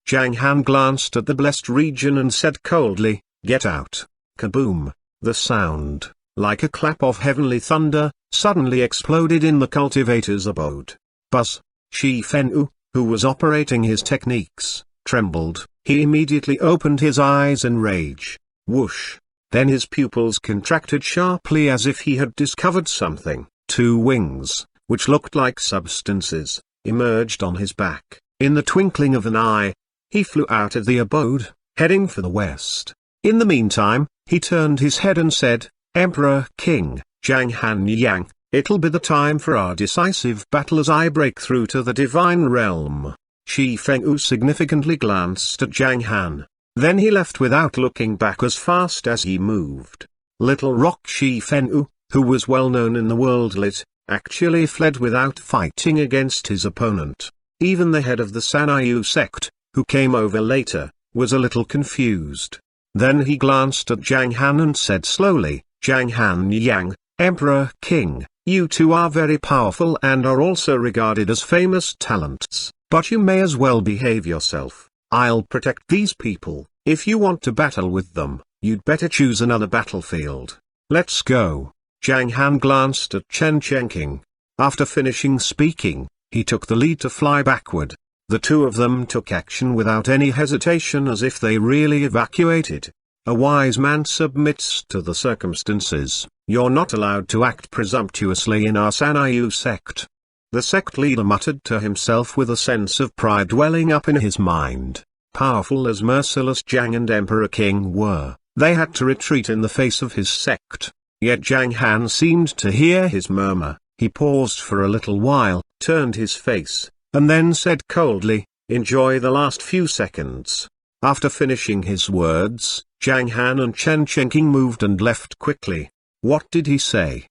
Zhang Han glanced at the blessed region and said coldly, get out. Kaboom. The sound, like a clap of heavenly thunder, suddenly exploded in the cultivator's abode. Buzz. Shi Fenyu, who was operating his techniques, trembled. He immediately opened his eyes in rage. Whoosh. Then his pupils contracted sharply as if he had discovered something. Two wings, which looked like substances, emerged on his back. In the twinkling of an eye, he flew out of the abode, heading for the west. In the meantime, he turned his head and said, Emperor King, Zhang Han Yang, it'll be the time for our decisive battle as I break through to the divine realm. Shi Fenyu significantly glanced at Zhang Han. Then he left without looking back as fast as he moved. Little Rock Shi Fenyu, who was well known in the world lit, actually fled without fighting against his opponent. Even the head of the Sanyu sect, who came over later, was a little confused. Then he glanced at Zhang Han and said slowly, "Zhang Han Yang, Emperor King, you two are very powerful and are also regarded as famous talents, but you may as well behave yourself. I'll protect these people. If you want to battle with them, you'd better choose another battlefield. Let's go." Zhang Han glanced at Chen Chengqing. After finishing speaking, he took the lead to fly backward. The two of them took action without any hesitation, as if they really evacuated. A wise man submits to the circumstances. You're not allowed to act presumptuously in our Sanyu sect. The sect leader muttered to himself with a sense of pride welling up in his mind. Powerful as merciless Zhang and Emperor King were, they had to retreat in the face of his sect. Yet Zhang Han seemed to hear his murmur. He paused for a little while, turned his face, and then said coldly, "Enjoy the last few seconds." After finishing his words, Zhang Han and Chen Chengqing moved and left quickly. What did he say?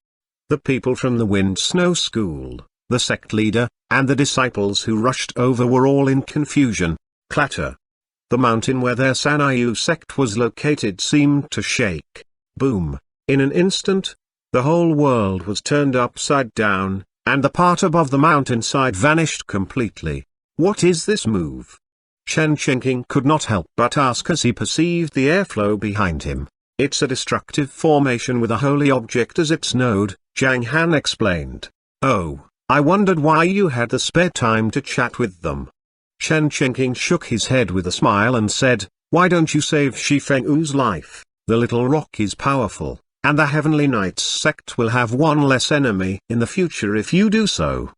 The people from the Wind Snow School, the sect leader, and the disciples who rushed over were all in confusion. Clatter. The mountain where their Sanyu sect was located seemed to shake. Boom. In an instant, the whole world was turned upside down, and the part above the mountainside vanished completely. What is this move? Chen Chengqing could not help but ask as he perceived the airflow behind him. It's a destructive formation with a holy object as its node, Zhang Han explained. Oh, I wondered why you had the spare time to chat with them. Chen Chengqing shook his head with a smile and said, "Why don't you save Shi Fenghu's life? The little rock is powerful, and the Heavenly Knights sect will have one less enemy in the future if you do so.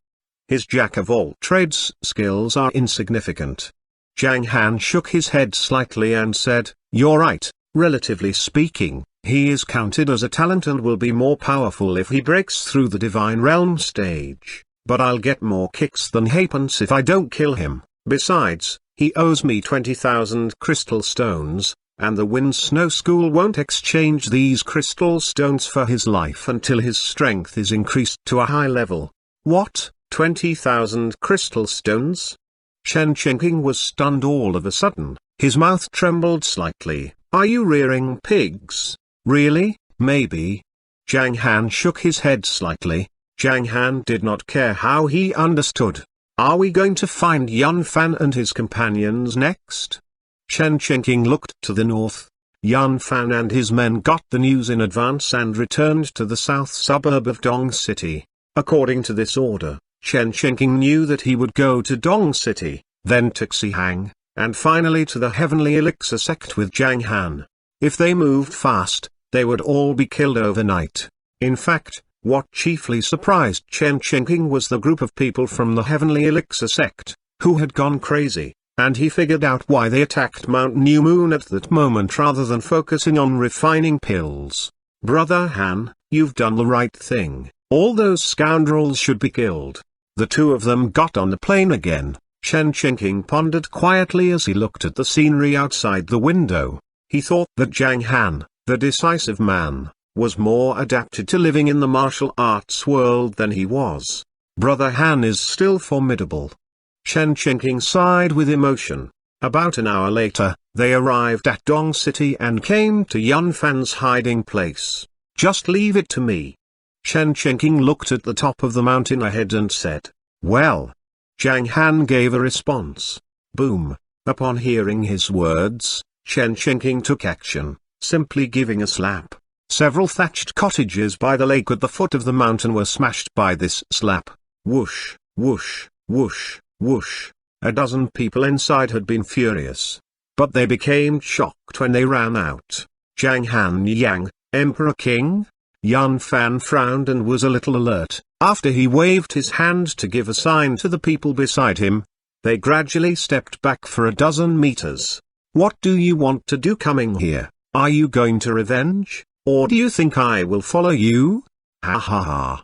His jack-of-all-trades skills are insignificant." Zhang Han shook his head slightly and said, "You're right, relatively speaking, he is counted as a talent and will be more powerful if he breaks through the Divine Realm stage, but I'll get more kicks than halfpence if I don't kill him. Besides, he owes me 20,000 crystal stones, and the Wind Snow School won't exchange these crystal stones for his life until his strength is increased to a high level." What, 20,000 crystal stones? Chen Chengqing was stunned all of a sudden, his mouth trembled slightly. "Are you rearing pigs? Really? Maybe." Zhang Han shook his head slightly. Zhang Han did not care how he understood. "Are we going to find Yun Fan and his companions next?" Chen Chengqing looked to the north. Yun Fan and his men got the news in advance and returned to the south suburb of Dong City. According to this order, Chen Chengqing knew that he would go to Dong City, then to Xihang, and finally to the Heavenly Elixir sect with Zhang Han. If they moved fast, they would all be killed overnight. In fact, what chiefly surprised Chen Chengqing was the group of people from the Heavenly Elixir sect, who had gone crazy, and he figured out why they attacked Mount New Moon at that moment rather than focusing on refining pills. "Brother Han, you've done the right thing. All those scoundrels should be killed." The two of them got on the plane again. Chen Chengqing pondered quietly as he looked at the scenery outside the window. He thought that Zhang Han, the decisive man, was more adapted to living in the martial arts world than he was. Brother Han is still formidable. Chen Chengqing sighed with emotion. About an hour later, they arrived at Dong City and came to Yun Fan's hiding place. "Just leave it to me." Chen Chengqing looked at the top of the mountain ahead and said, "Well." Zhang Han gave a response. Boom. Upon hearing his words, Chen Chengqing took action, simply giving a slap. Several thatched cottages by the lake at the foot of the mountain were smashed by this slap. Whoosh, whoosh, whoosh, whoosh. A dozen people inside had been furious. But they became shocked when they ran out. Zhang Han Yang, Emperor King? Yun Fan frowned and was a little alert. After he waved his hand to give a sign to the people beside him, they gradually stepped back for a dozen meters. "What do you want to do coming here? Are you going to revenge? Or do you think I will follow you? Ha ha ha."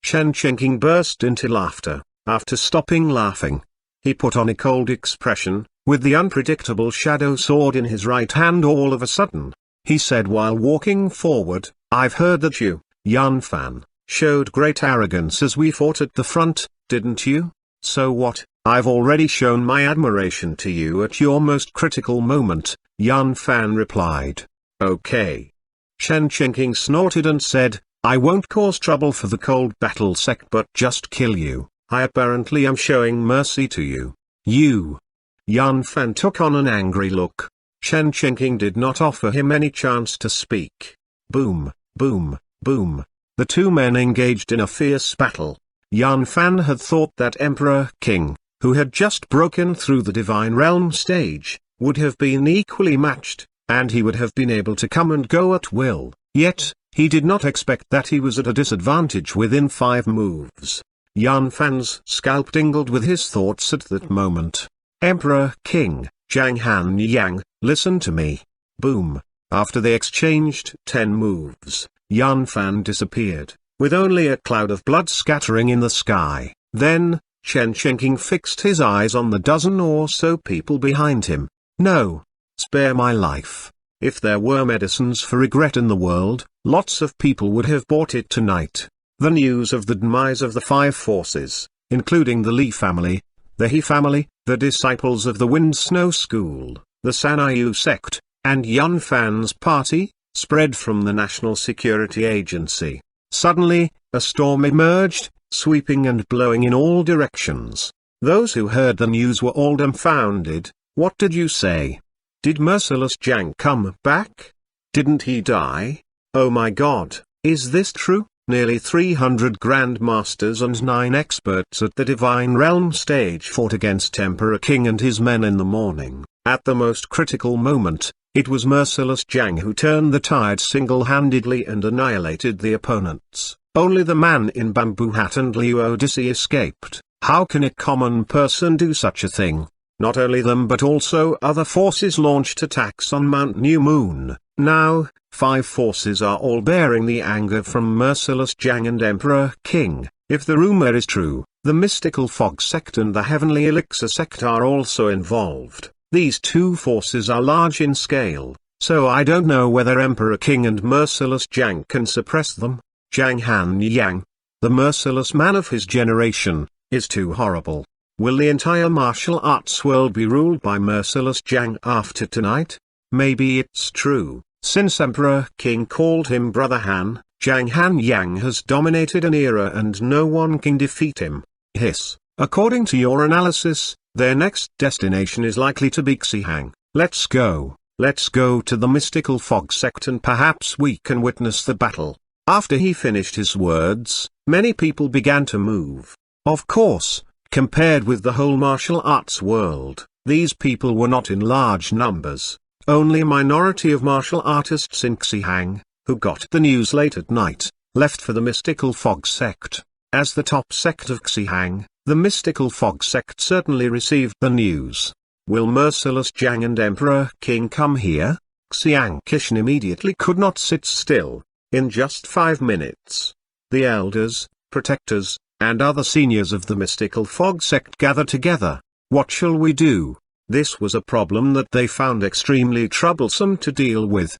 Chen Chengqing burst into laughter. After stopping laughing, he put on a cold expression, with the unpredictable shadow sword in his right hand all of a sudden. He said while walking forward, "I've heard that you, Yun Fan, Showed great arrogance as we fought at the front, didn't you? So what? I've already shown my admiration to you at your most critical moment, Yan Fan replied. Okay. Shen Qingqing snorted and said, I won't cause trouble for the cold battle sect but just kill you. I apparently am showing mercy to you. You. Yan Fan took on an angry look. Shen Qingqing did not offer him any chance to speak. Boom, boom, boom. The two men engaged in a fierce battle. Yan Fan had thought that Emperor King, who had just broken through the divine realm stage, would have been equally matched, and he would have been able to come and go at will, yet, he did not expect that he was at a disadvantage within 5 moves. Yan Fan's scalp tingled with his thoughts at that moment. Emperor King, Zhang Han Yang, listen to me. Boom. After they exchanged 10 moves, Yan Fan disappeared, with only a cloud of blood scattering in the sky. Then, Shen Qingqing fixed his eyes on the dozen or so people behind him. No. Spare my life. If there were medicines for regret in the world, lots of people would have bought it tonight. The news of the demise of the 5 forces, including the Li family, the He family, the disciples of the Wind Snow School, the Sanyu sect, and Yan Fan's party, spread from the National Security Agency. Suddenly, a storm emerged, sweeping and blowing in all directions. Those who heard the news were all dumbfounded. What did you say? Did Merciless Zhang come back? Didn't he die? Oh my god, is this true? Nearly 300 grandmasters and 9 experts at the Divine Realm stage fought against Emperor King and his men in the morning. At the most critical moment, it was Merciless Zhang who turned the tide single-handedly and annihilated the opponents. Only the man in bamboo hat and Liu Odyssey escaped. How can a common person do such a thing? Not only them but also other forces launched attacks on Mount New Moon. Now, 5 forces are all bearing the anger from Merciless Zhang and Emperor King. If the rumor is true, the Mystical Fog sect and the Heavenly Elixir sect are also involved. These 2 forces are large in scale, so I don't know whether Emperor King and Merciless Zhang can suppress them. Zhang Han Yang, the merciless man of his generation, is too horrible. Will the entire martial arts world be ruled by Merciless Zhang after tonight? Maybe it's true. Since Emperor King called him Brother Han, Zhang Han Yang has dominated an era and no one can defeat him. Hiss. According to your analysis, their next destination is likely to be Xihang. Let's go. Let's go to the Mystical Fog sect and perhaps we can witness the battle. After he finished his words, many people began to move. Of course, compared with the whole martial arts world, these people were not in large numbers. Only a minority of martial artists in Xihang, who got the news late at night, left for the Mystical Fog sect. As the top sect of Xihang, the Mystical Fog sect certainly received the news. Will Merciless Zhang and Emperor King come here? Xiang Qishan immediately could not sit still. In just 5 minutes, the elders, protectors, and other seniors of the Mystical Fog sect gathered together. What shall we do? This was a problem that they found extremely troublesome to deal with.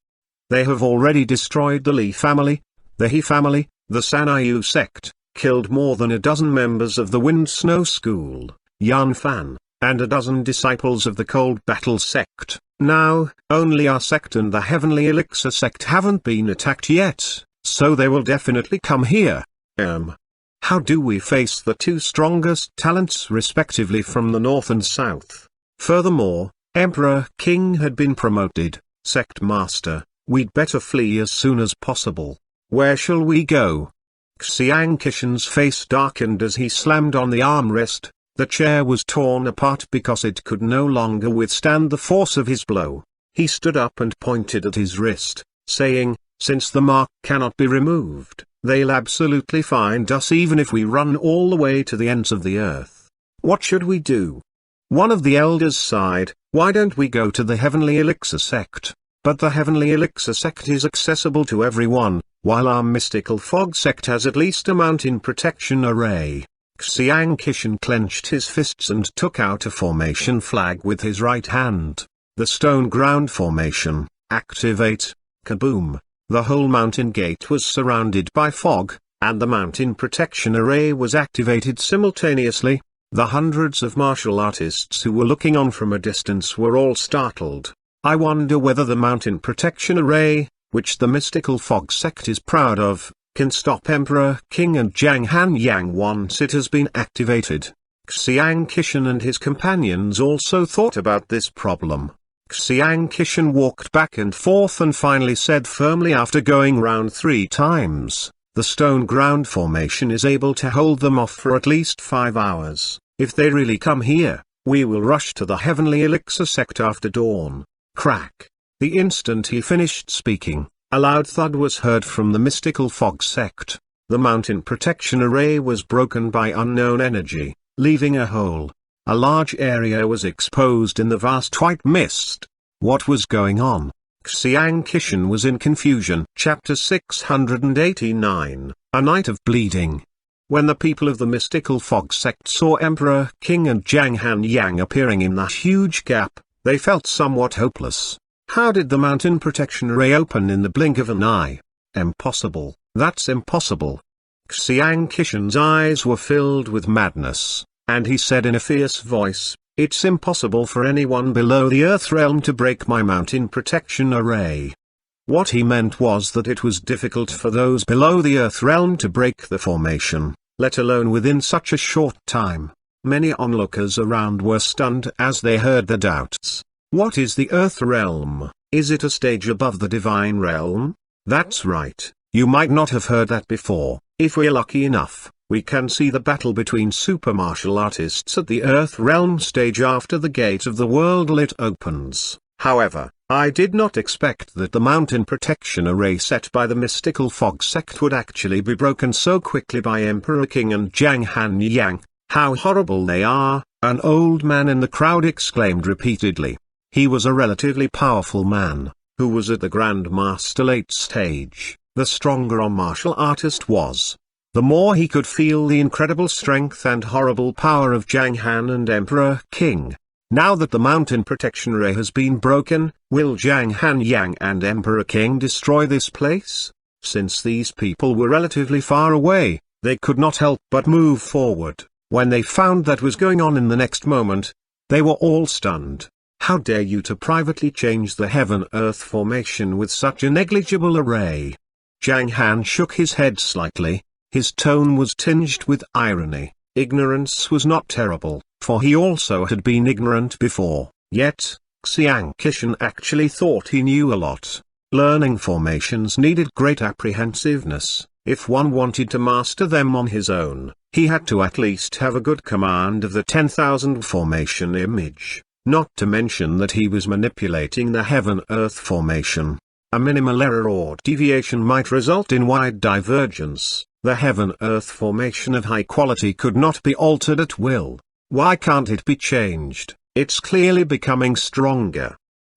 They have already destroyed the Li family, the He family, the Sanyu sect, killed more than a dozen members of the Wind Snow School, Yan Fan, and a dozen disciples of the Cold Battle sect. Now, only our sect and the Heavenly Elixir sect haven't been attacked yet, so they will definitely come here. How do we face the 2 strongest talents respectively from the north and south? Furthermore, Emperor King had been promoted, sect master. We'd better flee as soon as possible. Where shall we go? Xiang Qishan's face darkened as he slammed on the armrest. The chair was torn apart because it could no longer withstand the force of his blow. He stood up and pointed at his wrist, saying, since the mark cannot be removed, they'll absolutely find us even if we run all the way to the ends of the earth. What should we do? One of the elders sighed, why don't we go to the Heavenly Elixir sect? But the Heavenly Elixir sect is accessible to everyone, while our Mystical Fog sect has at least a mountain protection array. Xiang Qishan clenched his fists and took out a formation flag with his right hand. The stone ground formation, activate, kaboom. The whole mountain gate was surrounded by fog, and the mountain protection array was activated simultaneously. The hundreds of martial artists who were looking on from a distance were all startled. I wonder whether the mountain protection array, which the mystical fog sect is proud of, can stop Emperor King and Zhang Han once it has been activated. Xiang Qishan and his companions also thought about this problem. Xiang Qishan walked back and forth and finally said firmly after going round 3 times, the stone ground formation is able to hold them off for at least 5 hours. If they really come here, we will rush to the heavenly elixir sect after dawn. Crack. The instant he finished speaking, a loud thud was heard from the mystical fog sect. The mountain protection array was broken by unknown energy, leaving a hole. A large area was exposed in the vast white mist. What was going on? Xiang Qishan was in confusion. Chapter 689, A Night of Bleeding. When the people of the mystical fog sect saw Emperor King and Zhang Han appearing in that huge gap, they felt somewhat hopeless. How did the mountain protection array open in the blink of an eye? Impossible. That's impossible. Xiang Qishan's eyes were filled with madness, and he said in a fierce voice, "It's impossible for anyone below the Earth realm to break my mountain protection array." What he meant was that it was difficult for those below the Earth realm to break the formation, let alone within such a short time. Many onlookers around were stunned as they heard the doubts. What is the Earth realm? Is it a stage above the divine realm? That's right, you might not have heard that before. If we're lucky enough, we can see the battle between super martial artists at the Earth realm stage after the gate of the world lit opens. However, I did not expect that the mountain protection array set by the mystical fog sect would actually be broken so quickly by Emperor King and Zhang Han. How horrible they are, an old man in the crowd exclaimed repeatedly. He was a relatively powerful man, who was at the Grand Master late stage. The stronger a martial artist was, the more he could feel the incredible strength and horrible power of Zhang Han and Emperor King. Now that the mountain protection array has been broken, will Zhang Han and Emperor King destroy this place? Since these people were relatively far away, they could not help but move forward. When they found that was going on in the next moment, they were all stunned. How dare you to privately change the heaven-earth formation with such a negligible array? Zhang Han shook his head slightly. His tone was tinged with irony. Ignorance was not terrible, for he also had been ignorant before. Yet, Xiang Qishan actually thought he knew a lot. Learning formations needed great apprehensiveness. If one wanted to master them on his own, he had to at least have a good command of the 10,000 formation image, not to mention that he was manipulating the heaven-earth formation. A minimal error or deviation might result in wide divergence. The heaven-earth formation of high quality could not be altered at will. Why can't it be changed? It's clearly becoming stronger.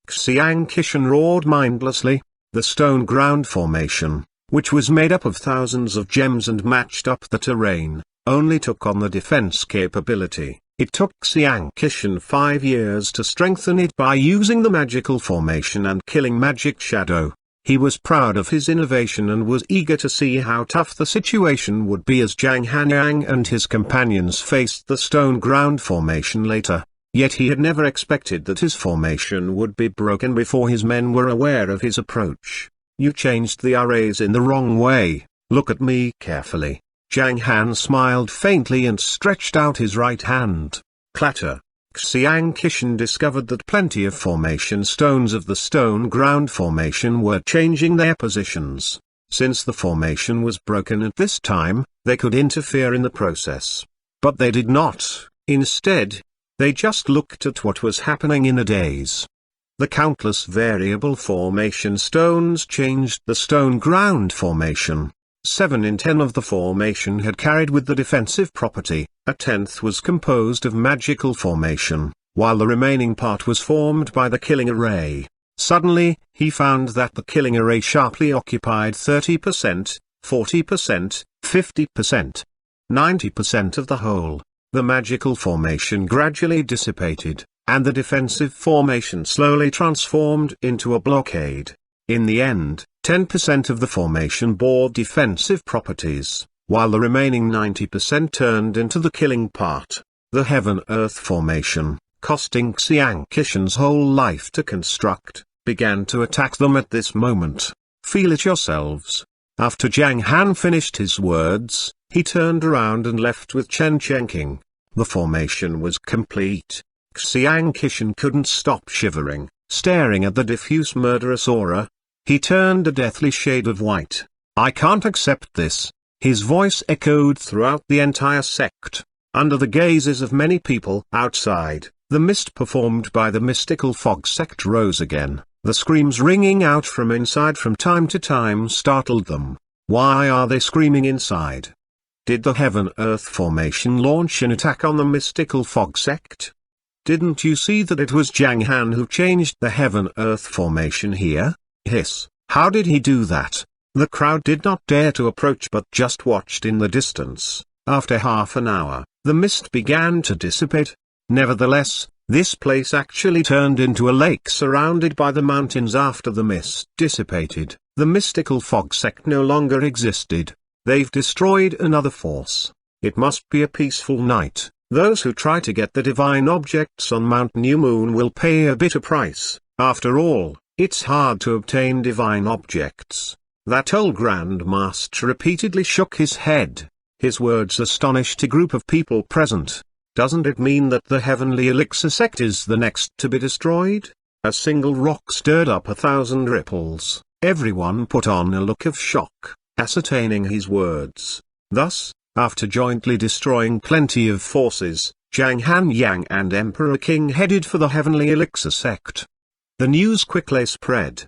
Xiang Qishan roared mindlessly. The stone ground formation, which was made up of thousands of gems and matched up the terrain, only took on the defense capability. It took Xiang Qishan 5 years to strengthen it by using the magical formation and killing magic shadow. He was proud of his innovation and was eager to see how tough the situation would be as Zhang Han and his companions faced the stone ground formation later. Yet he had never expected that his formation would be broken before his men were aware of his approach. You changed the arrays in the wrong way. Look at me carefully. Zhang Han smiled faintly and stretched out his right hand. Clatter. Xiang Qishan discovered that plenty of formation stones of the stone ground formation were changing their positions. Since the formation was broken at this time, they could interfere in the process. But they did not. Instead, they just looked at what was happening in a daze. The countless variable formation stones changed the stone ground formation. 7 in 10 of the formation had carried with the defensive property, a tenth was composed of magical formation, while the remaining part was formed by the killing array. Suddenly, he found that the killing array sharply occupied 30%, 40%, 50%, 90% of the whole. The magical formation gradually dissipated, and the defensive formation slowly transformed into a blockade. In the end, 10% of the formation bore defensive properties. while the remaining 90% turned into the killing part. The Heaven-Earth formation, costing Xiang Qishan's whole life to construct, began to attack them at this moment. Feel it yourselves. After Zhang Han finished his words, he turned around and left with Chen Chengqing. The formation was complete. Xiang Qishan couldn't stop shivering, staring at the diffuse murderous aura. He turned a deathly shade of white. I can't accept this. His voice echoed throughout the entire sect. Under the gazes of many people outside, the mist performed by the mystical fog sect rose again. The screams ringing out from inside from time to time startled them. Why are they screaming inside? Did the Heaven-Earth formation launch an attack on the mystical fog sect? Didn't you see that it was Zhang Han who changed the Heaven-Earth formation here? Hiss, how did he do that? The crowd did not dare to approach but just watched in the distance. After half an hour, the mist began to dissipate. Nevertheless, this place actually turned into a lake surrounded by the mountains after the mist dissipated. The mystical fog sect no longer existed. They've destroyed another force. It must be a peaceful night. Those who try to get the divine objects on Mount New Moon will pay a bitter price. After all, it's hard to obtain divine objects. That old Grand Master repeatedly shook his head. His words astonished a group of people present. Doesn't it mean that the heavenly elixir sect is the next to be destroyed? A single rock stirred up 1,000 ripples. Everyone put on a look of shock, ascertaining his words. Thus, after jointly destroying plenty of forces, Zhang Han Yang and Emperor King headed for the heavenly elixir sect. The news quickly spread.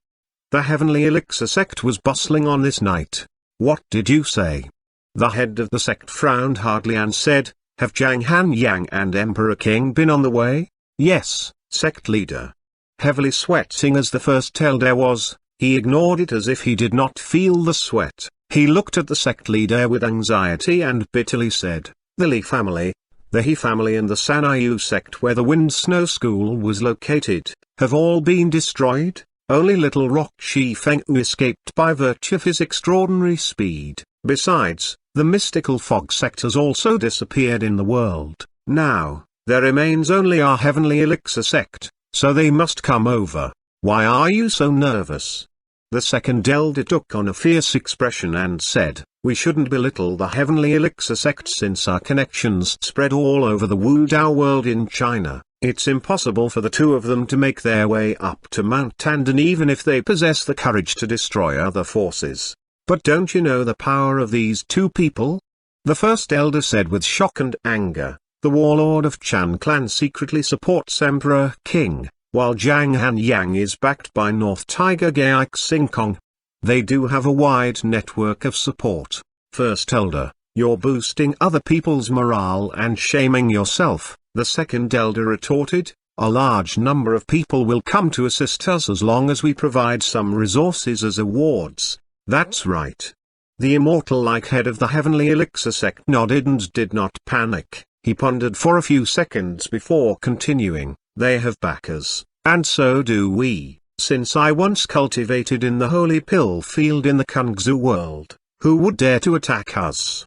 The heavenly elixir sect was bustling on this night. What did you say? The head of the sect frowned hardly and said, have Zhang Han Yang and Emperor King been on the way? Yes, sect leader. Heavily sweating as the first elder was, he ignored it as if he did not feel the sweat. He looked at the sect leader with anxiety and bitterly said, the Li family, the He family and the Sanayu sect where the Wind Snow School was located, have all been destroyed. Only little rock Shi Fengyu escaped by virtue of his extraordinary speed. Besides, the mystical fog sect has also disappeared in the world. Now, there remains only our heavenly elixir sect, so they must come over. Why are you so nervous? The second elder took on a fierce expression and said, we shouldn't belittle the heavenly elixir sect since our connections spread all over the Wudao world in China. It's impossible for the two of them to make their way up to Mount Tandon even if they possess the courage to destroy other forces. But don't you know the power of these two people? The first elder said with shock and anger, the warlord of Chan clan secretly supports Emperor King, while Zhang Han Yang is backed by North Tiger Gaik Singkong. They do have a wide network of support. First elder, you're boosting other people's morale and shaming yourself. The second elder retorted, a large number of people will come to assist us as long as we provide some resources as awards. That's right. The immortal-like head of the heavenly elixir sect nodded and did not panic. He pondered for a few seconds before continuing, they have backers, and so do we. Since I once cultivated in the holy pill field in the Kungzu world, who would dare to attack us?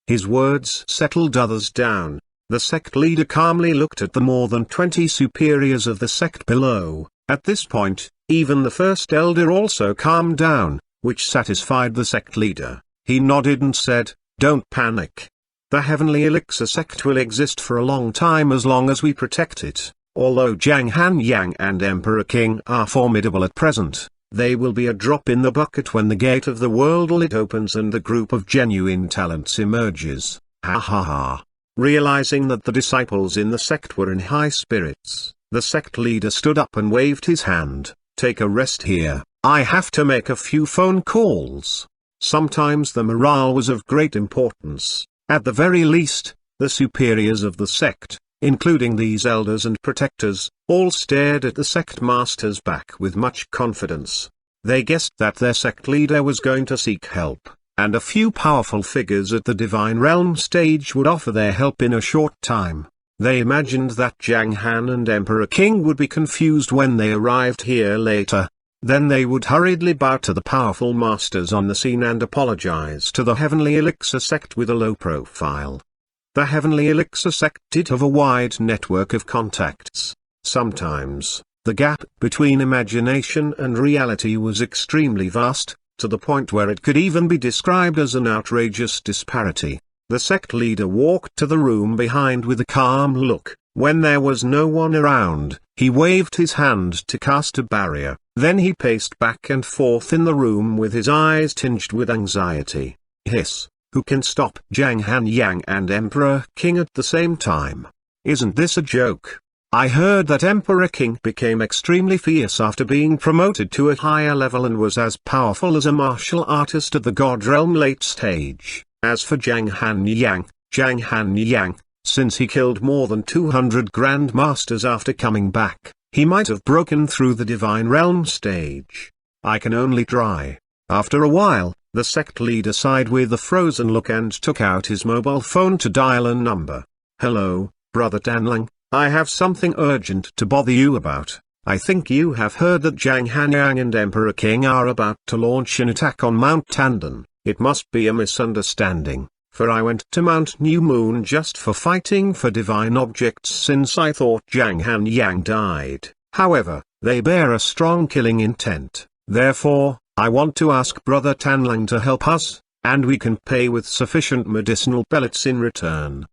His words settled others down. The sect leader calmly looked at the more than 20 superiors of the sect below. At this point, even the first elder also calmed down, which satisfied the sect leader. He nodded and said, don't panic. The heavenly elixir sect will exist for a long time as long as we protect it. Although Zhang Han Yang and Emperor King are formidable at present, they will be a drop in the bucket when the gate of the world lit opens and the group of genuine talents emerges. Ha ha ha. Realizing that the disciples in the sect were in high spirits, the sect leader stood up and waved his hand. Take a rest here, I have to make a few phone calls. Sometimes the morale was of great importance. At the very least, the superiors of the sect, including these elders and protectors, all stared at the sect master's back with much confidence. They guessed that their sect leader was going to seek help, and a few powerful figures at the divine realm stage would offer their help in a short time. They imagined that Zhang Han and Emperor King would be confused when they arrived here later. Then they would hurriedly bow to the powerful masters on the scene and apologize to the Heavenly Elixir sect with a low profile. The Heavenly Elixir sect did have a wide network of contacts. Sometimes, the gap between imagination and reality was extremely vast, to the point where it could even be described as an outrageous disparity. The sect leader walked to the room behind with a calm look. When there was no one around, he waved his hand to cast a barrier. Then he paced back and forth in the room with his eyes tinged with anxiety. Hiss, who can stop Zhang Han Yang and Emperor King at the same time? Isn't this a joke? I heard that Emperor King became extremely fierce after being promoted to a higher level and was as powerful as a martial artist at the God Realm late stage. As for Zhang Han Yang, since he killed more than 200 Grandmasters after coming back, he might have broken through the Divine Realm stage. I can only try. After a while, the sect leader sighed with a frozen look and took out his mobile phone to dial a number. Hello, Brother Tanlang. I have something urgent to bother you about. I think you have heard that Zhang Han Yang and Emperor King are about to launch an attack on Mount Tandan. It must be a misunderstanding, for I went to Mount New Moon just for fighting for divine objects since I thought Zhang Han Yang died. However, they bear a strong killing intent. Therefore, I want to ask Brother Tanlang to help us, and we can pay with sufficient medicinal pellets in return.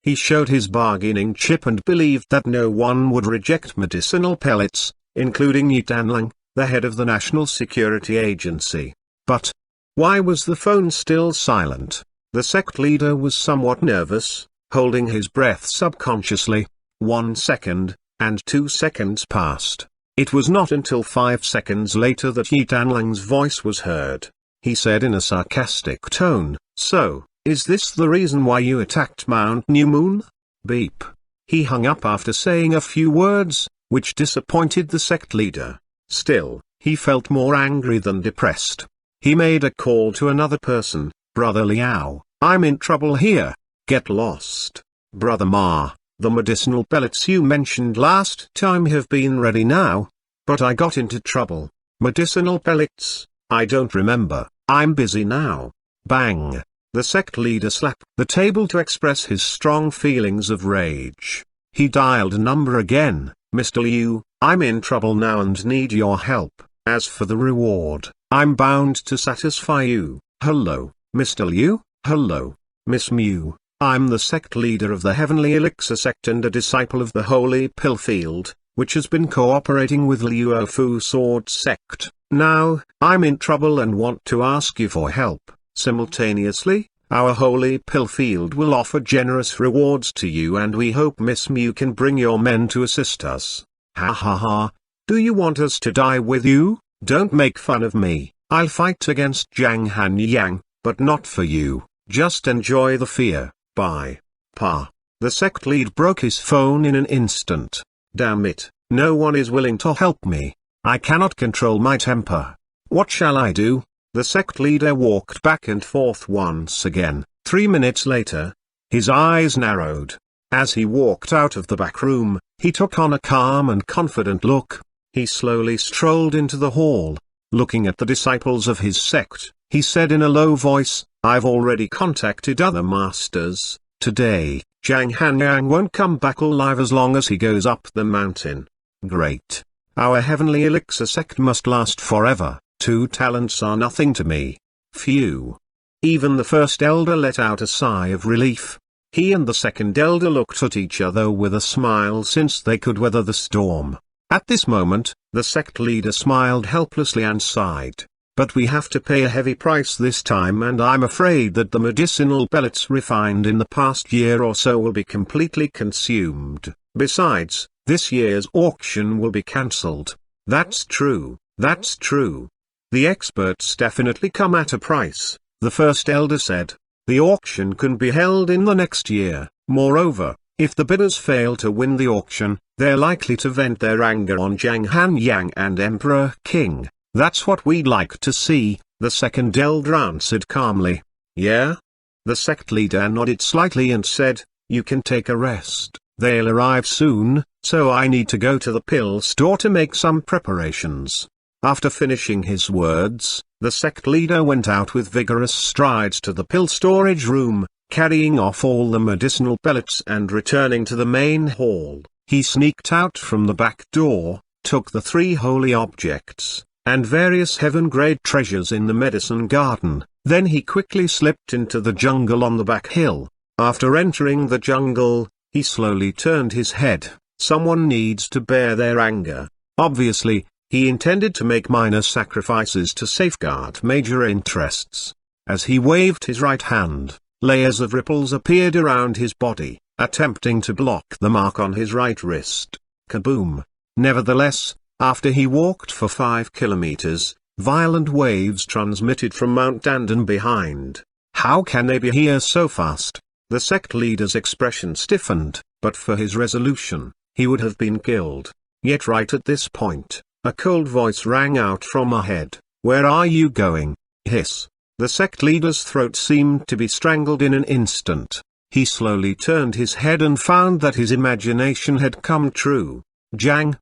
He showed his bargaining chip and believed that no one would reject medicinal pellets, including Yi Tanlang, the head of the National Security Agency. But why was the phone still silent? The sect leader was somewhat nervous, holding his breath subconsciously. 1 second, and 2 seconds passed. It was not until 5 seconds later that Yi Tanlang's voice was heard. He said in a sarcastic tone, "So, is this the reason why you attacked Mount New Moon?" Beep. He hung up after saying a few words, which disappointed the sect leader. Still, he felt more angry than depressed. He made a call to another person. "Brother Liao, I'm in trouble here. Get lost." "Brother Ma, the medicinal pellets you mentioned last time have been ready now. But I got into trouble." "Medicinal pellets? I don't remember. I'm busy now." Bang. The sect leader slapped the table to express his strong feelings of rage. He dialed a number again. "Mr. Liu, I'm in trouble now and need your help. As for the reward, I'm bound to satisfy you." "Hello, Mr. Liu." "Hello, Miss Mew. I'm the sect leader of the Heavenly Elixir sect and a disciple of the Holy Pill Field, which has been cooperating with Liu Fu Sword sect. Now, I'm in trouble and want to ask you for help. Simultaneously, our Holy Pill Field will offer generous rewards to you and we hope Miss Mew can bring your men to assist us." "Ha ha ha. Do you want us to die with you? Don't make fun of me. I'll fight against Zhang Han Yang, but not for you. Just enjoy the fear. Bye." Pa. The sect lead broke his phone in an instant. "Damn it, no one is willing to help me. I cannot control my temper. What shall I do?" The sect leader walked back and forth once again. 3 minutes later, his eyes narrowed. As he walked out of the back room, he took on a calm and confident look. He slowly strolled into the hall. Looking at the disciples of his sect, he said in a low voice, "I've already contacted other masters. Today, Zhang Han Yang won't come back alive as long as he goes up the mountain." "Great. Our Heavenly Elixir sect must last forever. 2 talents are nothing to me. Phew." Even the first elder let out a sigh of relief. He and the second elder looked at each other with a smile since they could weather the storm. At this moment, the sect leader smiled helplessly and sighed. "But we have to pay a heavy price this time and I'm afraid that the medicinal pellets refined in the past year or so will be completely consumed. Besides, this year's auction will be cancelled." "That's true, that's true. The experts definitely come at a price," the first elder said. "The auction can be held in the next year. Moreover, if the bidders fail to win the auction, they're likely to vent their anger on Zhang Han Yang and Emperor King. That's what we'd like to see," the second elder answered calmly. "Yeah?" The sect leader nodded slightly and said, "You can take a rest. They'll arrive soon, so I need to go to the pill store to make some preparations." After finishing his words, the sect leader went out with vigorous strides to the pill storage room, carrying off all the medicinal pellets and returning to the main hall. He sneaked out from the back door, took the 3 holy objects, and various heaven-grade treasures in the medicine garden. Then he quickly slipped into the jungle on the back hill. After entering the jungle, he slowly turned his head. Someone needs to bear their anger. Obviously, he intended to make minor sacrifices to safeguard major interests. As he waved his right hand, layers of ripples appeared around his body, attempting to block the mark on his right wrist. Kaboom! Nevertheless, after he walked for 5 kilometers, violent waves transmitted from Mount Dandan behind. How can they be here so fast? The sect leader's expression stiffened, but for his resolution, he would have been killed. Yet right at this point, a cold voice rang out from ahead. "Where are you going?" Hiss. The sect leader's throat seemed to be strangled in an instant. He slowly turned his head and found that his imagination had come true. Zhang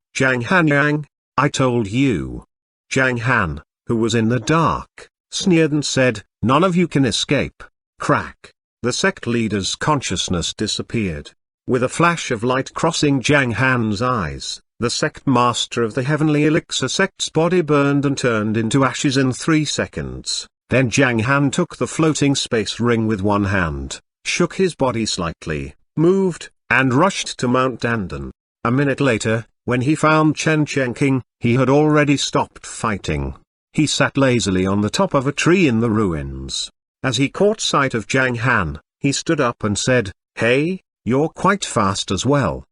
Han, I told you." Zhang Han, who was in the dark, sneered and said, "None of you can escape." Crack. The sect leader's consciousness disappeared. With a flash of light crossing Zhang Han's eyes, the sect master of the heavenly elixir sect's body burned and turned into ashes in 3 seconds. Then Zhang Han took the floating space ring with one hand, shook his body slightly, moved, and rushed to Mount Dandan. A minute later, when he found Chen Chengqing, he had already stopped fighting. He sat lazily on the top of a tree in the ruins. As he caught sight of Zhang Han, he stood up and said, "Hey, you're quite fast as well."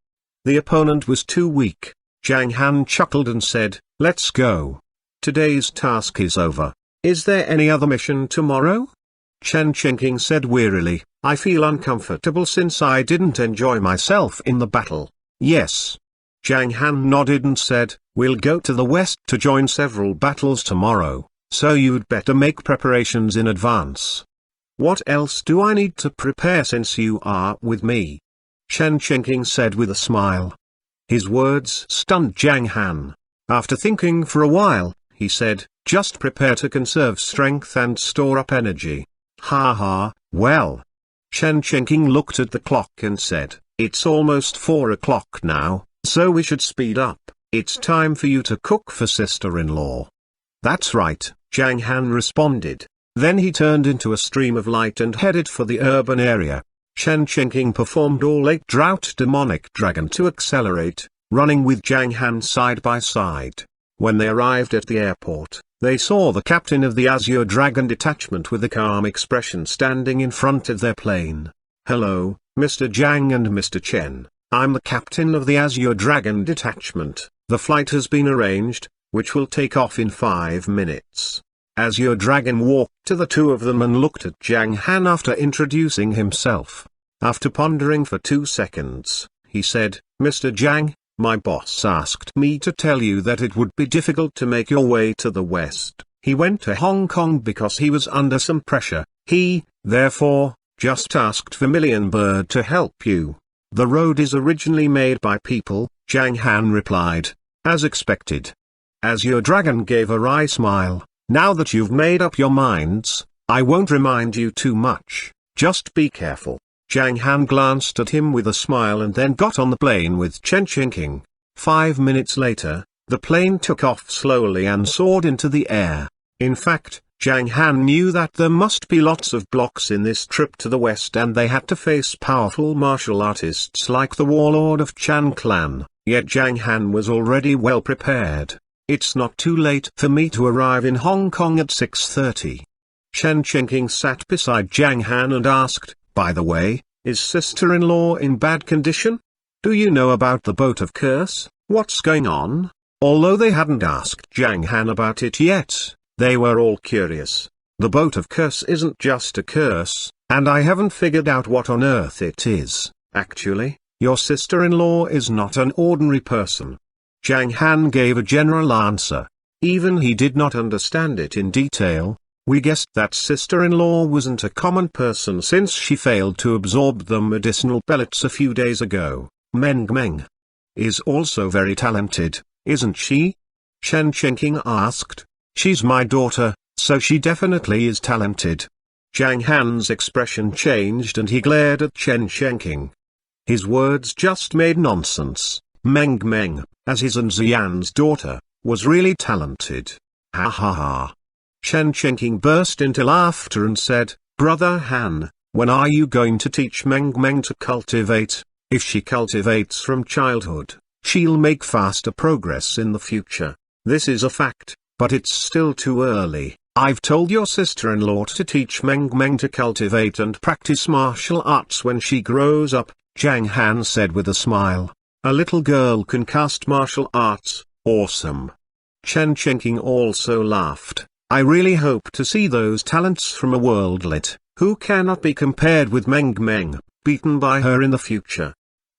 The opponent was too weak. Zhang Han chuckled and said, "Let's go. Today's task is over. Is there any other mission tomorrow?" Chen Chengqing said wearily, "I feel uncomfortable since I didn't enjoy myself in the battle." "Yes." Zhang Han nodded and said, "We'll go to the west to join several battles tomorrow, so you'd better make preparations in advance." "What else do I need to prepare since you are with me?" Chen Chengqing said with a smile. His words stunned Zhang Han. After thinking for a while, he said, "Just prepare to conserve strength and store up energy." "Ha ha, well." Chen Chengqing looked at the clock and said, "It's almost 4 o'clock now, so we should speed up. It's time for you to cook for sister-in-law." "That's right," Zhang Han responded. Then he turned into a stream of light and headed for the urban area. Chen Chengqing performed all 8 Drought Demonic Dragon to accelerate, running with Zhang Han side by side. When they arrived at the airport, they saw the captain of the Azure Dragon detachment with a calm expression standing in front of their plane. "Hello, Mr. Zhang and Mr. Chen. I'm the captain of the Azure Dragon detachment. The flight has been arranged, which will take off in 5 minutes." Azure Dragon walked to the two of them and looked at Zhang Han after introducing himself. After pondering for 2 seconds, he said, "Mr. Zhang, my boss asked me to tell you that it would be difficult to make your way to the west. He went to Hong Kong because he was under some pressure. He, therefore, just asked Vermilion Bird to help you. The road is originally made by people," Zhang Han replied. "As expected." Azure Dragon gave a wry smile. "Now that you've made up your minds, I won't remind you too much, just be careful." Zhang Han glanced at him with a smile and then got on the plane with Chen Chengqing. 5 minutes later, the plane took off slowly and soared into the air. In fact, Zhang Han knew that there must be lots of blocks in this trip to the west and they had to face powerful martial artists like the warlord of Chan clan, yet Zhang Han was already well prepared. "It's not too late for me to arrive in Hong Kong at 6:30. Chen Chengqing sat beside Zhang Han and asked, "By the way, is sister-in-law in bad condition? Do you know about the boat of curse? What's going on?" Although they hadn't asked Zhang Han about it yet, they were all curious. "The boat of curse isn't just a curse, and I haven't figured out what on earth it is. Actually, your sister-in-law is not an ordinary person." Zhang Han gave a general answer. Even he did not understand it in detail. "We guessed that sister-in-law wasn't a common person since she failed to absorb the medicinal pellets a few days ago. Meng Meng is also very talented, isn't she?" Shan Wangzhang asked. She's my daughter, so she definitely is talented. Zhang Han's expression changed and he glared at Shan Wangzhang. His words just made nonsense. Meng Meng, as his and Xian's daughter, was really talented. Ha ha ha. Shan Wangzhang burst into laughter and said, Brother Han, when are you going to teach Meng Meng to cultivate? If she cultivates from childhood, she'll make faster progress in the future. This is a fact, but it's still too early. I've told your sister-in-law to teach Meng Meng to cultivate and practice martial arts when she grows up, Zhang Han said with a smile. A little girl can cast martial arts, awesome. Shan Wangzhang also laughed. I really hope to see those talents from a worldlet, who cannot be compared with Meng Meng, beaten by her in the future.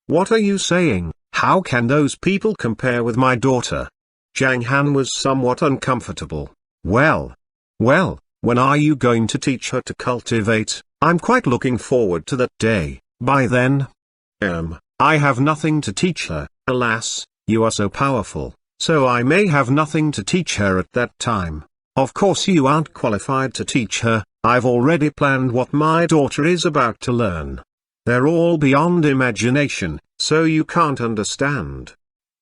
What are you saying? How can those people compare with my daughter? Zhang Han was somewhat uncomfortable. Well, when are you going to teach her to cultivate? I'm quite looking forward to that day. By then, I have nothing to teach her. Alas, you are so powerful, so I may have nothing to teach her at that time. Of course you aren't qualified to teach her. I've already planned what my daughter is about to learn. They're all beyond imagination, so you can't understand.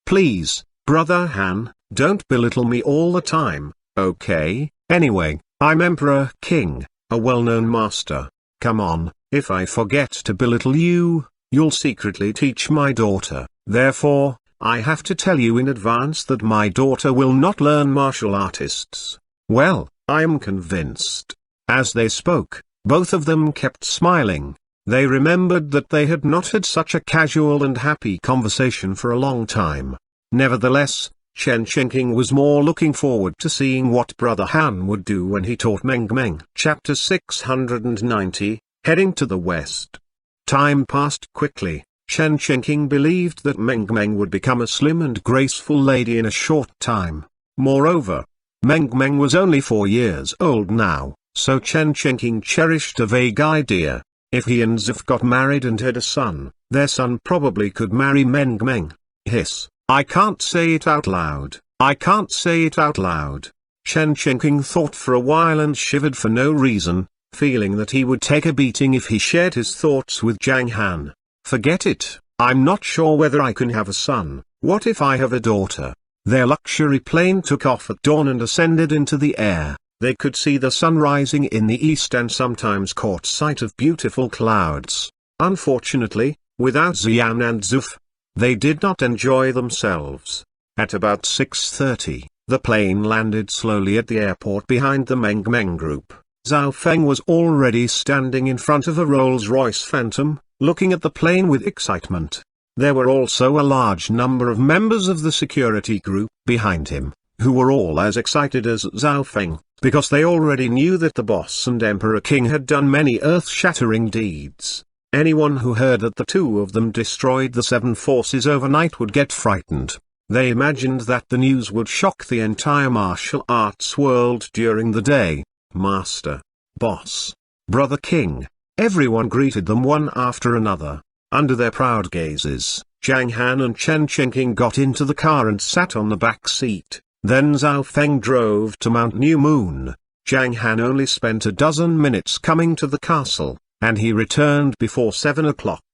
Please, Brother Han, don't belittle me all the time, okay? Anyway, I'm Emperor King, a well-known master. Come on, if I forget to belittle you, you'll secretly teach my daughter. Therefore, I have to tell you in advance that my daughter will not learn martial arts. Well, I am convinced. As they spoke, both of them kept smiling. They remembered that they had not had such a casual and happy conversation for a long time. Nevertheless, Shan Wangzhang was more looking forward to seeing what Brother Han would do when he taught Meng Meng. Chapter 690, Heading to the West. Time passed quickly. Shan Wangzhang believed that Meng Meng would become a slim and graceful lady in a short time. Moreover, Meng Meng was only 4 years old now, so Shan Wangzhang cherished a vague idea. If he and Zif got married and had a son, their son probably could marry Meng Meng. Hiss. I can't say it out loud. I can't say it out loud. Shan Wangzhang thought for a while and shivered for no reason, feeling that he would take a beating if he shared his thoughts with Zhang Han. Forget it. I'm not sure whether I can have a son. What if I have a daughter? Their luxury plane took off at dawn and ascended into the air. They could see the sun rising in the east and sometimes caught sight of beautiful clouds. Unfortunately, without Xian and Zuf, they did not enjoy themselves. At about 6:30, the plane landed slowly at the airport behind the Meng Meng group. Zhao Feng was already standing in front of a Rolls-Royce Phantom, looking at the plane with excitement. There were also a large number of members of the security group behind him, who were all as excited as Zhao Feng, because they already knew that the boss and Emperor King had done many earth-shattering deeds. Anyone who heard that the two of them destroyed the 7 forces overnight would get frightened. They imagined that the news would shock the entire martial arts world during the day. Master, boss, brother King, everyone greeted them one after another. Under their proud gazes, Zhang Han and Shan Wangzhang got into the car and sat on the back seat. Then Zhao Feng drove to Mount New Moon. Zhang Han only spent a dozen minutes coming to the castle, and he returned before 7 o'clock.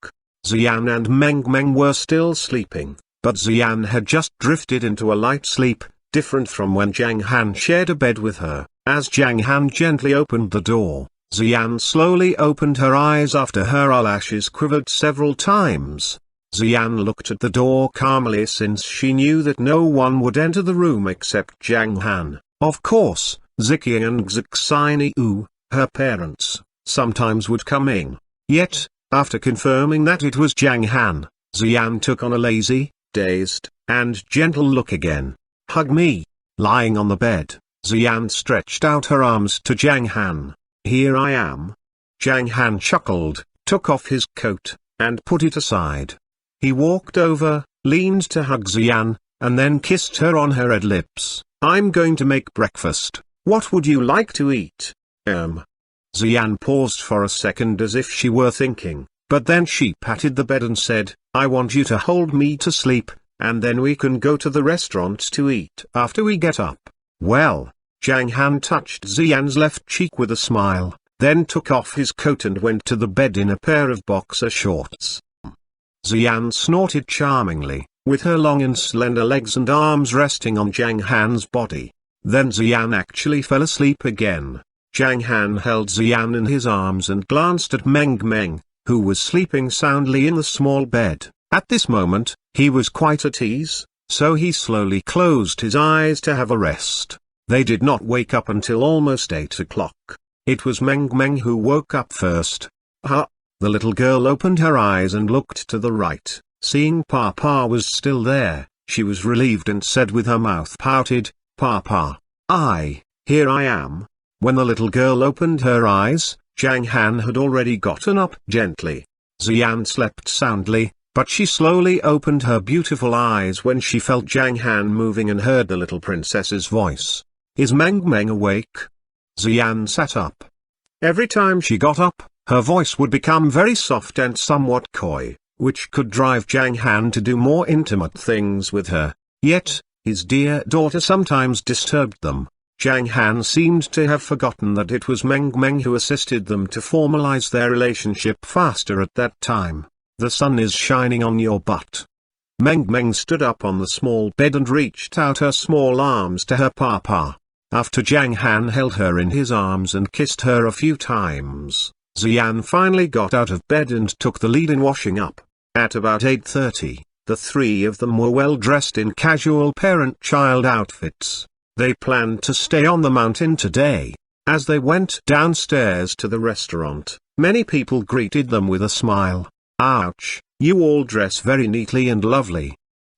Xian and Meng Meng were still sleeping, but Xian had just drifted into a light sleep, different from when Zhang Han shared a bed with her. As Zhang Han gently opened the door, Xian slowly opened her eyes after her eyelashes quivered several times. Xian looked at the door calmly since she knew that no one would enter the room except Zhang Han. Of course, Ziqi and Zixiniu, her parents, sometimes would come in. Yet, after confirming that it was Zhang Han, Xian took on a lazy, dazed, and gentle look again. Hug me. Lying on the bed, Xian stretched out her arms to Zhang Han. Here I am. Zhang Han chuckled, took off his coat, and put it aside. He walked over, leaned to hug Xian, and then kissed her on her red lips. I'm going to make breakfast. What would you like to eat? Xian paused for a second as if she were thinking, but then she patted the bed and said, I want you to hold me to sleep, and then we can go to the restaurant to eat after we get up. Well, Zhang Han touched Xian's left cheek with a smile, then took off his coat and went to the bed in a pair of boxer shorts. Xian snorted charmingly, with her long and slender legs and arms resting on Zhang Han's body. Then Xian actually fell asleep again. Zhang Han held Xian in his arms and glanced at Meng Meng, who was sleeping soundly in the small bed. At this moment, he was quite at ease, so he slowly closed his eyes to have a rest. They did not wake up until almost 8 o'clock. It was Meng Meng who woke up first. Ah! The little girl opened her eyes and looked to the right. Seeing Papa was still there, she was relieved and said with her mouth pouted, "Papa, here I am." When the little girl opened her eyes, Zhang Han had already gotten up gently. Xian slept soundly, but she slowly opened her beautiful eyes when she felt Zhang Han moving and heard the little princess's voice. "Is Meng Meng awake?" Xian sat up. Every time she got up, her voice would become very soft and somewhat coy, which could drive Zhang Han to do more intimate things with her. Yet, his dear daughter sometimes disturbed them. Zhang Han seemed to have forgotten that it was Meng Meng who assisted them to formalize their relationship faster at that time. "The sun is shining on your butt." Meng Meng stood up on the small bed and reached out her small arms to her papa. After Zhang Han held her in his arms and kissed her a few times, Xian finally got out of bed and took the lead in washing up. At about 8:30, the three of them were well dressed in casual parent-child outfits. They planned to stay on the mountain today. As they went downstairs to the restaurant, many people greeted them with a smile. "Ouch, you all dress very neatly and lovely."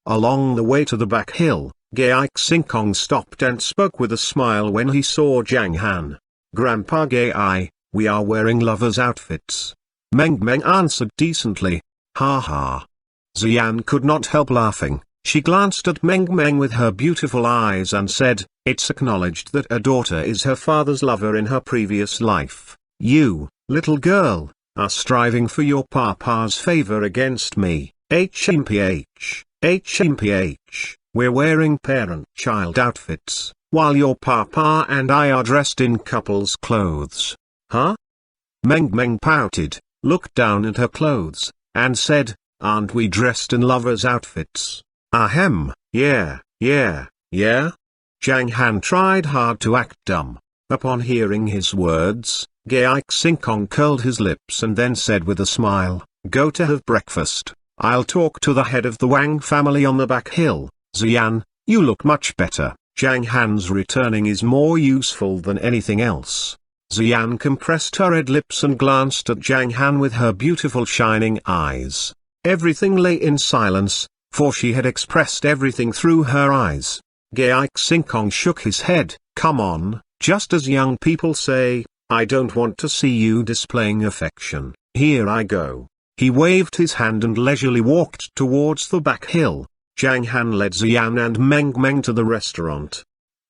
Along the way to the back hill, Gai Xingkong stopped and spoke with a smile when he saw Zhang Han. "Grandpa Gai, we are wearing lovers' outfits." Meng Meng answered decently, "Ha ha." Xian could not help laughing. She glanced at Meng Meng with her beautiful eyes and said, "It's acknowledged that a daughter is her father's lover in her previous life. You, little girl, are striving for your papa's favor against me. HMPH, HMPH, we're wearing parent-child outfits, while your papa and I are dressed in couple's clothes." "Huh?" Meng Meng pouted, looked down at her clothes, and said, "Aren't we dressed in lovers' outfits?" "Ahem, yeah. Zhang Han tried hard to act dumb. Upon hearing his words, Gai Xingkong curled his lips and then said with a smile, "Go to have breakfast. I'll talk to the head of the Wang family on the back hill." "Xian, you look much better. Zhang Han's returning is more useful than anything else." Xian compressed her red lips and glanced at Zhang Han with her beautiful shining eyes. Everything lay in silence, for she had expressed everything through her eyes. Gai Xingkong shook his head. "Come on, just as young people say, I don't want to see you displaying affection. Here I go." He waved his hand and leisurely walked towards the back hill. Zhang Han led Xian and Meng Meng to the restaurant.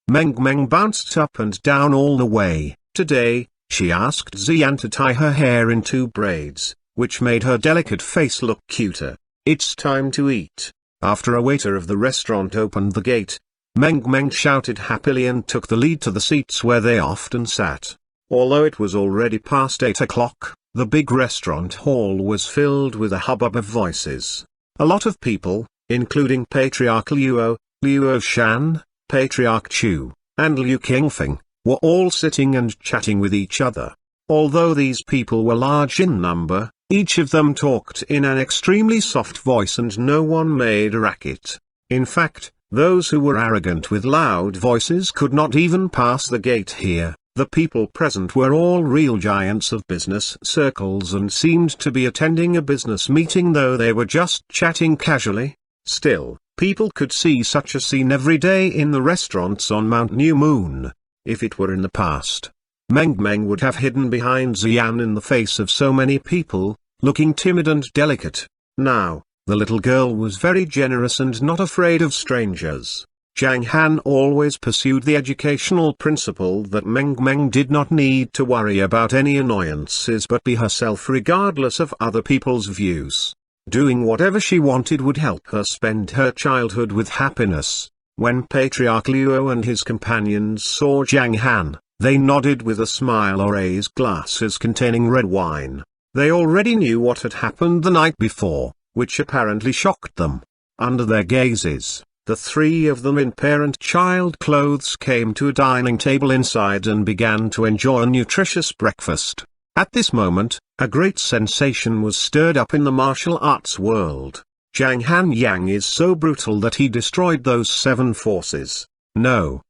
Meng Meng bounced up and down all the way. Today, she asked Xian to tie her hair in 2 braids, which made her delicate face look cuter. "It's time to eat." After a waiter of the restaurant opened the gate, Meng Meng shouted happily and took the lead to the seats where they often sat. Although it was already past 8 o'clock, the big restaurant hall was filled with a hubbub of voices. A lot of people, including Patriarch Luo Shan, Patriarch Chu, and Liu Qingfeng, were all sitting and chatting with each other. Although these people were large in number, each of them talked in an extremely soft voice and no one made a racket. In fact, those who were arrogant with loud voices could not even pass the gate here. The people present were all real giants of business circles and seemed to be attending a business meeting, though they were just chatting casually. Still, people could see such a scene every day in the restaurants on Mount New Moon. If it were in the past, Meng Meng would have hidden behind Xian in the face of so many people, looking timid and delicate. Now, the little girl was very generous and not afraid of strangers. Zhang Han always pursued the educational principle that Meng Meng did not need to worry about any annoyances but be herself regardless of other people's views. Doing whatever she wanted would help her spend her childhood with happiness. When Patriarch Luo and his companions saw Zhang Han, they nodded with a smile or raised glasses containing red wine. They already knew what had happened the night before, which apparently shocked them. Under their gazes, the three of them in parent-child clothes came to a dining table inside and began to enjoy a nutritious breakfast. At this moment, a great sensation was stirred up in the martial arts world. Zhang Han Yang is so brutal that he destroyed those 7 forces. No,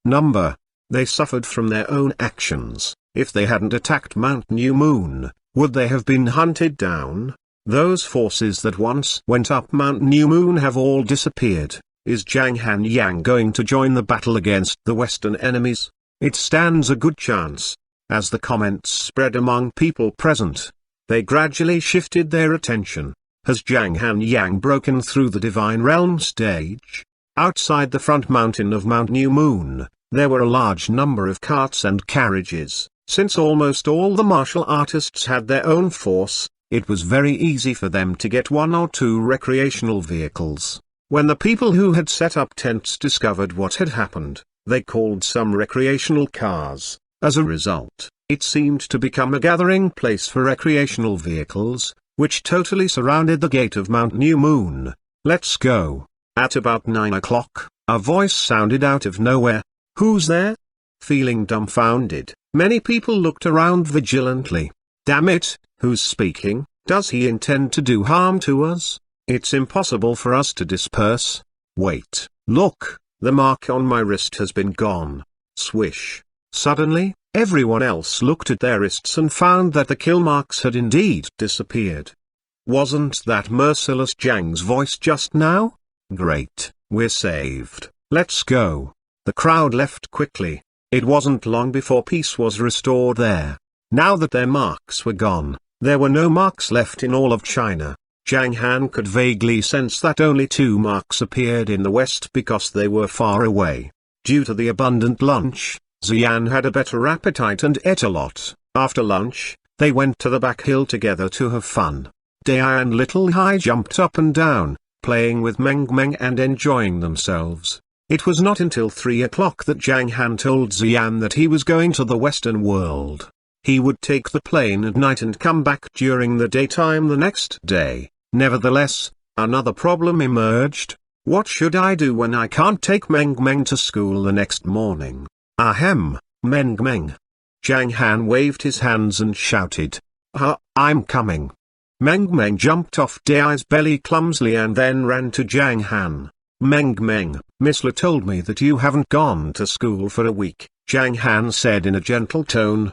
number. They suffered from their own actions. If they hadn't attacked Mount New Moon, would they have been hunted down? Those forces that once went up Mount New Moon have all disappeared. Is Zhang Han Yang going to join the battle against the Western enemies? It stands a good chance. As the comments spread among people present, they gradually shifted their attention. Has Zhang Han Yang broken through the Divine Realm stage? Outside the front mountain of Mount New Moon, there were a large number of carts and carriages. Since almost all the martial artists had their own force, it was very easy for them to get 1 or 2 recreational vehicles. When the people who had set up tents discovered what had happened, they called some recreational cars. As a result, it seemed to become a gathering place for recreational vehicles, which totally surrounded the gate of Mount New Moon. Let's go. At about 9 o'clock, a voice sounded out of nowhere. Who's there? Feeling dumbfounded, many people looked around vigilantly. Damn it, who's speaking? Does he intend to do harm to us? It's impossible for us to disperse. Wait, look, the mark on my wrist has been gone. Swish. Suddenly, everyone else looked at their wrists and found that the kill marks had indeed disappeared. Wasn't that merciless Zhang's voice just now? Great, we're saved. Let's go. The crowd left quickly. It wasn't long before peace was restored there. Now that their marks were gone, there were no marks left in all of China. Zhang Han could vaguely sense that only 2 marks appeared in the west because they were far away. Due to the abundant lunch, Xian had a better appetite and ate a lot. After lunch, they went to the back hill together to have fun. Dai and Little Hai jumped up and down, playing with Meng Meng and enjoying themselves. It was not until 3 o'clock that Zhang Han told Xian that he was going to the Western world. He would take the plane at night and come back during the daytime the next day. Nevertheless, another problem emerged. What should I do when I can't take Meng Meng to school the next morning? Ahem, Meng Meng. Zhang Han waved his hands and shouted. I'm coming. Meng Meng jumped off Dai's belly clumsily and then ran to Zhang Han. Meng Meng, Miss Lu told me that you haven't gone to school for a week, Zhang Han said in a gentle tone.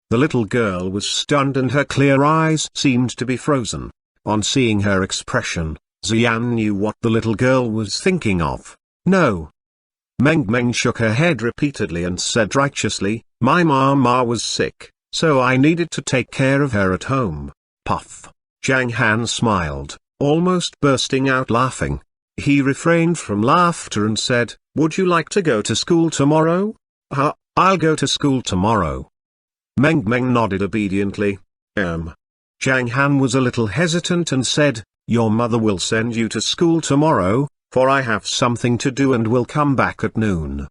The little girl was stunned and her clear eyes seemed to be frozen. On seeing her expression, Xian knew what the little girl was thinking of. No. Meng Meng shook her head repeatedly and said righteously, my mama was sick, so I needed to take care of her at home. Puff. Zhang Han smiled, almost bursting out laughing. He refrained from laughter and said, would you like to go to school tomorrow? I'll go to school tomorrow. Meng Meng nodded obediently. Zhang Han was a little hesitant and said, your mother will send you to school tomorrow, for I have something to do and will come back at noon.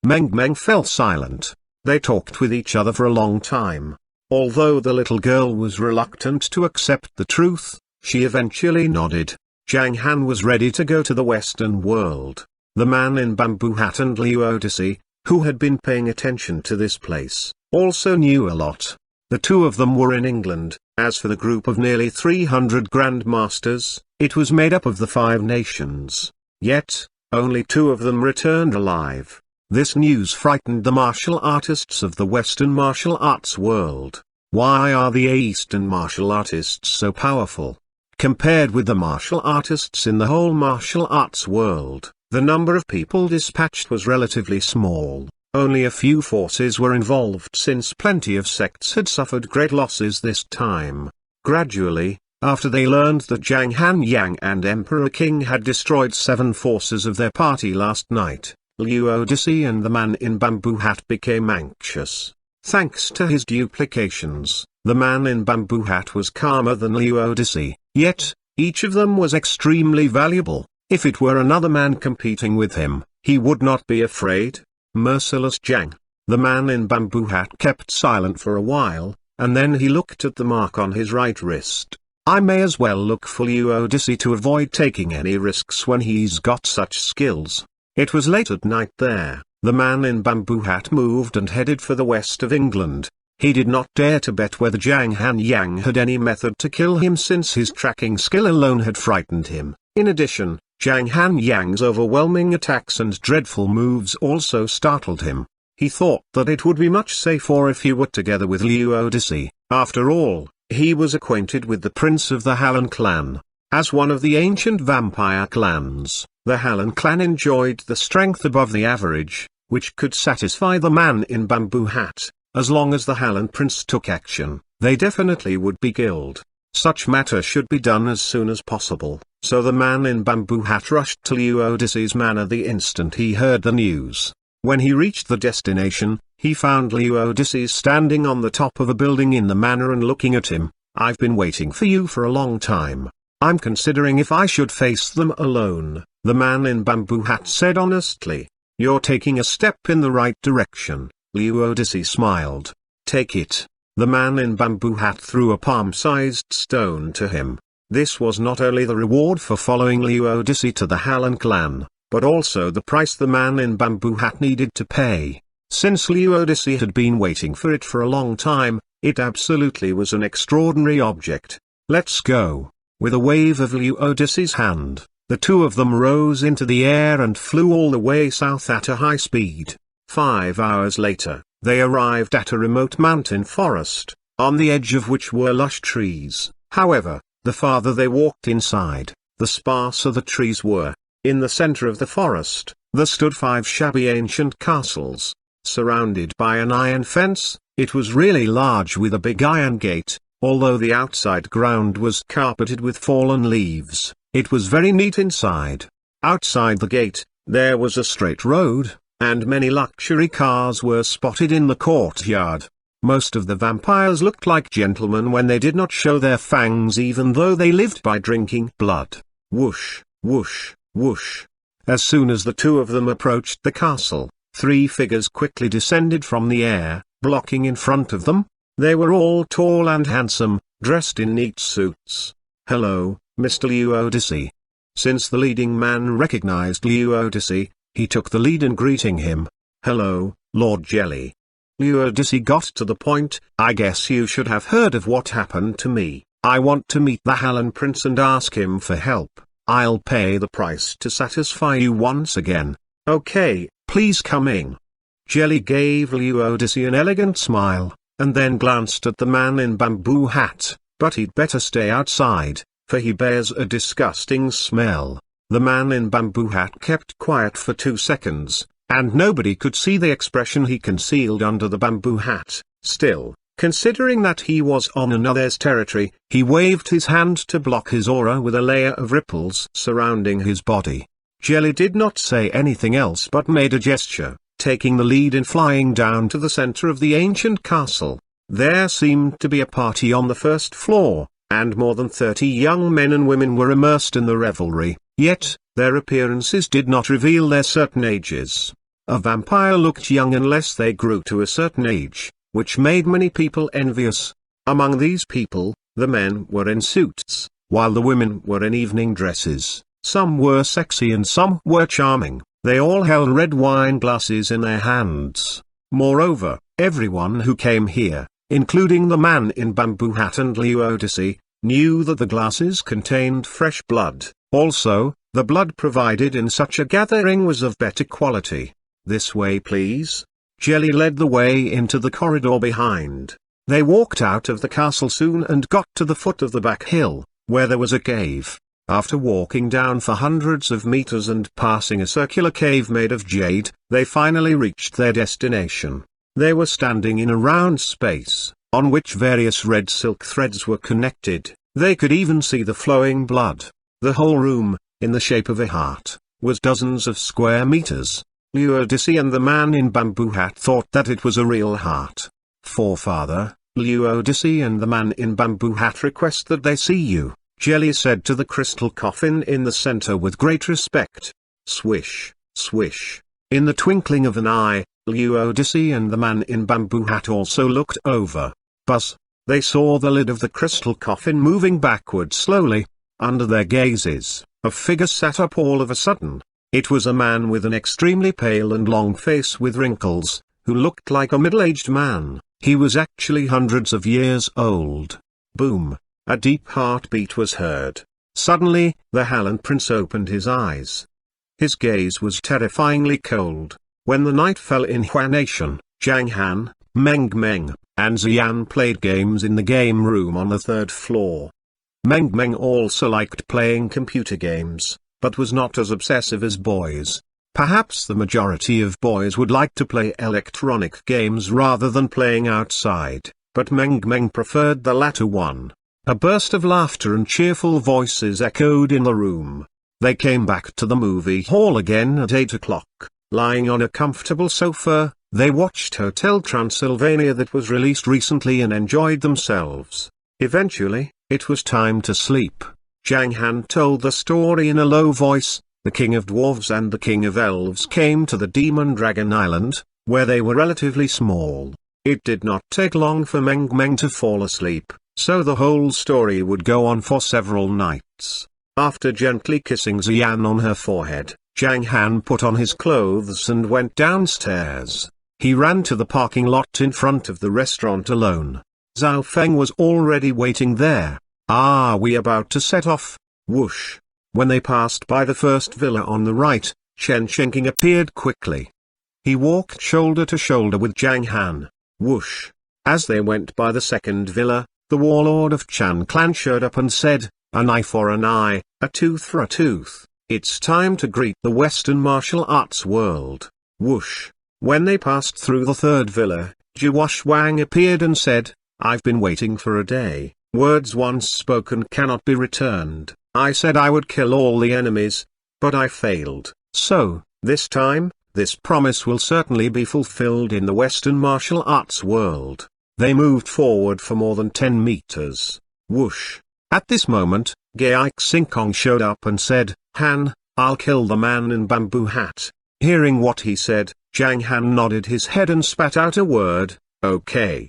Meng Meng fell silent. They talked with each other for a long time. Although the little girl was reluctant to accept the truth, she eventually nodded. Zhang Han was ready to go to the Western world. The man in bamboo hat and Liu Odyssey, who had been paying attention to this place, also knew a lot. The 2 of them were in England. As for the group of nearly 300 grandmasters, it was made up of the 5 nations. Yet, only 2 of them returned alive. This news frightened the martial artists of the Western martial arts world. Why are the Eastern martial artists so powerful? Compared with the martial artists in the whole martial arts world, the number of people dispatched was relatively small. Only a few forces were involved since plenty of sects had suffered great losses this time. Gradually, after they learned that Zhang Han Yang and Emperor King had destroyed 7 forces of their party last night, Liu Odyssey and the man in bamboo hat became anxious. Thanks to his duplications, the man in bamboo hat was calmer than Liu Odyssey, yet, each of them was extremely valuable. If it were another man competing with him, he would not be afraid. Merciless Zhang. The man in bamboo hat kept silent for a while, and then he looked at the mark on his right wrist. I may as well look for Liu Odyssey to avoid taking any risks when he's got such skills. It was late at night there. The man in bamboo hat moved and headed for the west of England. He did not dare to bet whether Zhang Han had any method to kill him since his tracking skill alone had frightened him. In addition, Zhang Han's overwhelming attacks and dreadful moves also startled him. He thought that it would be much safer if he were together with Liu Odyssey. After all, he was acquainted with the prince of the Han clan. As one of the ancient vampire clans, the Han clan enjoyed the strength above the average, which could satisfy the man in bamboo hat. As long as the Han prince took action, they definitely would be killed. Such matter should be done as soon as possible, so the man in bamboo hat rushed to Liu Odyssey's manor the instant he heard the news. When he reached the destination, he found Liu Odyssey standing on the top of a building in the manor and looking at him. I've been waiting for you for a long time. I'm considering if I should face them alone, the man in bamboo hat said honestly. You're taking a step in the right direction, Liu Odyssey smiled. Take it. The man in bamboo hat threw a palm-sized stone to him. This was not only the reward for following Liu Odyssey to the Han clan, but also the price the man in bamboo hat needed to pay. Since Liu Odyssey had been waiting for it for a long time, it absolutely was an extraordinary object. Let's go. With a wave of Liu Odyssey's hand, the two of them rose into the air and flew all the way south at a high speed. 5 hours later, they arrived at a remote mountain forest, on the edge of which were lush trees. However, the farther they walked inside, the sparser the trees were. In the center of the forest, there stood 5 shabby ancient castles. Surrounded by an iron fence, it was really large with a big iron gate. Although the outside ground was carpeted with fallen leaves, it was very neat inside. Outside the gate, there was a straight road, and many luxury cars were spotted in the courtyard. Most of the vampires looked like gentlemen when they did not show their fangs, even though they lived by drinking blood. Whoosh, whoosh, whoosh. As soon as the two of them approached the castle, 3 figures quickly descended from the air, blocking in front of them. They were all tall and handsome, dressed in neat suits. Hello, Mr. Liu Odyssey. Since the leading man recognized Liu Odyssey, he took the lead in greeting him. Hello, Lord Jelly. Liu Odyssey got to the point. I guess you should have heard of what happened to me. I want to meet the Han Prince and ask him for help. I'll pay the price to satisfy you once again. Okay, please come in. Jelly gave Liu Odyssey an elegant smile, and then glanced at the man in bamboo hat. But he'd better stay outside, for he bears a disgusting smell. The man in bamboo hat kept quiet for 2 seconds, and nobody could see the expression he concealed under the bamboo hat. Still, considering that he was on another's territory, he waved his hand to block his aura with a layer of ripples surrounding his body. Jelly did not say anything else but made a gesture, taking the lead in flying down to the center of the ancient castle. There seemed to be a party on the first floor, and more than 30 young men and women were immersed in the revelry, yet, their appearances did not reveal their certain ages. A vampire looked young unless they grew to a certain age, which made many people envious. Among these people, the men were in suits, while the women were in evening dresses. Some were sexy and some were charming. They all held red wine glasses in their hands. Moreover, everyone who came here, including the man in bamboo hat and Liu Odyssey, knew that the glasses contained fresh blood. Also, the blood provided in such a gathering was of better quality. This way please. Jelly led the way into the corridor behind. They walked out of the castle soon and got to the foot of the back hill, where there was a cave. After walking down for hundreds of meters and passing a circular cave made of jade, they finally reached their destination. They were standing in a round space, on which various red silk threads were connected. They could even see the flowing blood. The whole room, in the shape of a heart, was dozens of square meters. Liu Odyssey and the man in bamboo hat thought that it was a real heart. forefather, Liu Odyssey and the man in bamboo hat request that they see you, Jelly said to the crystal coffin in the center with great respect. Swish, swish. In the twinkling of an eye, Liu Odyssey and the man in bamboo hat also looked over. Buzz. They saw the lid of the crystal coffin moving backward slowly. Under their gazes, a figure sat up all of a sudden. It was a man with an extremely pale and long face with wrinkles, who looked like a middle-aged man. He was actually hundreds of years old. Boom! A deep heartbeat was heard. Suddenly, the Han prince opened his eyes. His gaze was terrifyingly cold. When the night fell in Huan Nation, Zhang Han, Meng Meng, and Xian played games in the game room on the 3rd floor. Meng Meng also liked playing computer games, but was not as obsessive as boys. Perhaps the majority of boys would like to play electronic games rather than playing outside, but Meng Meng preferred the latter one. A burst of laughter and cheerful voices echoed in the room. They came back to the movie hall again at 8 o'clock. Lying on a comfortable sofa, they watched Hotel Transylvania that was released recently and enjoyed themselves. Eventually, it was time to sleep. Zhang Han told the story in a low voice. The King of Dwarves and the King of Elves came to the Demon Dragon Island, where they were relatively small. It did not take long for Meng Meng to fall asleep, so the whole story would go on for several nights. After gently kissing Xian on her forehead, Zhang Han put on his clothes and went downstairs. He ran to the parking lot in front of the restaurant alone. Zhao Feng was already waiting there. "Are we about to set off?" Whoosh. When they passed by the first villa on the right, Chen Shengqing appeared quickly. He walked shoulder to shoulder with Zhang Han. Whoosh. As they went by the second villa, the warlord of Chan clan showed up and said, "An eye for an eye, a tooth for a tooth. It's time to greet the Western martial arts world." Whoosh. When they passed through the third villa, Wang appeared and said, "I've been waiting for a day. Words once spoken cannot be returned. I said I would kill all the enemies, but I failed. So, this time, this promise will certainly be fulfilled in the Western martial arts world." They moved forward for more than 10 meters. Whoosh. At this moment, Gai Xingkong showed up and said, "Han, I'll kill the man in bamboo hat." Hearing what he said, Zhang Han nodded his head and spat out a word, "Okay."